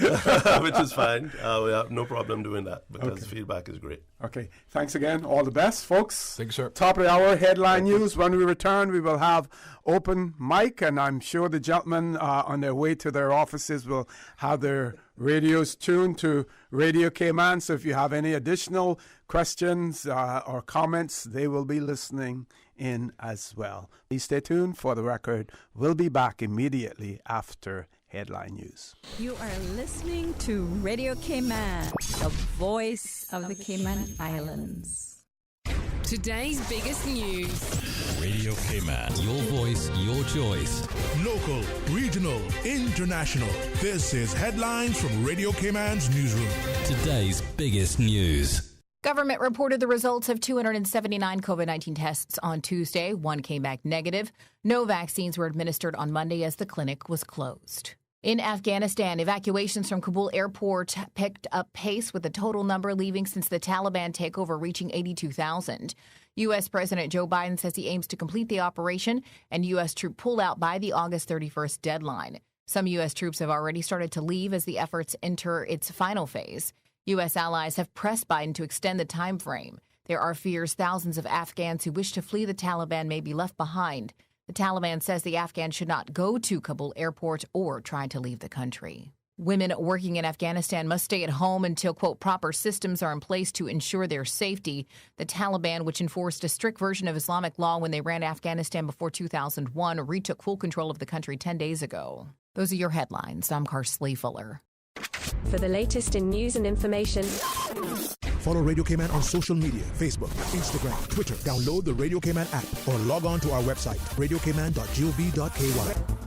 which is fine. We have no problem doing that because feedback is great. Okay. Thanks again. All the best, folks. Thank you, sir. Top of the hour, headline news. When we return, we will have open mic, and I'm sure the gentlemen on their way to their offices will have their radios tuned to Radio Cayman. So if you have any additional questions or comments, they will be listening in as well. Please stay tuned for the record. We'll be back immediately after headline news. You are listening to Radio Cayman, the voice of the Cayman Islands. Today's biggest news. Radio Cayman. Your voice, your choice. Local, regional, international. This is headlines from Radio Cayman's newsroom. Today's biggest news. Government reported the results of 279 COVID-19 tests on Tuesday. One came back negative. No vaccines were administered on Monday as the clinic was closed. In Afghanistan, evacuations from Kabul airport picked up pace, with the total number leaving since the Taliban takeover reaching 82,000. U.S. President Joe Biden says he aims to complete the operation and U.S. troop pullout by the August 31st deadline. Some U.S. troops have already started to leave as the efforts enter its final phase. U.S. allies have pressed Biden to extend the time frame. There are fears thousands of Afghans who wish to flee the Taliban may be left behind. The Taliban says the Afghans should not go to Kabul airport or try to leave the country. Women working in Afghanistan must stay at home until, quote, proper systems are in place to ensure their safety. The Taliban, which enforced a strict version of Islamic law when they ran Afghanistan before 2001, retook full control of the country 10 days ago. Those are your headlines. I'm Karsley Fuller. For the latest in news and information, follow Radio Cayman on social media, Facebook, Instagram, Twitter. Download the Radio Cayman app or log on to our website, radiocayman.gov.ky.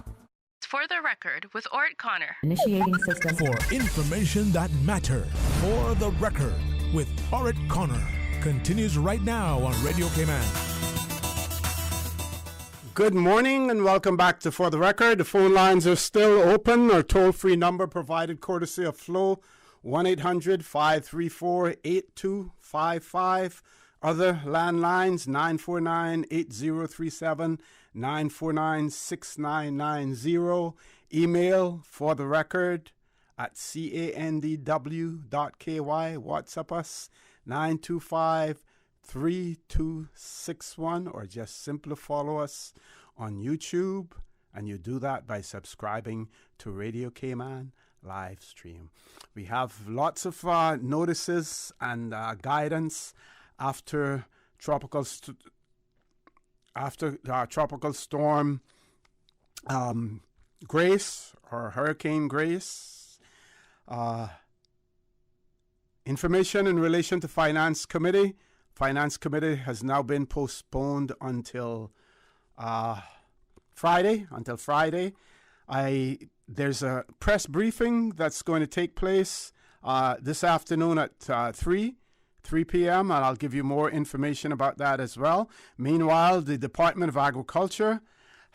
For the record, with Ort Connor. Initiating system. For information that matters. For the record, with Ort Connor. Continues right now on Radio Cayman. Good morning and welcome back to For the Record. The phone lines are still open. Our toll-free number provided courtesy of Flo, 1-800-534-8255. Other landlines, 949-8037, 949-6990. Email For the Record at candw.ky. WhatsApp us, 925-3261, or just simply follow us on YouTube, and you do that by subscribing to Radio Cayman live stream. We have lots of notices and guidance after tropical storm Grace, or Hurricane Grace. Information in relation to Finance Committee. Finance Committee has now been postponed until Friday. There's a press briefing that's going to take place this afternoon at 3 p.m., and I'll give you more information about that as well. Meanwhile, the Department of Agriculture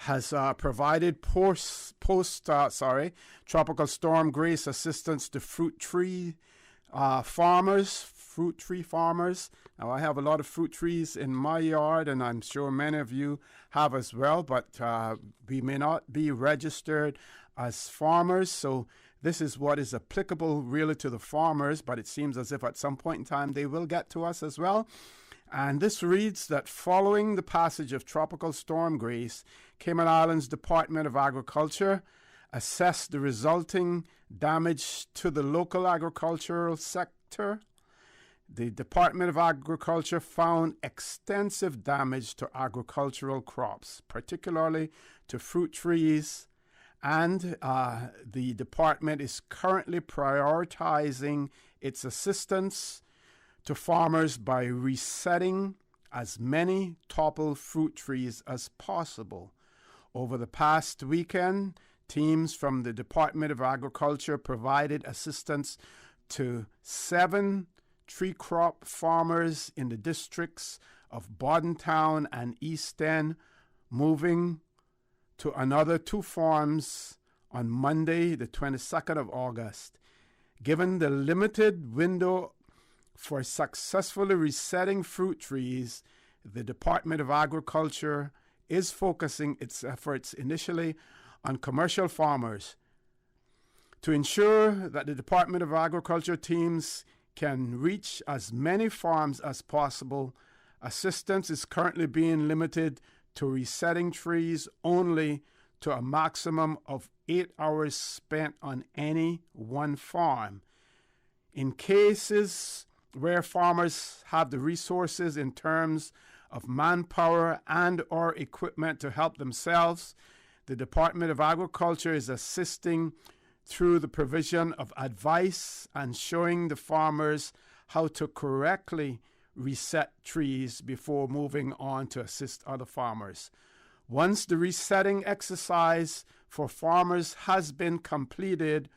has provided tropical storm Grace assistance to fruit tree farmers. Now, I have a lot of fruit trees in my yard, and I'm sure many of you have as well, but we may not be registered as farmers, so this is what is applicable really to the farmers, but it seems as if at some point in time they will get to us as well. And this reads that following the passage of Tropical Storm Grace, Cayman Islands Department of Agriculture assessed the resulting damage to the local agricultural sector. The Department of Agriculture found extensive damage to agricultural crops, particularly to fruit trees, and the department is currently prioritizing its assistance to farmers by resetting as many toppled fruit trees as possible. Over the past weekend, teams from the Department of Agriculture provided assistance to 7 tree crop farmers in the districts of Bordentown and East End, moving to another 2 farms on Monday, the 22nd of August. Given the limited window for successfully resetting fruit trees, the Department of Agriculture is focusing its efforts initially on commercial farmers. To ensure that the Department of Agriculture teams can reach as many farms as possible, assistance is currently being limited to resetting trees only to a maximum of 8 hours spent on any one farm. In cases where farmers have the resources in terms of manpower and or equipment to help themselves, the Department of Agriculture is assisting through the provision of advice and showing the farmers how to correctly reset trees before moving on to assist other farmers. Once the resetting exercise for farmers has been completed,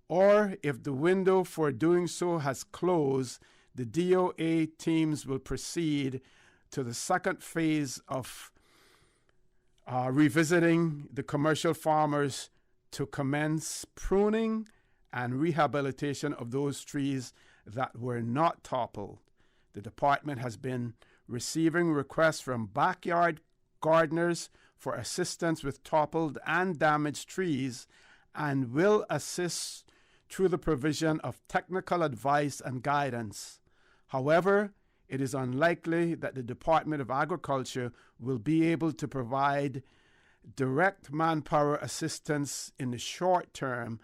or if the window for doing so has closed, the DOA teams will proceed to the second phase of revisiting the commercial farmers to commence pruning and rehabilitation of those trees that were not toppled. The department has been receiving requests from backyard gardeners for assistance with toppled and damaged trees and will assist through the provision of technical advice and guidance. However, it is unlikely that the Department of Agriculture will be able to provide direct manpower assistance in the short term,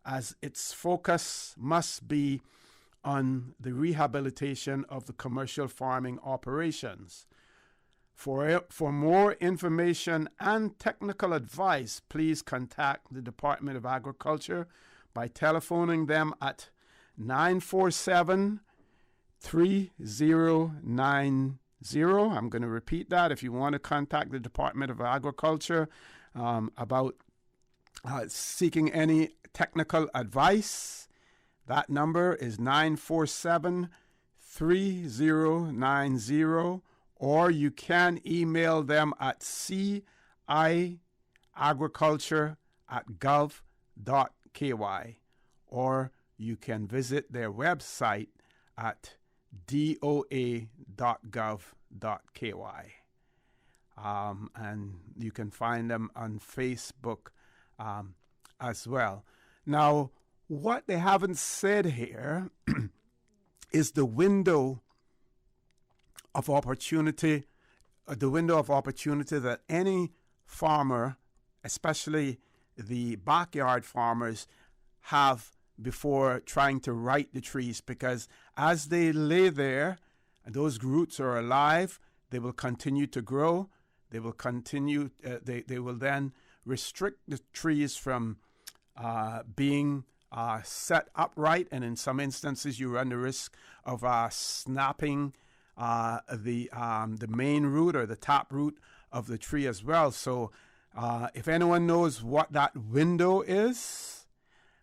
as its focus must be on the rehabilitation of the commercial farming operations. For more information and technical advice, please contact the Department of Agriculture by telephoning them at 947-3090. I'm going to repeat that. If you want to contact the Department of Agriculture about seeking any technical advice, that number is 947-3090, or you can email them at ciagriculture@gov.ky, or you can visit their website at doa.gov.ky. And you can find them on Facebook as well. Now, what they haven't said here is the window of opportunity, that any farmer, especially the backyard farmers, have before trying to right the trees, because as they lay there, those roots are alive, they will continue to grow, they will continue, they will then restrict the trees from being set upright, and in some instances you run the risk of snapping the main root or the top root of the tree as well. So if anyone knows what that window is,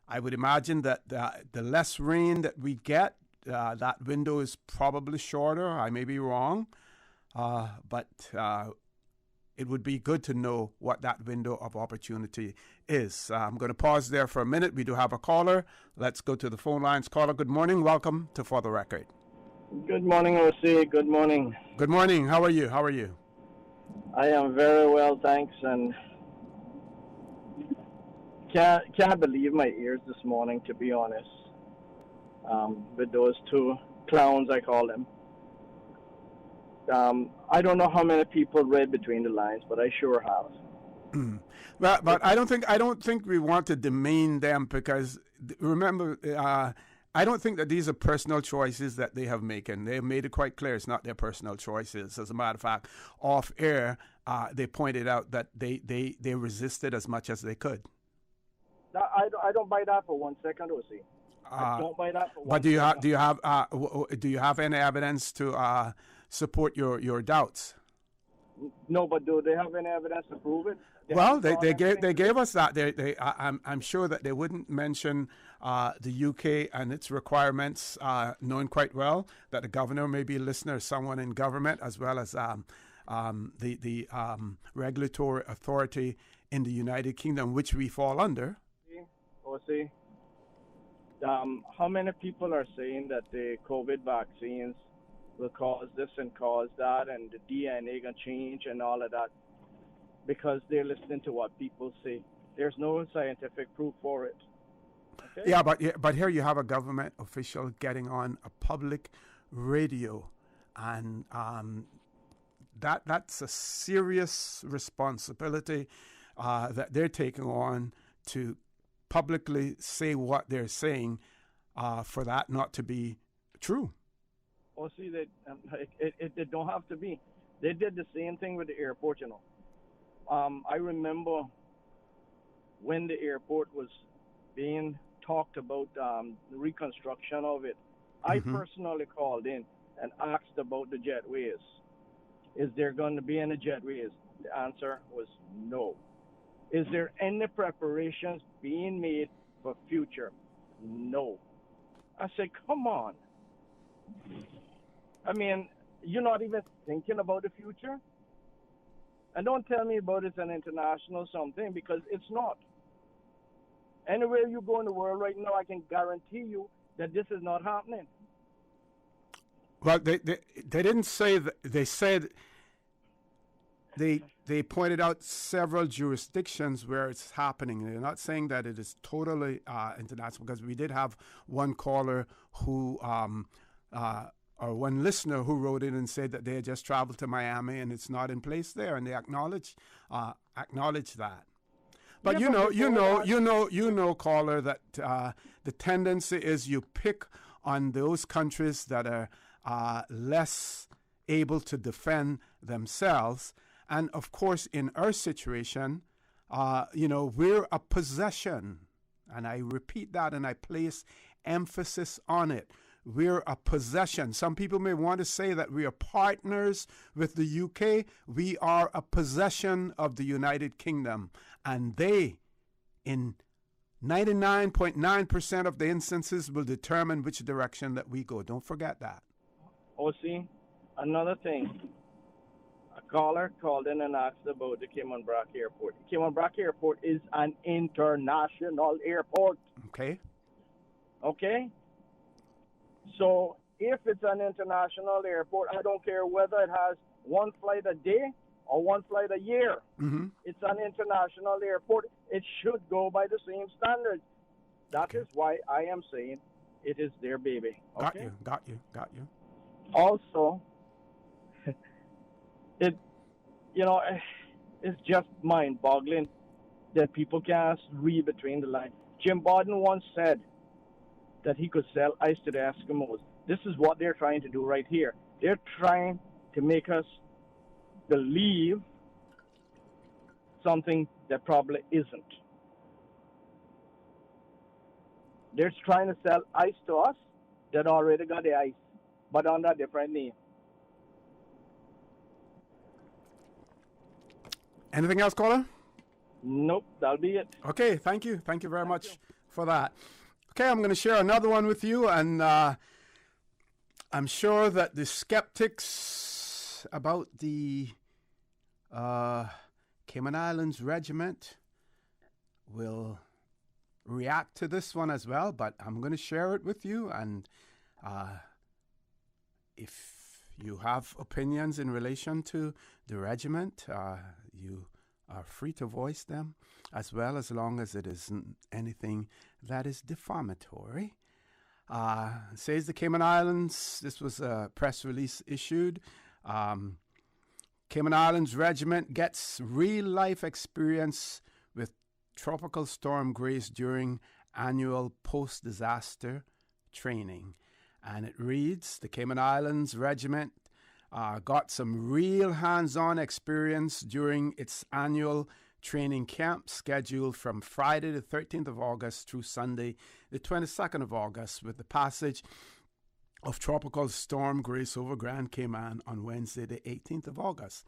I would imagine that the less rain that we get, that window is probably shorter. I may be wrong, but it would be good to know what that window of opportunity is. I'm going to pause there for a minute. We do have a caller. Let's go to the phone lines. Caller, good morning. Welcome to For the Record. Good morning, O.C. Good morning. Good morning. How are you? How are you? I am very well, thanks. And can't believe my ears this morning, to be honest, with those two clowns, I call them. I don't know how many people read between the lines, but I sure have. But I don't think we want to demean them, because remember, I don't think that these are personal choices that they have made, and they have made it quite clear it's not their personal choices. As a matter of fact, off air, they pointed out that they resisted as much as they could. I don't buy that for 1 second, O.C. I don't buy that for 1 second. But do you have any evidence to support your doubts? No, but do they have any evidence to prove it? They gave us that. I'm sure that they wouldn't mention the UK and its requirements, knowing quite well that the governor may be a listener, someone in government, as well as the regulatory authority in the United Kingdom, which we fall under. See, how many people are saying that the COVID vaccines will cause this and cause that, and the DNA going to change and all of that, because they're listening to what people say. There's no scientific proof for it. Okay? Yeah, but here you have a government official getting on a public radio, and that's a serious responsibility that they're taking on, to publicly say what they're saying, for that not to be true. Well, see, it don't have to be. They did the same thing with the airport, you know. I remember when the airport was being talked about, the reconstruction of it. I personally called in and asked about the jetways. Is there going to be any jetways? The answer was no. Is there any preparations being made for future? No. I said, come on. I mean, you're not even thinking about the future? And don't tell me about it's an international something, because it's not. Anywhere you go in the world right now, I can guarantee you that this is not happening. Well, they didn't say that. They said they pointed out several jurisdictions where it's happening. They're not saying that it is totally international, because we did have one caller who, or one listener who wrote in and said that they had just traveled to Miami and it's not in place there, and they acknowledge that. But Yeah, you know, caller, that the tendency is you pick on those countries that are less able to defend themselves. And of course, in our situation, we're a possession. And I repeat that and I place emphasis on it. We're a possession. Some people may want to say that we are partners with the UK. We are a possession of the United Kingdom. And they, in 99.9% of the instances, will determine which direction that we go. Don't forget that. Oh, see, another thing. A caller called in and asked about the Cayman Brac Airport. Cayman Brac Airport is an international airport. Okay. So if it's an international airport, I don't care whether it has one flight a day or one flight a year. Mm-hmm. It's an international airport. It should go by the same standards. That is why I am saying it is their baby. Okay? Got you. Also, it's just mind-boggling that people can't read between the lines. Jim Borden once said that he could sell ice to the Eskimos. This is what they're trying to do right here. They're trying to make us believe something that probably isn't. They're trying to sell ice to us that already got the ice, but under a different name. Anything else, caller? Nope, that'll be it. Okay, thank you. Thank you very much for that. Okay, I'm going to share another one with you, and I'm sure that the skeptics about the Cayman Islands Regiment will react to this one as well, but I'm going to share it with you, and if you have opinions in relation to the regiment, you are free to voice them as well, as long as it isn't anything that is defamatory. Says the Cayman Islands, this was a press release issued. Cayman Islands Regiment gets real-life experience with Tropical Storm Grace during annual post-disaster training. And it reads, the Cayman Islands Regiment got some real hands-on experience during its annual training camp scheduled from Friday the 13th of August through Sunday the 22nd of August, with the passage of Tropical Storm Grace over Grand Cayman on Wednesday the 18th of August.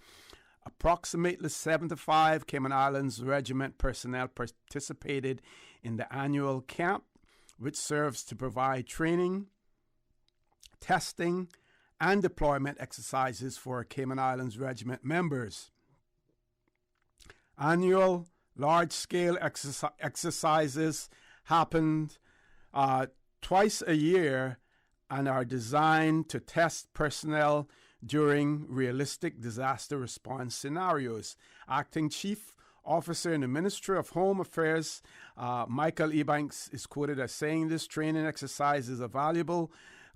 Approximately 75 Cayman Islands Regiment personnel participated in the annual camp, which serves to provide training, testing, and deployment exercises for Cayman Islands Regiment members. Annual large-scale exercises happened twice a year and are designed to test personnel during realistic disaster response scenarios. Acting Chief Officer in the Ministry of Home Affairs, Michael Ebanks, is quoted as saying this training exercise is a valuable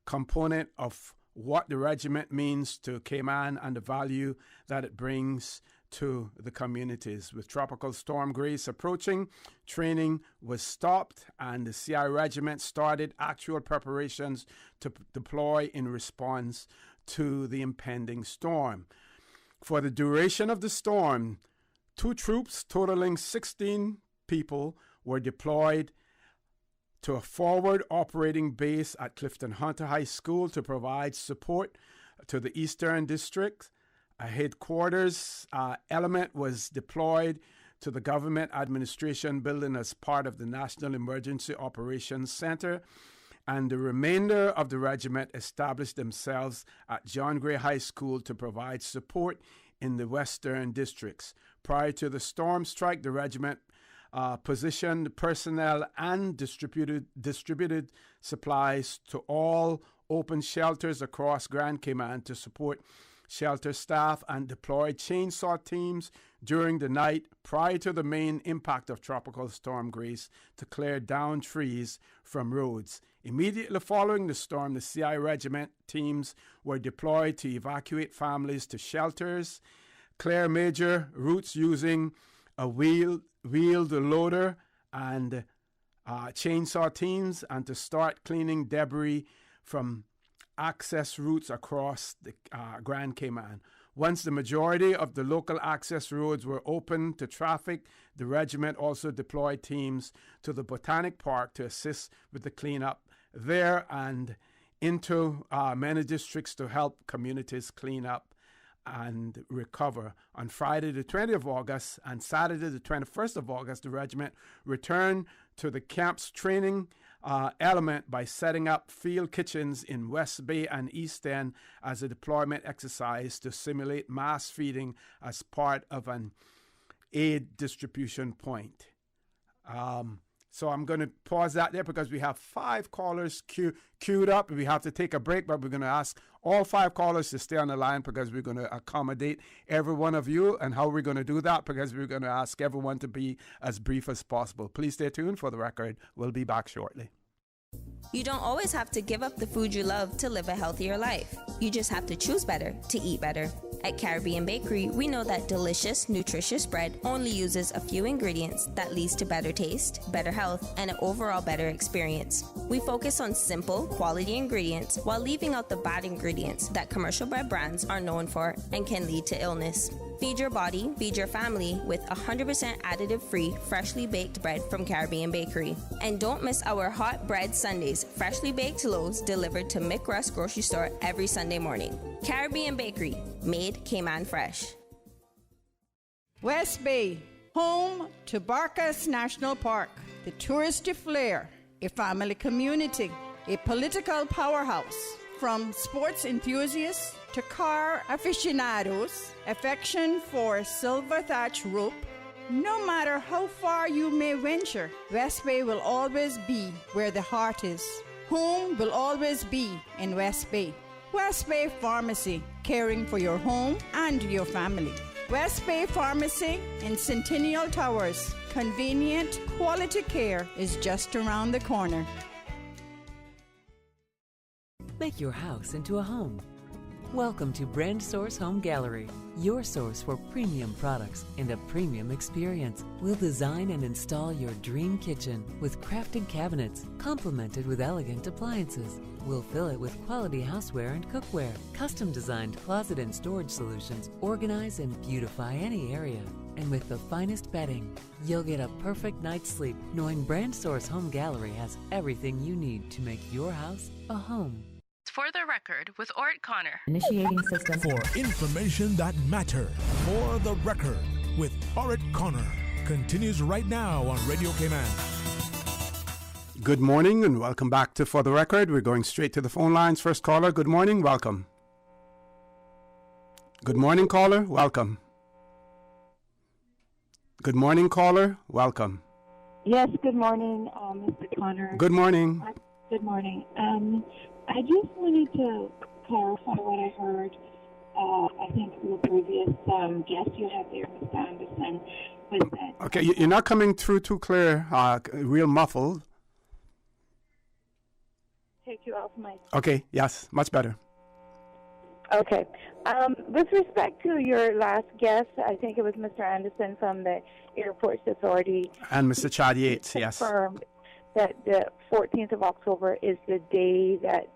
component of what the regiment means to Cayman and the value that it brings to the communities. With Tropical Storm Grace approaching, training was stopped and the CI Regiment started actual preparations to deploy in response to the impending storm. For the duration of the storm, 2 troops totaling 16 people were deployed to a forward operating base at Clifton Hunter High School to provide support to the Eastern District. A headquarters element was deployed to the Government Administration Building as part of the National Emergency Operations Center, and the remainder of the regiment established themselves at John Gray High School to provide support in the Western Districts. Prior to the storm strike, the regiment positioned personnel and distributed supplies to all open shelters across Grand Cayman to support shelter staff, and deployed chainsaw teams during the night prior to the main impact of Tropical Storm Grace to clear down trees from roads. Immediately following the storm, the CI Regiment teams were deployed to evacuate families to shelters, clear major routes using a wheel loader and chainsaw teams, and to start cleaning debris from access routes across the Grand Cayman. Once the majority of the local access roads were open to traffic, the regiment also deployed teams to the Botanic Park to assist with the cleanup there and into many districts to help communities clean up and recover. On Friday the 20th of August and Saturday the 21st of August, the regiment returned to the camp's training element by setting up field kitchens in West Bay and East End as a deployment exercise to simulate mass feeding as part of an aid distribution point. So I'm going to pause that there because we have 5 callers queued up. We have to take a break, but we're going to ask all 5 callers to stay on the line because we're going to accommodate every one of you. And how we're going to do that? Because we're going to ask everyone to be as brief as possible. Please stay tuned for the record. We'll be back shortly. You don't always have to give up the food you love to live a healthier life. You just have to choose better to eat better. At Caribbean Bakery, we know that delicious, nutritious bread only uses a few ingredients that leads to better taste, better health, and an overall better experience. We focus on simple, quality ingredients while leaving out the bad ingredients that commercial bread brands are known for and can lead to illness. Feed your body, feed your family with 100% additive-free, freshly baked bread from Caribbean Bakery. And don't miss our hot bread Sundays, freshly baked loaves delivered to Mick Russ Grocery Store every Sunday morning. Caribbean Bakery, made Cayman fresh. West Bay, home to Barkas National Park, the touristy flair, a family community, a political powerhouse. From sports enthusiasts to car aficionados, affection for silver thatch rope. No matter how far you may venture, West Bay will always be where the heart is. Home will always be in West Bay. West Bay Pharmacy, caring for your home and your family. West Bay Pharmacy in Centennial Towers. Convenient, quality care is just around the corner. Make your house into a home. Welcome to Brandsource Home Gallery, your source for premium products and a premium experience. We'll design and install your dream kitchen with crafted cabinets, complemented with elegant appliances. We'll fill it with quality houseware and cookware. Custom-designed closet and storage solutions organize and beautify any area. And with the finest bedding, you'll get a perfect night's sleep knowing Brandsource Home Gallery has everything you need to make your house a home. For the record, with Ort Connor. Initiating system. For information that matters. For the record, with Ort Connor. Continues right now on Radio Cayman. Good morning and welcome back to For the Record. We're going straight to the phone lines. First caller, good morning, welcome. Good morning, caller, welcome. Good morning, caller, welcome. Yes, good morning, Mr. Connor. Good morning. Good morning. I just wanted to clarify what I heard, I think from the previous guest you had there, Mr. Anderson, was that... Okay, you're not coming through too clear, real muffled. Take you off my... Okay, yes, much better. Okay. With respect to your last guest, I think it was Mr. Anderson from the Airports Authority. And Mr. Chad Yates, yes. Confirmed that the 14th of October is the day that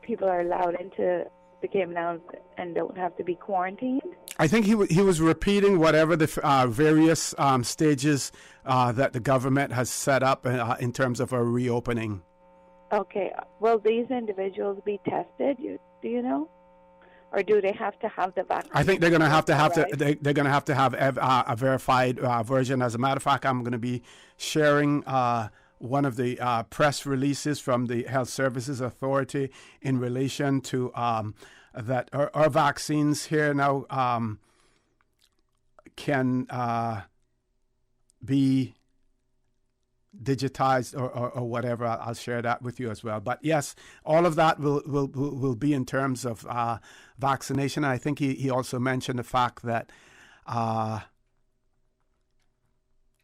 people are allowed into the Cayman Islands and don't have to be quarantined. I think he was repeating whatever the various stages that the government has set up in terms of a reopening. Okay. Will these individuals be tested? Do you know? Or do they have to have the vaccine? I think they're going to have to have a verified version. As a matter of fact, I'm going to be sharing one of the press releases from the Health Services Authority in relation to that our vaccines here now can be digitized or whatever. I'll share that with you as well. But yes, all of that will be in terms of vaccination. I think he also mentioned the fact that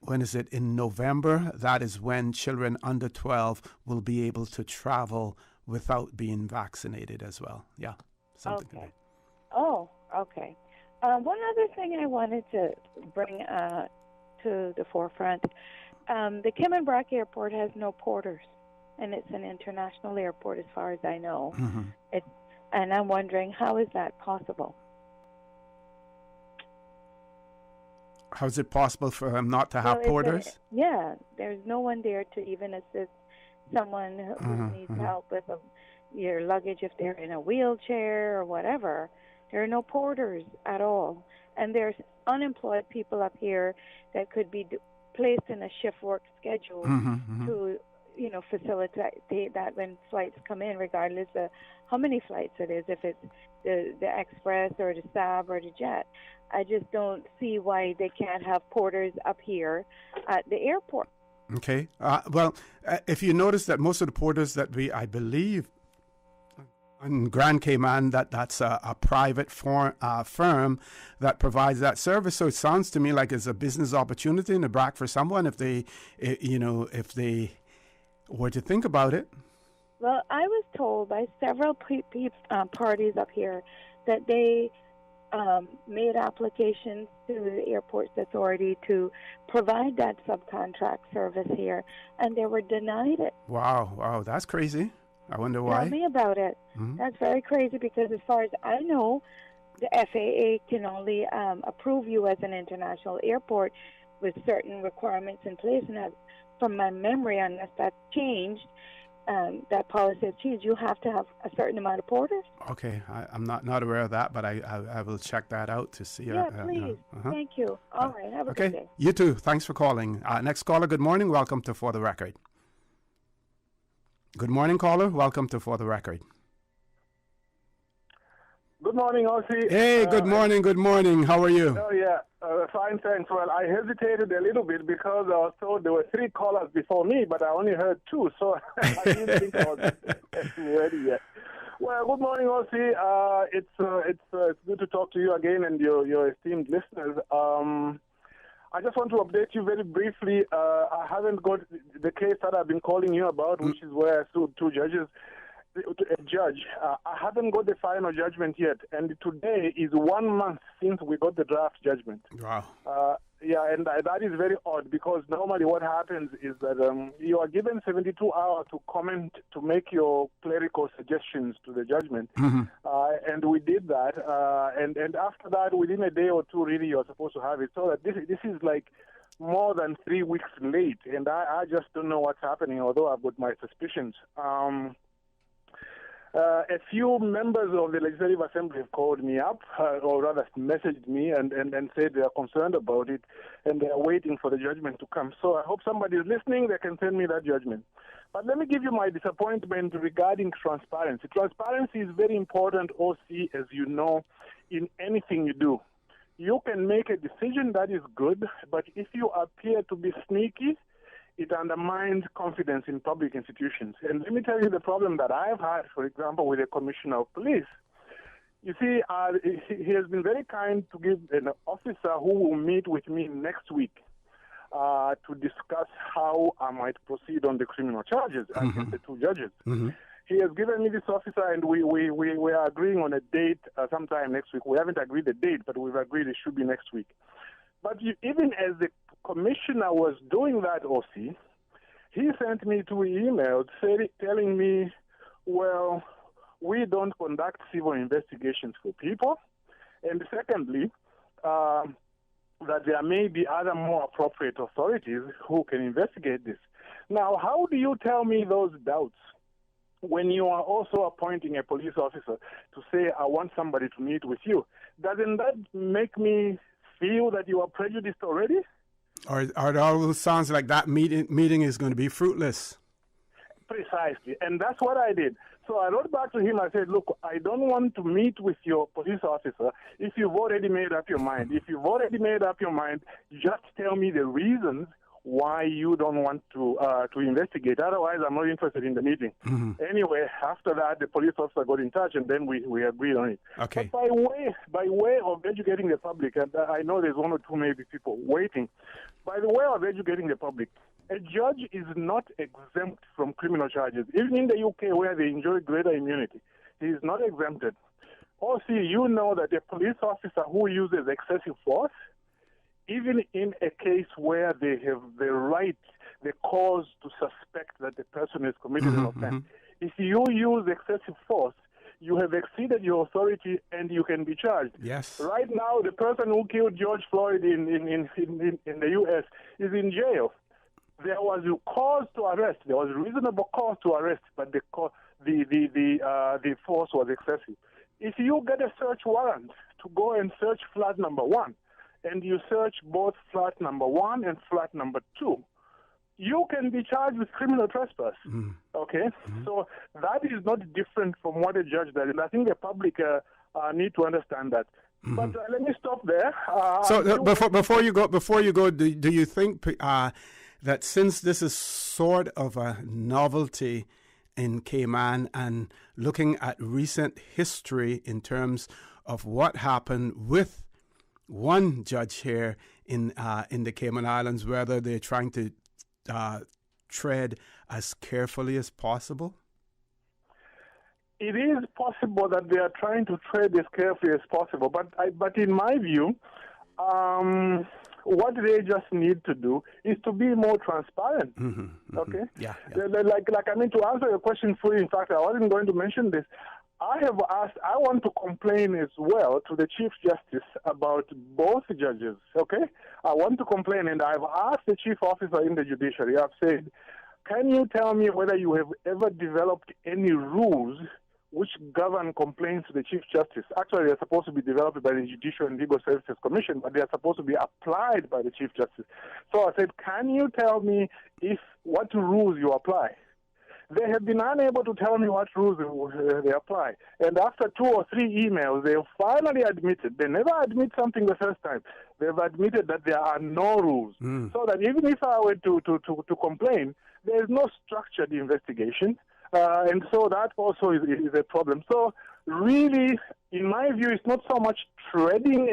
when is it? In November, that is when children under 12 will be able to travel without being vaccinated as well. Yeah. Something okay. Like that. Oh, okay. One other thing I wanted to bring to the forefront. The Cayman Airport has no porters, and it's an international airport as far as I know. And I'm wondering, how is that possible? How is it possible for him not to have porters? There's no one there to even assist someone who needs help with your luggage if they're in a wheelchair or whatever. There are no porters at all. And there's unemployed people up here that could be placed in a shift work schedule to, facilitate that when flights come in, regardless of how many flights it is, if it's the express or the SAB or the jet. I just don't see why they can't have porters up here at the airport. Okay. If you notice that most of the porters that I believe, in Grand Cayman, that's a private firm that provides that service. So it sounds to me like it's a business opportunity in the BRAC for someone if they were to think about it. Well, I was told by several parties up here that they made applications to the Airports Authority to provide that subcontract service here, and they were denied it. Wow, that's crazy. I wonder why. Tell me about it. That's very crazy because as far as I know, the FAA can only approve you as an international airport with certain requirements in place. And from my memory, unless that's changed, that policy has changed, you have to have a certain amount of porters. Okay, I'm not aware of that, but I will check that out to see. Yeah, please. Thank you. All right, have a good day. You too. Thanks for calling. Next caller, good morning. Welcome to For the Record. Good morning, caller. Welcome to For the Record. Good morning, Ossie. Hey, good morning. Good morning. How are you? Oh, yeah. Fine, thanks. Well, I hesitated a little bit because I was told there were 3 callers before me, but I only heard 2, so I didn't think I was ready yet. Well, good morning, Ossie. It's good to talk to you again and your esteemed listeners. I just want to update you very briefly. I haven't got the case that I've been calling you about, which is where I sued 2 judges. A judge. I haven't got the final judgment yet, and today is 1 month since we got the draft judgment. Wow. And that is very odd because normally what happens is that you are given 72 hours to comment, to make your clerical suggestions to the judgment, and we did that. And after that, within a day or 2, really, you're supposed to have it. So that this is like more than 3 weeks late, and I just don't know what's happening. Although I've got my suspicions. A few members of the Legislative Assembly have called me up, or rather messaged me and said they are concerned about it and they are waiting for the judgment to come. So I hope somebody is listening, they can send me that judgment. But let me give you my disappointment regarding transparency. Transparency is very important, OC, as you know, in anything you do. You can make a decision that is good, but if you appear to be sneaky, it undermines confidence in public institutions. And let me tell you the problem that I've had, for example, with the Commissioner of Police. You see, he has been very kind to give an officer who will meet with me next week to discuss how I might proceed on the criminal charges against the 2 judges. He has given me this officer, and we are agreeing on a date sometime next week. We haven't agreed the date, but we've agreed it should be next week. But even as the commissioner was doing that, OC, he sent me 2 emails telling me, well, we don't conduct civil investigations for people. And secondly, that there may be other more appropriate authorities who can investigate this. Now, how do you tell me those doubts when you are also appointing a police officer to say, I want somebody to meet with you? Doesn't that make me feel that you are prejudiced already? Or it always sounds like that meeting is going to be fruitless. Precisely. And that's what I did. So I wrote back to him. I said, look, I don't want to meet with your police officer if you've already made up your mind. If you've already made up your mind, just tell me the reasons why you don't want to investigate. Otherwise, I'm not interested in the meeting. Anyway, after that, the police officer got in touch, and then we agreed on it. Okay. But by way of educating the public, and I know there's 1 or 2 maybe people waiting, by the way of educating the public, a judge is not exempt from criminal charges. Even in the UK, where they enjoy greater immunity, he is not exempted. Also, you know that a police officer who uses excessive force even in a case where they have the right, the cause to suspect that the person has committed an offense, if you use excessive force, you have exceeded your authority and you can be charged. Yes. Right now, the person who killed George Floyd in the U.S. is in jail. There was a cause to arrest. There was a reasonable cause to arrest, but the force was excessive. If you get a search warrant to go and search flat number 1, and you search both flat number 1 and flat number 2, you can be charged with criminal trespass. Okay? So that is not different from what a judge does. And I think the public need to understand that. But let me stop there. Before you go, do you think that since this is sort of a novelty in Cayman and looking at recent history in terms of what happened with one judge here in the Cayman Islands, whether they're trying to tread as carefully as possible? It is possible that they are trying to tread as carefully as possible, but in my view, what they just need to do is to be more transparent. Okay? Yeah. To answer your question fully, in fact, I wasn't going to mention this. I want to complain as well to the Chief Justice about both judges, okay? I want to complain, and I've asked the Chief Officer in the judiciary, I've said, can you tell me whether you have ever developed any rules which govern complaints to the Chief Justice? Actually, they're supposed to be developed by the Judicial and Legal Services Commission, but they are supposed to be applied by the Chief Justice. So I said, can you tell me what rules you apply? They have been unable to tell me what rules they apply. And after 2 or 3 emails, they have finally admitted. They never admit something the first time. They've admitted that there are no rules. So that even if I were to complain, there is no structured investigation. And so that also is a problem. So really, in my view, it's not so much treading,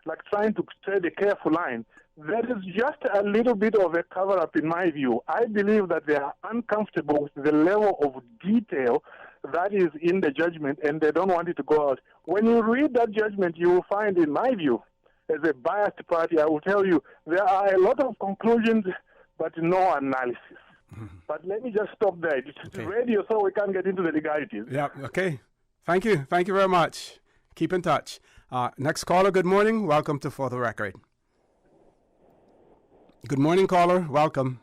like trying to tread a careful line. That is just a little bit of a cover-up in my view. I believe that they are uncomfortable with the level of detail that is in the judgment, and they don't want it to go out. When you read that judgment, you will find, in my view, as a biased party, I will tell you, there are a lot of conclusions, but no analysis. But let me just stop there. It's radio, so we can't get into the legalities. Yeah, okay. Thank you. Thank you very much. Keep in touch. Next caller, good morning. Welcome to For the Record. Good morning, caller. Welcome.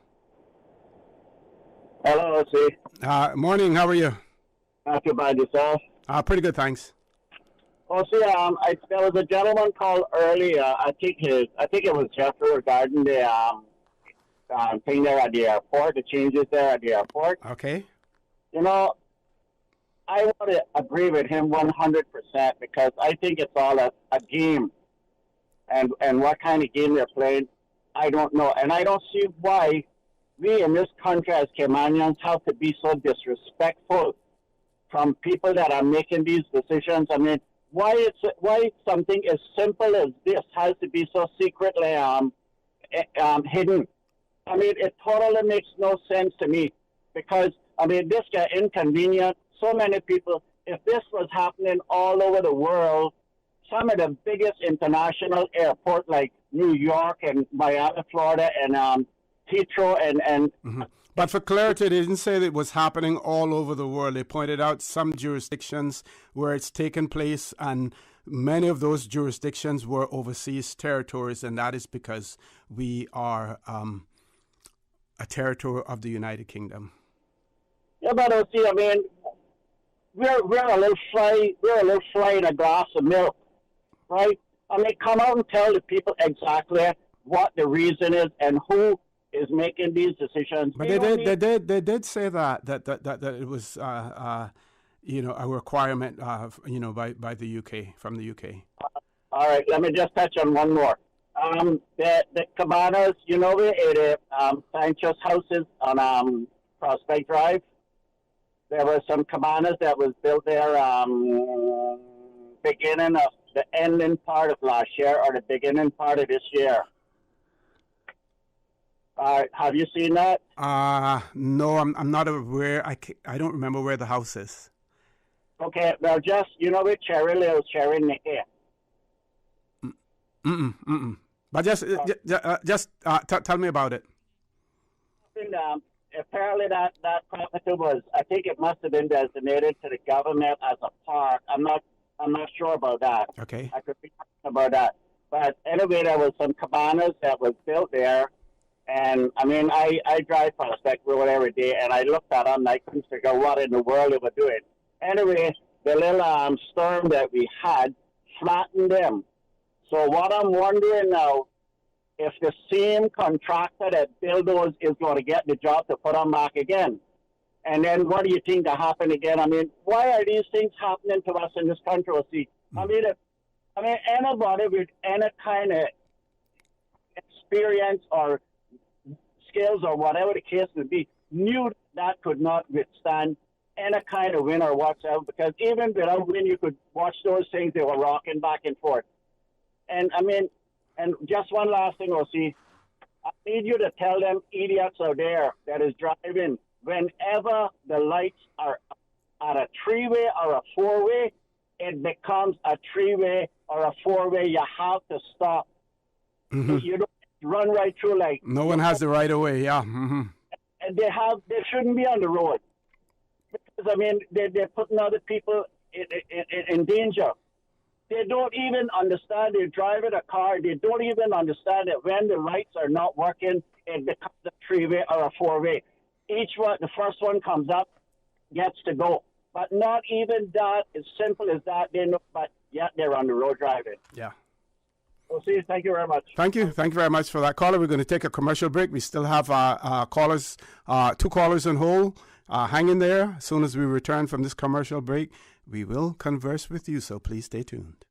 Hello, see. Morning. How are you? Not too bad, yourself? Pretty good, thanks. Oh, see, there was a gentleman called earlier. I think it was Jeffrey regarding the thing there at the airport, the changes there at the airport. Okay. You know, I want to agree with him 100% because I think it's all a game, and what kind of game they're playing, I don't know. And I don't see why we in this country as Caymanians have to be so disrespectful from people that are making these decisions. I mean, why something as simple as this has to be so secretly hidden? I mean, it totally makes no sense to me because, I mean, this got inconvenient. So many people, if this was happening all over the world, some of the biggest international airports like New York and Miami, Florida, and Heathrow and But for clarity, they didn't say that it was happening all over the world. They pointed out some jurisdictions where it's taken place, and many of those jurisdictions were overseas territories, and that is because we are a territory of the United Kingdom. Yeah, but see, I mean, we're a little fly in a glass of milk, right? I mean, come out and tell the people exactly what the reason is and who is making these decisions. But they did say that it was a requirement by the UK, from the UK. All right, let me just touch on one more. The cabanas, Sancho's houses on Prospect Drive. There were some cabanas that was built there beginning of the ending part of last year or the beginning part of this year. Have you seen that? No, I'm not aware. I don't remember where the house is. Okay, well, just, where Cherry lives, Cherry Nicky. But tell me about it. And, apparently that property was, I think it must have been designated to the government as a park. I'm not sure about that. Okay. I could be talking about that. But anyway, there was some cabanas that was built there. And, I mean, I drive Prospect Road every day, and I looked at them, and I couldn't figure out what in the world they were doing. Anyway, the little storm that we had flattened them. So what I'm wondering now, if the same contractor that built those is going to get the job to put them back again. And then what do you think to happen again? I mean, why are these things happening to us in this country? See, I mean, anybody with any kind of experience or skills or whatever the case would be knew that could not withstand any kind of wind or whatsoever, because even without wind, you could watch those things. They were rocking back and forth. And I mean, and just one last thing, O.C. I need you to tell them idiots out there that is driving, whenever the lights are at a three-way or a four-way, it becomes a three-way or a four-way. You have to stop. Mm-hmm. You don't run right through like... No one has the right of way, yeah. Mm-hmm. And they shouldn't be on the road. Because, I mean, they're putting other people in danger. They don't even understand. They're driving a car. They don't even understand that when the lights are not working, it becomes a three-way or a four-way. Each one, the first one comes up, gets to go. But not even that, as simple as that, they know, but yet they're on the road driving. Yeah. We'll see you. Thank you very much. Thank you. Thank you very much for that caller. We're going to take a commercial break. We still have callers, two callers on hold. Hang in there. As soon as we return from this commercial break, we will converse with you, so please stay tuned.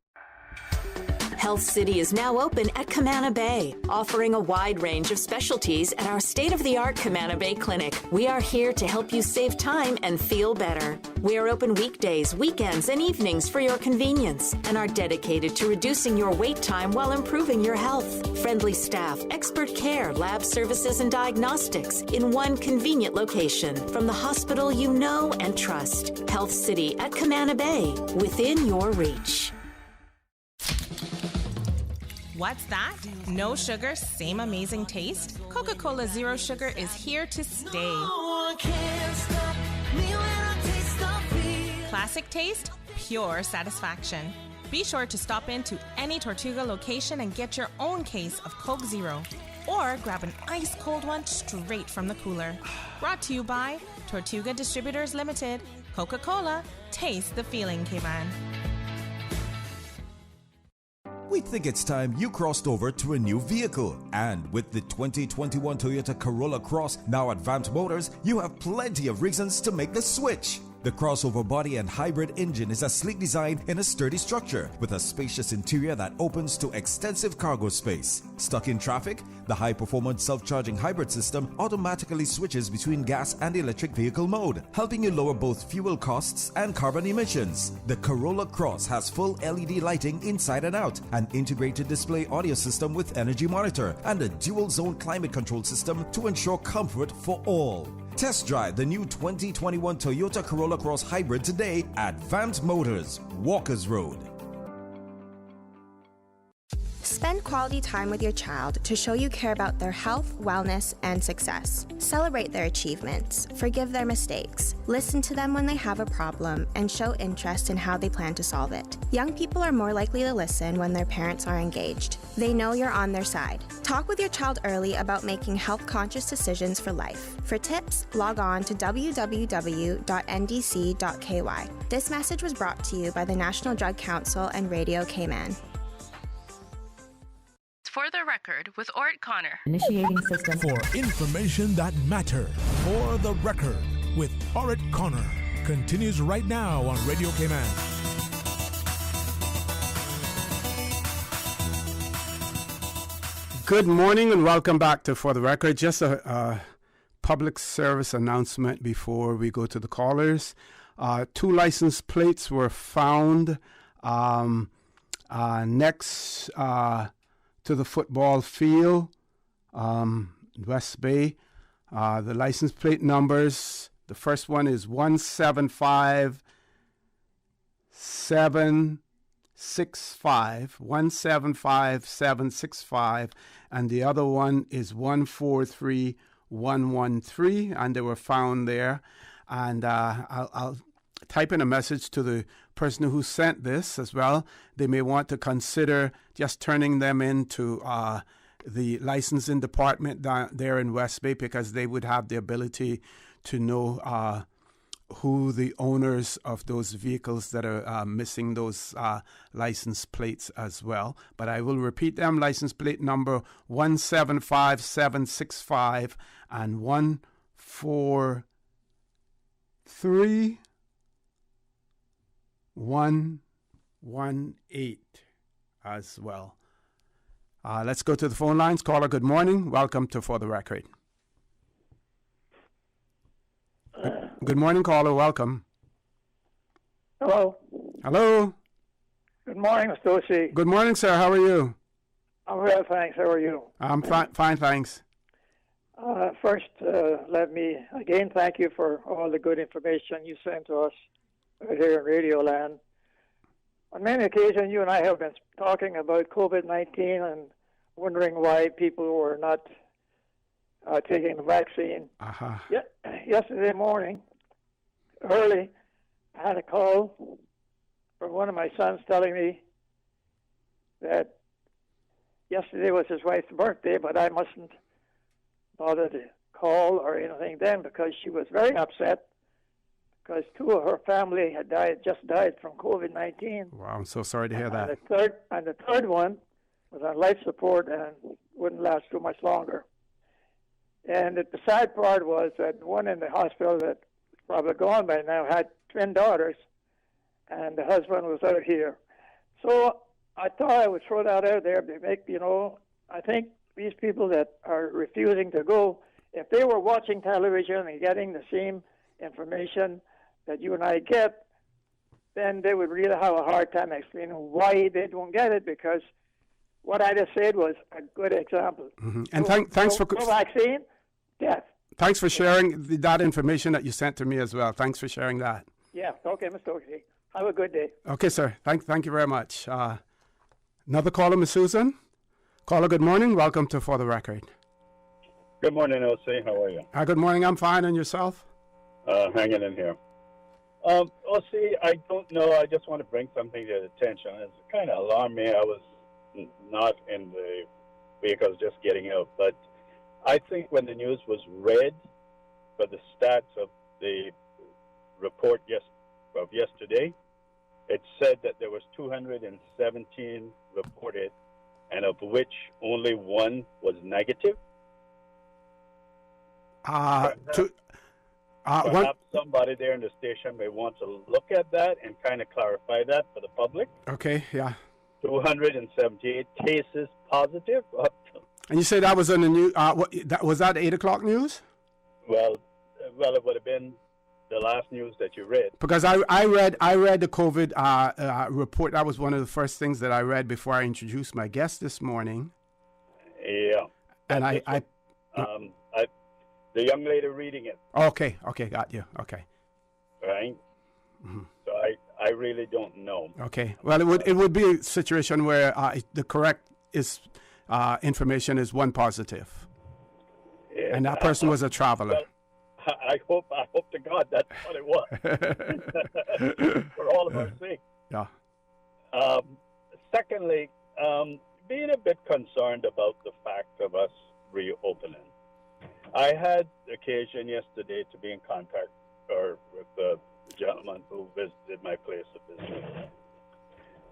Health City is now open at Camana Bay, offering a wide range of specialties at our state-of-the-art Camana Bay Clinic. We are here to help you save time and feel better. We are open weekdays, weekends, and evenings for your convenience and are dedicated to reducing your wait time while improving your health. Friendly staff, expert care, lab services, and diagnostics in one convenient location from the hospital you know and trust. Health City at Camana Bay, within your reach. What's that? No sugar, same amazing taste? Coca-Cola Zero Sugar is here to stay. Classic taste, pure satisfaction. Be sure to stop into any Tortuga location and get your own case of Coke Zero. Or grab an ice-cold one straight from the cooler. Brought to you by Tortuga Distributors Limited. Coca-Cola, taste the feeling, K-Man. We think it's time you crossed over to a new vehicle. And with the 2021 Toyota Corolla Cross now at Vamp Motors, you have plenty of reasons to make the switch. The crossover body and hybrid engine is a sleek design in a sturdy structure with a spacious interior that opens to extensive cargo space. Stuck in traffic? The high-performance self-charging hybrid system automatically switches between gas and electric vehicle mode, helping you lower both fuel costs and carbon emissions. The Corolla Cross has full LED lighting inside and out, an integrated display audio system with energy monitor, and a dual-zone climate control system to ensure comfort for all. Test drive the new 2021 Toyota Corolla Cross Hybrid today at Vamp Motors, Walkers Road. Spend quality time with your child to show you care about their health, wellness, and success. Celebrate their achievements, forgive their mistakes, listen to them when they have a problem, and show interest in how they plan to solve it. Young people are more likely to listen when their parents are engaged. They know you're on their side. Talk with your child early about making health-conscious decisions for life. For tips, log on to www.ndc.ky. This message was brought to you by the National Drug Council and Radio Cayman. For the record, with Ort Connor. Initiating system. For information that matters. For the record, with Ort Connor. Continues right now on Radio Cayman. Good morning and welcome back to For the Record. Just a public service announcement before we go to the callers. 2 license plates were found next to the football field, West Bay. The license plate numbers, the first one is 175-7 175765, and the other one is 143113, and they were found there. And I'll type in a message to the person who sent this as well. They may want to consider just turning them into the licensing department down there in West Bay, because they would have the ability to know who the owners of those vehicles that are missing those license plates as well. But I will repeat them. License plate number 175765 and 143118 as well. Let's go to the phone lines. Caller, good morning. Welcome to For the Record. Good morning, caller. Welcome. Hello. Hello. Good morning, Mr. Oshie. Good morning, sir. How are you? I'm well, thanks. How are you? I'm fine, thanks. First, let me again thank you for all the good information you sent to us right here in Radio Land. On many occasions, you and I have been talking about COVID-19 and wondering why people were not taking the vaccine. Yesterday morning, early, I had a call from one of my sons telling me that yesterday was his wife's birthday, but I mustn't bother to call or anything then, because she was very upset because two of her family had just died from COVID-19. Wow, I'm so sorry to hear that. And the third one was on life support and wouldn't last too much longer. And the sad part was that one in the hospital that was probably gone by now had twin daughters, and the husband was out here. So I thought I would throw that out there to make, I think these people that are refusing to go, if they were watching television and getting the same information that you and I get, then they would really have a hard time explaining why they don't get it, because what I just said was a good example. Mm-hmm. And thanks for vaccine, death. Thanks for sharing that information that you sent to me as well. Thanks for sharing that. Yeah. Okay, Mr. Oakley. Have a good day. Okay, sir. Thank you very much. Another caller, Ms. Susan. Caller, good morning. Welcome to For the Record. Good morning, O.C. How are you? Good morning. I'm fine. And yourself? Hanging in here. O.C., I don't know. I just want to bring something to your attention. It's kind of alarmed me. I was not in the vehicles, just getting out. But I think when the news was read for the stats of the report of yesterday, it said that there was 217 reported, and of which only one was negative. Perhaps somebody there in the station may want to look at that and kind of clarify that for the public. Okay, yeah. 278 cases positive. And you say that was in the news? Was that 8 o'clock news? Well, it would have been the last news that you read. Because I read the COVID report. That was one of the first things that I read before I introduced my guest this morning. Yeah. And the young lady reading it. Okay, got you. Okay. Right. Mm-hmm. So I really don't know. Okay. Well, it would be a situation where the correct information is one positive, and that person was a traveler. Well, I hope to God that's what it was. For all of our sake. Yeah. Secondly, being a bit concerned about the fact of us reopening. I had occasion yesterday to be in contact with the gentleman who visited my place of business.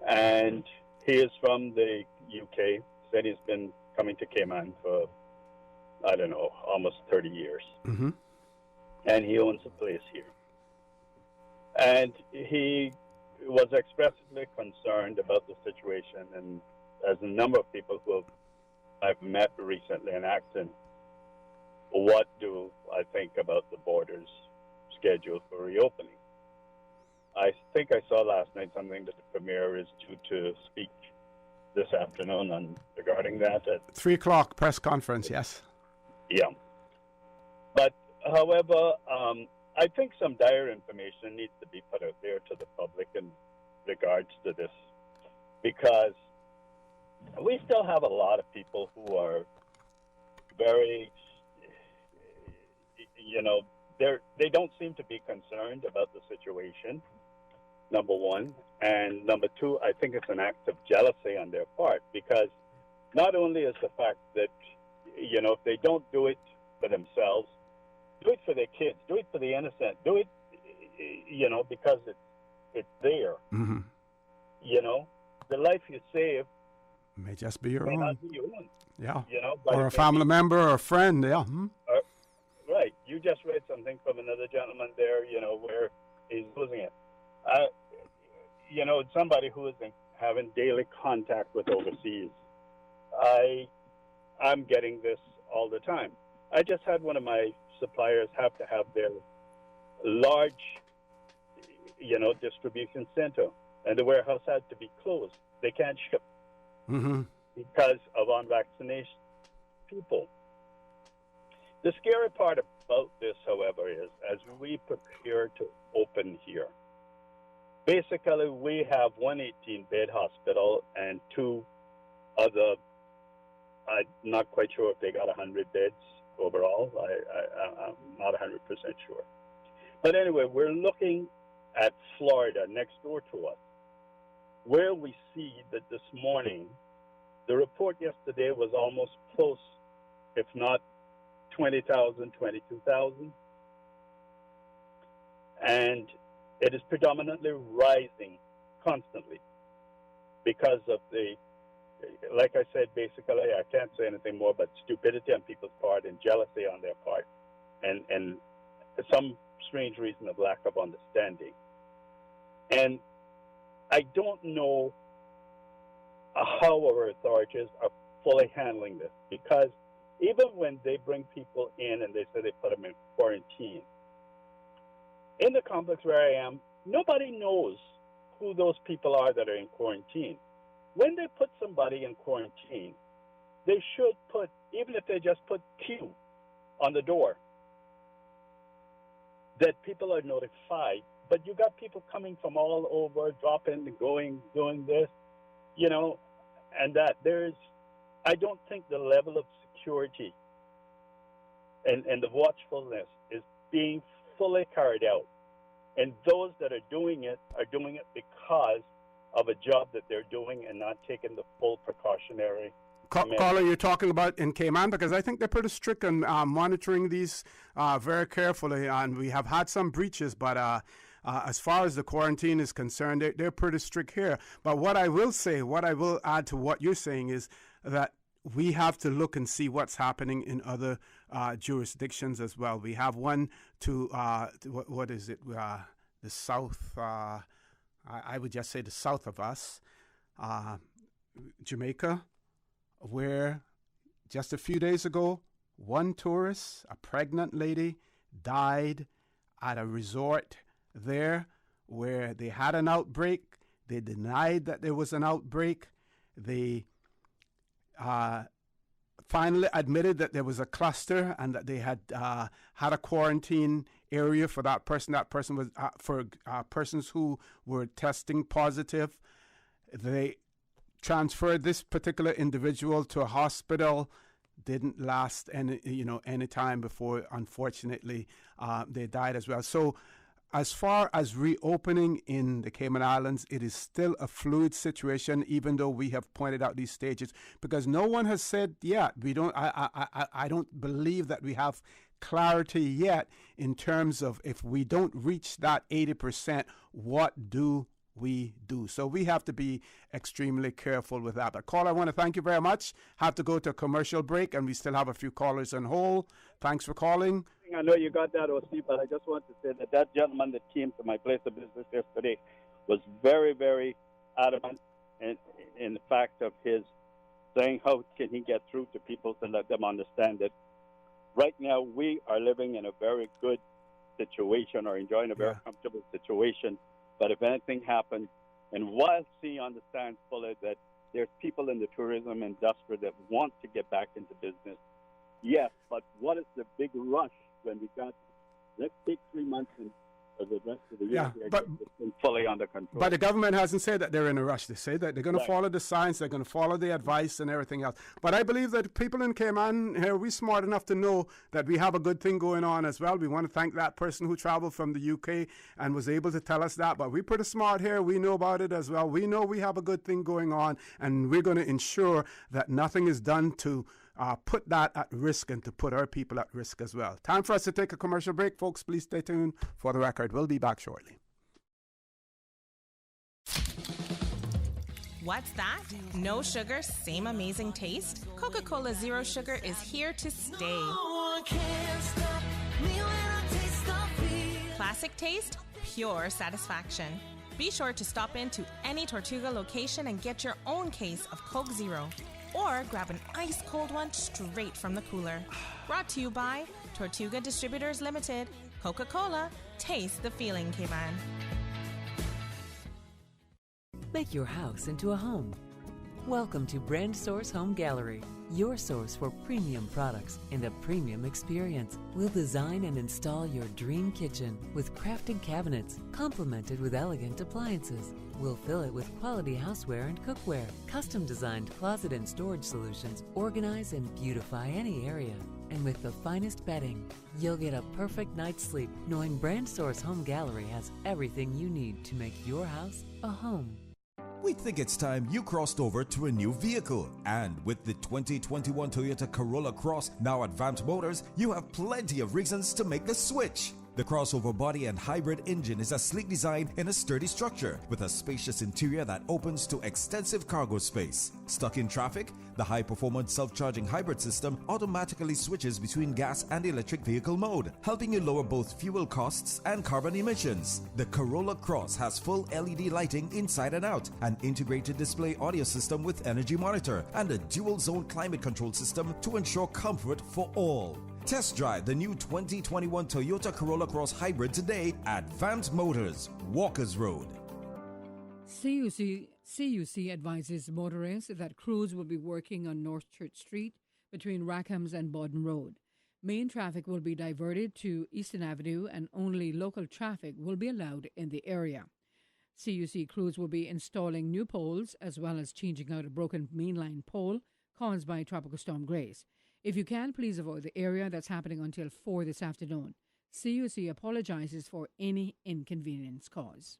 And he is from the UK, said he's been coming to Cayman for, I don't know, almost 30 years. Mm-hmm. And he owns a place here. And he was expressly concerned about the situation, and as a number of people who I've met recently and asked him, what do I think about the borders scheduled for reopening? I think I saw last night something that the Premier is due to speak this afternoon regarding that. At 3 o'clock press conference, yes. Yeah. But, however, I think some dire information needs to be put out there to the public in regards to this because we still have a lot of people who are very, they don't seem to be concerned about the situation, number one. And number two, I think it's an act of jealousy on their part, because not only is the fact that, if they don't do it for themselves, do it for their kids, do it for the innocent, do it, because it's there. Mm-hmm. The life you save may just be your may own. not be your own. Yeah. But Or a family member or a friend. Yeah. Mm-hmm. Right. You just read something from another gentleman there, where he's losing it. Somebody who is having daily contact with overseas. I'm getting this all the time. I just had one of my suppliers have to have their large, distribution center, and the warehouse had to be closed. They can't ship because of unvaccinated people. The scary part about this, however, is as we prepare to open here, basically we have one 18-bed hospital and two other, I'm not quite sure if they got 100 beds overall. I'm not 100% sure. But anyway, we're looking at Florida next door to us, where we see that this morning, the report yesterday was almost close, if not 20,000, 22,000. And it is predominantly rising constantly because of the, like I said, basically, I can't say anything more but stupidity on people's part and jealousy on their part, and some strange reason of lack of understanding. And I don't know how our authorities are fully handling this, because even when they bring people in and they say they put them in quarantine, in the complex where I am, nobody knows who those people are that are in quarantine. When they put somebody in quarantine, they should put, even if they just put Q on the door, that people are notified. But you got people coming from all over, dropping, going, doing this, and that I don't think the level of security and the watchfulness is being fully carried out. And those that are doing it because of a job that they're doing and not taking the full precautionary measures. Caller, you're talking about in Cayman, because I think they're pretty strict on monitoring these very carefully, and we have had some breaches, but as far as the quarantine is concerned, they're pretty strict here. But what I will add to what you're saying is that we have to look and see what's happening in other jurisdictions as well. We have one to what is it? The south. I would just say the south of us, Jamaica, where just a few days ago, one tourist, a pregnant lady, died at a resort there where they had an outbreak. They denied that there was an outbreak. They finally admitted that there was a cluster and that they had had a quarantine area for that person. That person was for persons who were testing positive. They transferred this particular individual to a hospital. Didn't last any time before, unfortunately, they died as well. So as far as reopening in the Cayman Islands, it is still a fluid situation, even though we have pointed out these stages, because no one has said yet. I don't believe that we have clarity yet in terms of if we don't reach that 80%, what do we do? So we have to be extremely careful with that. But caller, I want to thank you very much. Have to go to a commercial break, and we still have a few callers on hold. Thanks for calling. I know you got that, OC, but I just want to say that gentleman that came to my place of business yesterday was very, very adamant in the fact of his saying how can he get through to people to let them understand that right now we are living in a very good situation or enjoying a very comfortable situation. But if anything happens, and while he understands fully that there's people in the tourism industry that want to get back into business, yes, but what is the big rush when we got, let's take 3 months and the rest of the year, Yeah, but it's been fully under control. But the government hasn't said that they're in a rush. They say that they're going to Right. follow the science, they're going to follow the advice and everything else. But I believe that people in Cayman here, we're smart enough to know that we have a good thing going on as well. We want to thank that person who traveled from the UK and was able to tell us that. But we're pretty smart here. We know about it as well. We know we have a good thing going on, and we're going to ensure that nothing is done to put that at risk and to put our people at risk as well. Time for us to take a commercial break. Folks, please stay tuned for the record. We'll be back shortly. What's that? No sugar, same amazing taste? Coca-Cola Zero Sugar is here to stay. Classic taste, pure satisfaction. Be sure to stop into any Tortuga location and get your own case of Coke Zero. Or grab an ice cold one straight from the cooler. Brought to you by Tortuga Distributors Limited. Coca-Cola, taste the feeling, Cayman. Make your house into a home. Welcome to Brandsource Home Gallery, your source for premium products and a premium experience. We'll design and install your dream kitchen with crafted cabinets, complemented with elegant appliances. We'll fill it with quality houseware and cookware. Custom-designed closet and storage solutions organize and beautify any area. And with the finest bedding, you'll get a perfect night's sleep knowing Brandsource Home Gallery has everything you need to make your house a home. We think it's time you crossed over to a new vehicle. And with the 2021 Toyota Corolla Cross now at Vant Motors, you have plenty of reasons to make the switch. The crossover body and hybrid engine is a sleek design in a sturdy structure with a spacious interior that opens to extensive cargo space. Stuck in traffic? The high-performance self-charging hybrid system automatically switches between gas and electric vehicle mode, helping you lower both fuel costs and carbon emissions. The Corolla Cross has full LED lighting inside and out, an integrated display audio system with energy monitor, and a dual-zone climate control system to ensure comfort for all. Test drive the new 2021 Toyota Corolla Cross Hybrid today at Vant Motors, Walkers Road. CUC advises motorists that crews will be working on North Church Street between Rackham's and Bawden Road. Main traffic will be diverted to Eastern Avenue and only local traffic will be allowed in the area. CUC crews will be installing new poles as well as changing out a broken mainline pole caused by Tropical Storm Grace. If you can, please avoid the area. That's happening until 4 this afternoon. CUC apologizes for any inconvenience caused.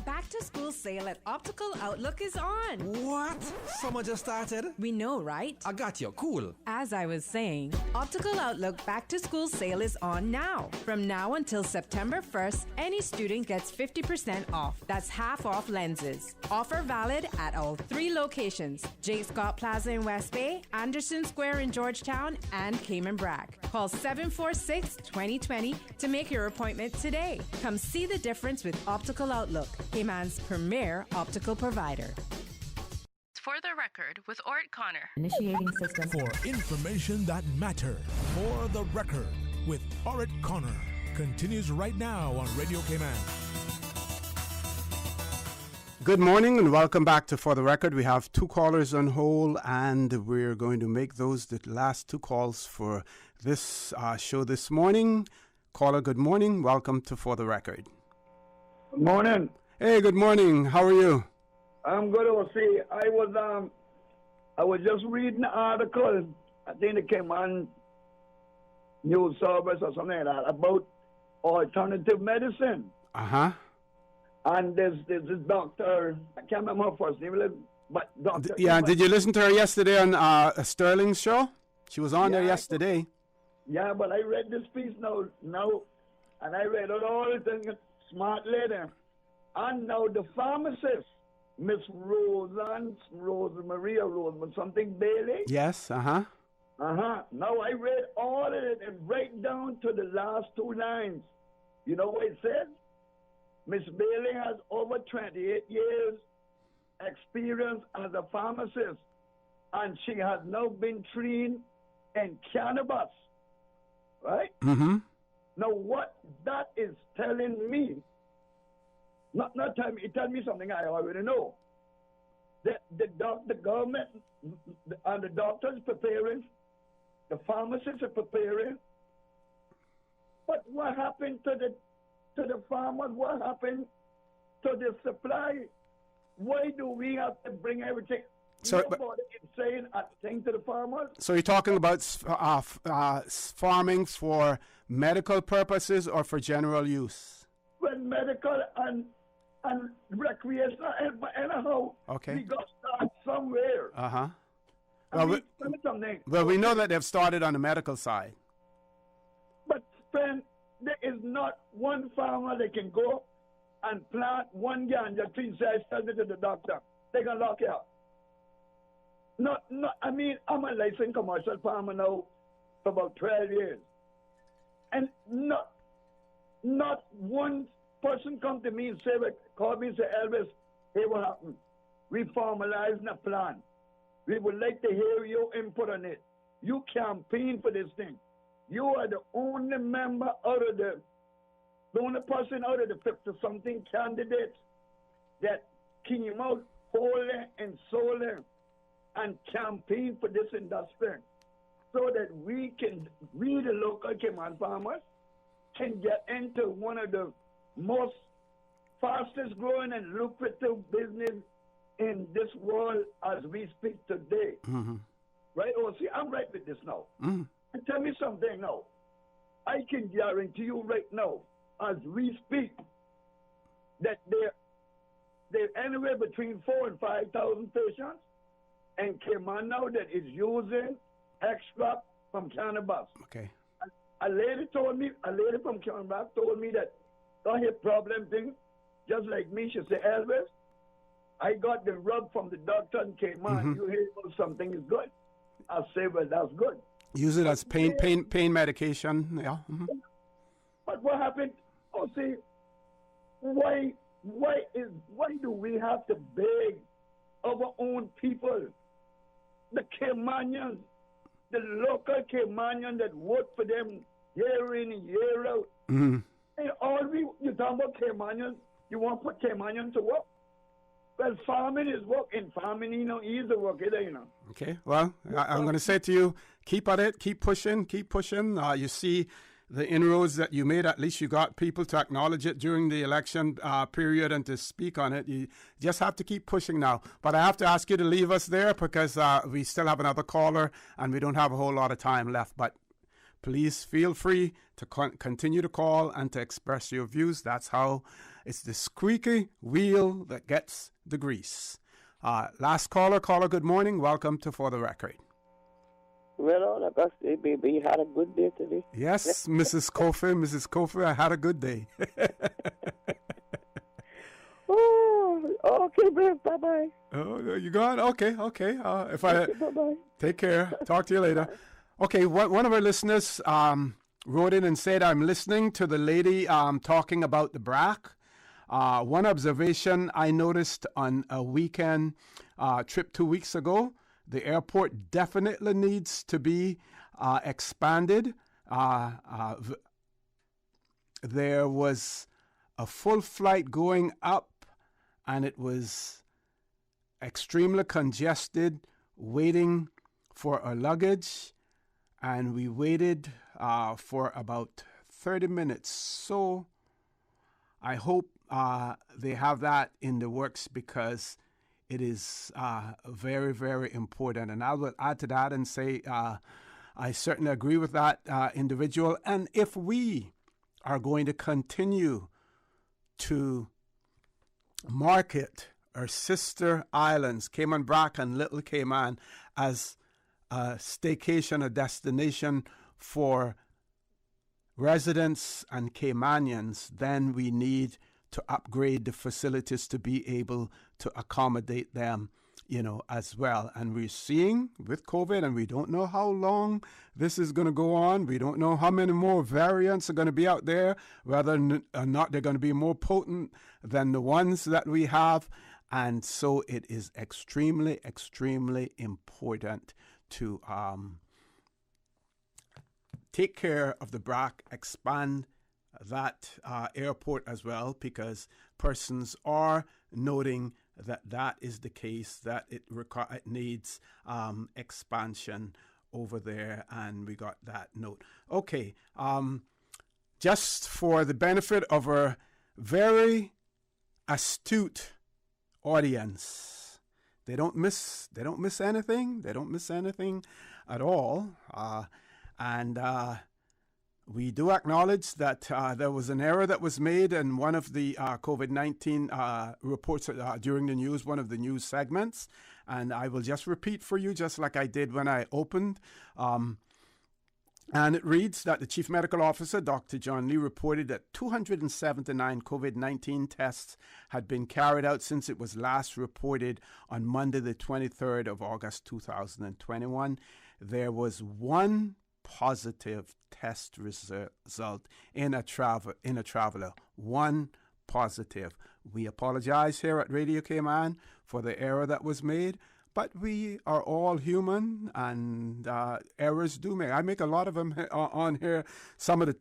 Back to school sale at Optical Outlook is on. What? Summer just started? We know, right? I got you. Cool. As I was saying, Optical Outlook back to school sale is on now. From now until September 1st, any student gets 50% off. That's half off lenses. Offer valid at all 3 locations: J. Scott Plaza in West Bay, Anderson Square in Georgetown, and Cayman Brac. Call 746-2020 to make your appointment today. Come see the difference with Optical Outlook, Cayman's premier optical provider. For the record, with Ort Connor. Initiating system. For information that matters. For the record, with Ort Connor. Continues right now on Radio Cayman. Good morning and welcome back to For the Record. We have 2 callers on hold and we're going to make those the last 2 calls for this show this morning. Caller, good morning. Welcome to For the Record. Good morning. Hey, good morning. How are you? I'm good. See, I was just reading an article. I think it came on news service or something like that about alternative medicine. And there's this doctor. I can't remember her first name, but doctor. Did you listen to her yesterday on Sterling's show? She was on there yesterday. Yeah, but I read this piece now, and I read it all. Smart lady. And now the pharmacist, Miss Maria Roseman, something Bailey. Yes, Now I read all of it and break down to the last 2 lines. You know what it says? Miss Bailey has over 28 years experience as a pharmacist, and she has now been trained in cannabis. Right? Mm-hmm. Now what that is telling me, not telling me, it tells me something I already know. The government and the doctors preparing, the pharmacists are preparing But what happened to the farmers? What happened to the supply? Why do we have to bring everything? So, Nobody is saying a thing to the farmers. So you're talking about farming for medical purposes or for general use? Well, medical and recreational, but anyhow, Okay. we got to start somewhere. Uh-huh. Something. Well, we know that they've started on the medical side. But then there is not one farmer that can go and plant one ganja tree, say, tell it to the doctor. They can lock you up. I mean, I'm a licensed commercial farmer now for about 12 years. And not one person come to me and say, call me and say, Elvis, hey, what happened? We formalizing a plan. We would like to hear your input on it. You campaign for this thing. You are the only member the only person out of the 50-something candidates that came out wholly and solely and campaign for this industry so that we, the local Cayman farmers, can get into one of the most fastest growing and lucrative business in this world as we speak today. Mm-hmm. Right? Oh, see, I'm right with this now. Mm-hmm. And tell me something now. I can guarantee you right now, as we speak, that there anywhere between 4,000 and 5,000 patients in Cayman now that is using extract from cannabis. Okay. A lady from Cannabis told me that don't have problem thing, just like me. She said, Elvis, I got the rub from the doctor and came on. Mm-hmm. You hear something is good. I say, well, that's good. Use it as pain medication. Yeah. Mm-hmm. But what happened? Oh, see, why do we have to beg our own people, the Caymanians, the local Caymanian that work for them year in and year out? Mm-hmm. And you talk about Caymanians, you want to put Caymanians to work? Well, farming is work, and farming, is the work either, Okay, well, I'm going to say to you, keep at it, keep pushing. You see the inroads that you made. At least you got people to acknowledge it during the election period and to speak on it. You just have to keep pushing now. But I have to ask you to leave us there because we still have another caller and we don't have a whole lot of time left. But please feel free to continue to call and to express your views. That's how it's the squeaky wheel that gets the grease. Last caller, good morning. Welcome to For the Record. Well, all I got to say, baby, you had a good day today. Yes, Mrs. Kofi, I had a good day. Oh, okay, babe, bye-bye. Oh, you gone? Okay. Bye-bye. Take care. Talk to you later. Okay, one of our listeners wrote in and said, I'm listening to the lady talking about the BRAC. One observation I noticed on a weekend trip 2 weeks ago, the airport definitely needs to be expanded. There was a full flight going up, and it was extremely congested, waiting for our luggage, and we waited for about 30 minutes. So I hope they have that in the works because it is very, very important. And I will add to that and say I certainly agree with that individual. And if we are going to continue to market our sister islands, Cayman Brac and Little Cayman, as a staycation, a destination for residents and Caymanians, then we need to upgrade the facilities to be able to accommodate them, as well. And we're seeing with COVID, and we don't know how long this is going to go on. We don't know how many more variants are going to be out there, whether or not they're going to be more potent than the ones that we have. And so it is extremely, extremely important to take care of the BRAC, expand that airport as well, because persons are noting that is the case, that it needs expansion over there, and we got that note. Okay, just for the benefit of our very astute audience. They don't miss anything. They don't miss anything at all. And we do acknowledge that there was an error that was made in one of the COVID-19 reports during the news, one of the news segments. And I will just repeat for you, just like I did when I opened. And it reads that the Chief Medical Officer, Dr. John Lee, reported that 279 COVID-19 tests had been carried out since it was last reported on Monday, the 23rd of August, 2021. There was one positive test result in a traveler. One positive. We apologize here at Radio Cayman for the error that was made. But we are all human, and errors do make. I make a lot of them on here. Some of the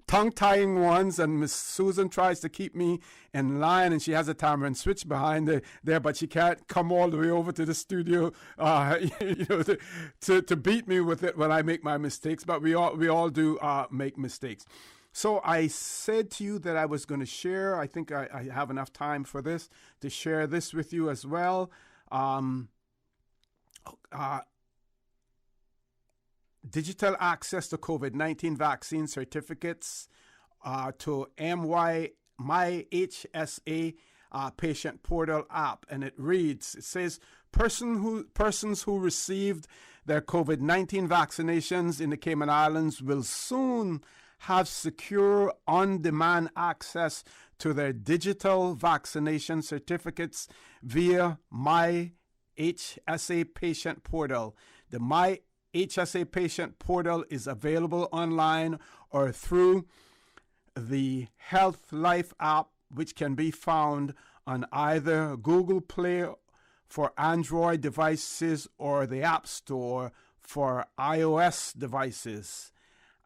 tongue-tying ones, and Miss Susan tries to keep me in line, and she has a timer and switch behind there, but she can't come all the way over to the studio, to beat me with it when I make my mistakes. But we all do make mistakes. So I said to you that I was going to share. I think I have enough time for this to share this with you as well. Digital access to COVID-19 vaccine certificates to My HSA patient portal app, and it says persons who received their COVID-19 vaccinations in the Cayman Islands will soon have secure on-demand access to their digital vaccination certificates via My HSA patient portal. The My HSA patient portal is available online or through the Health Life app, which can be found on either Google Play for Android devices or the App Store for iOS devices.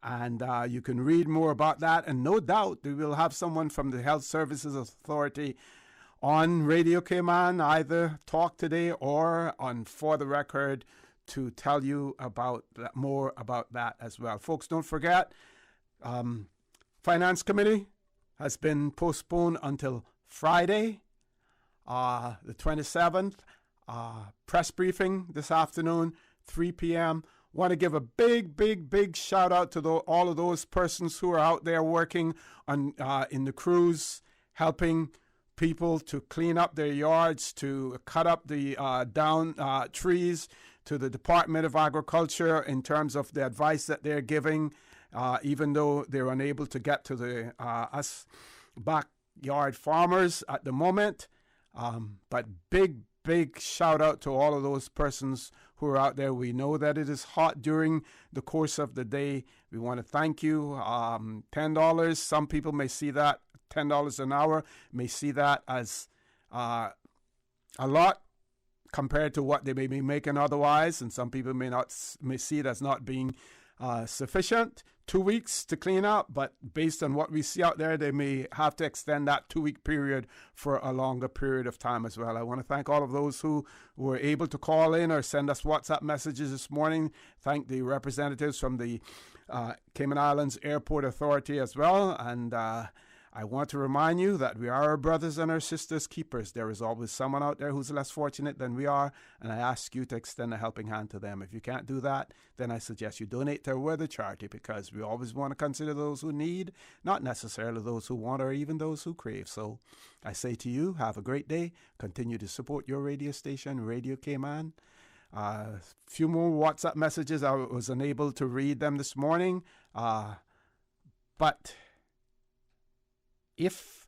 And you can read more about that. And no doubt we will have someone from the Health Services Authority on Radio Cayman, either talk today or on For the Record, to tell you about more about that as well. Folks, don't forget, Finance Committee has been postponed until Friday, the 27th. Press briefing this afternoon, 3 p.m. Want to give a big shout out to all of those persons who are out there working on in the crews, helping people to clean up their yards, to cut up the down trees, to the Department of Agriculture in terms of the advice that they're giving, even though they're unable to get to the us backyard farmers at the moment. But big shout out to all of those persons who are out there. We know that it is hot during the course of the day. We want to thank you. $10, some people may see that, $10 an hour, may see that as a lot compared to what they may be making otherwise, and some people may see it as not being sufficient. 2 weeks to clean up, but based on what we see out there, they may have to extend that 2-week period for a longer period of time as well. I want to thank all of those who were able to call in or send us WhatsApp messages this morning. Thank the representatives from the Cayman Islands Airport Authority as well. And I want to remind you that we are our brothers and our sisters' keepers. There is always someone out there who's less fortunate than we are, and I ask you to extend a helping hand to them. If you can't do that, then I suggest you donate to a worthy charity, because we always want to consider those who need, not necessarily those who want or even those who crave. So I say to you, have a great day. Continue to support your radio station, Radio Cayman. Few more WhatsApp messages. I was unable to read them this morning, but if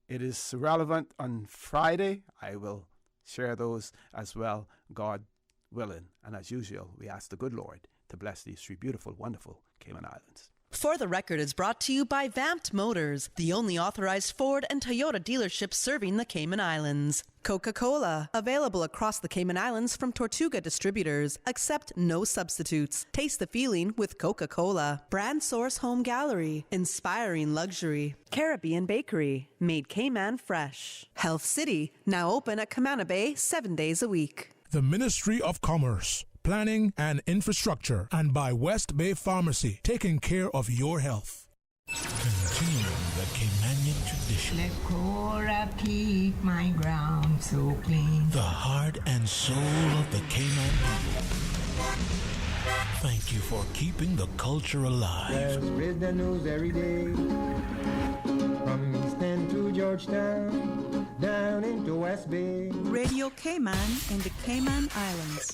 it is relevant on Friday, I will share those as well, God willing. And as usual, we ask the good Lord to bless these three beautiful, wonderful Cayman Islands. For the Record is brought to you by Vamped Motors, the only authorized Ford and Toyota dealership serving the Cayman Islands. Coca-Cola, available across the Cayman Islands from Tortuga distributors. Accept no substitutes. Taste the feeling with Coca-Cola. Brandsource Home Gallery, inspiring luxury. Caribbean Bakery, made Cayman fresh. Health City, now open at Camana Bay 7 days a week. The Ministry of Commerce planning and infrastructure, and by West Bay Pharmacy, taking care of your health. Continuing the Caymanian tradition. Let Cora keep my ground so clean. The heart and soul of the Cayman people. Thank you for keeping the culture alive. Let's spread the news every day. From East End to Georgetown, down into West Bay. Radio Cayman in the Cayman Islands.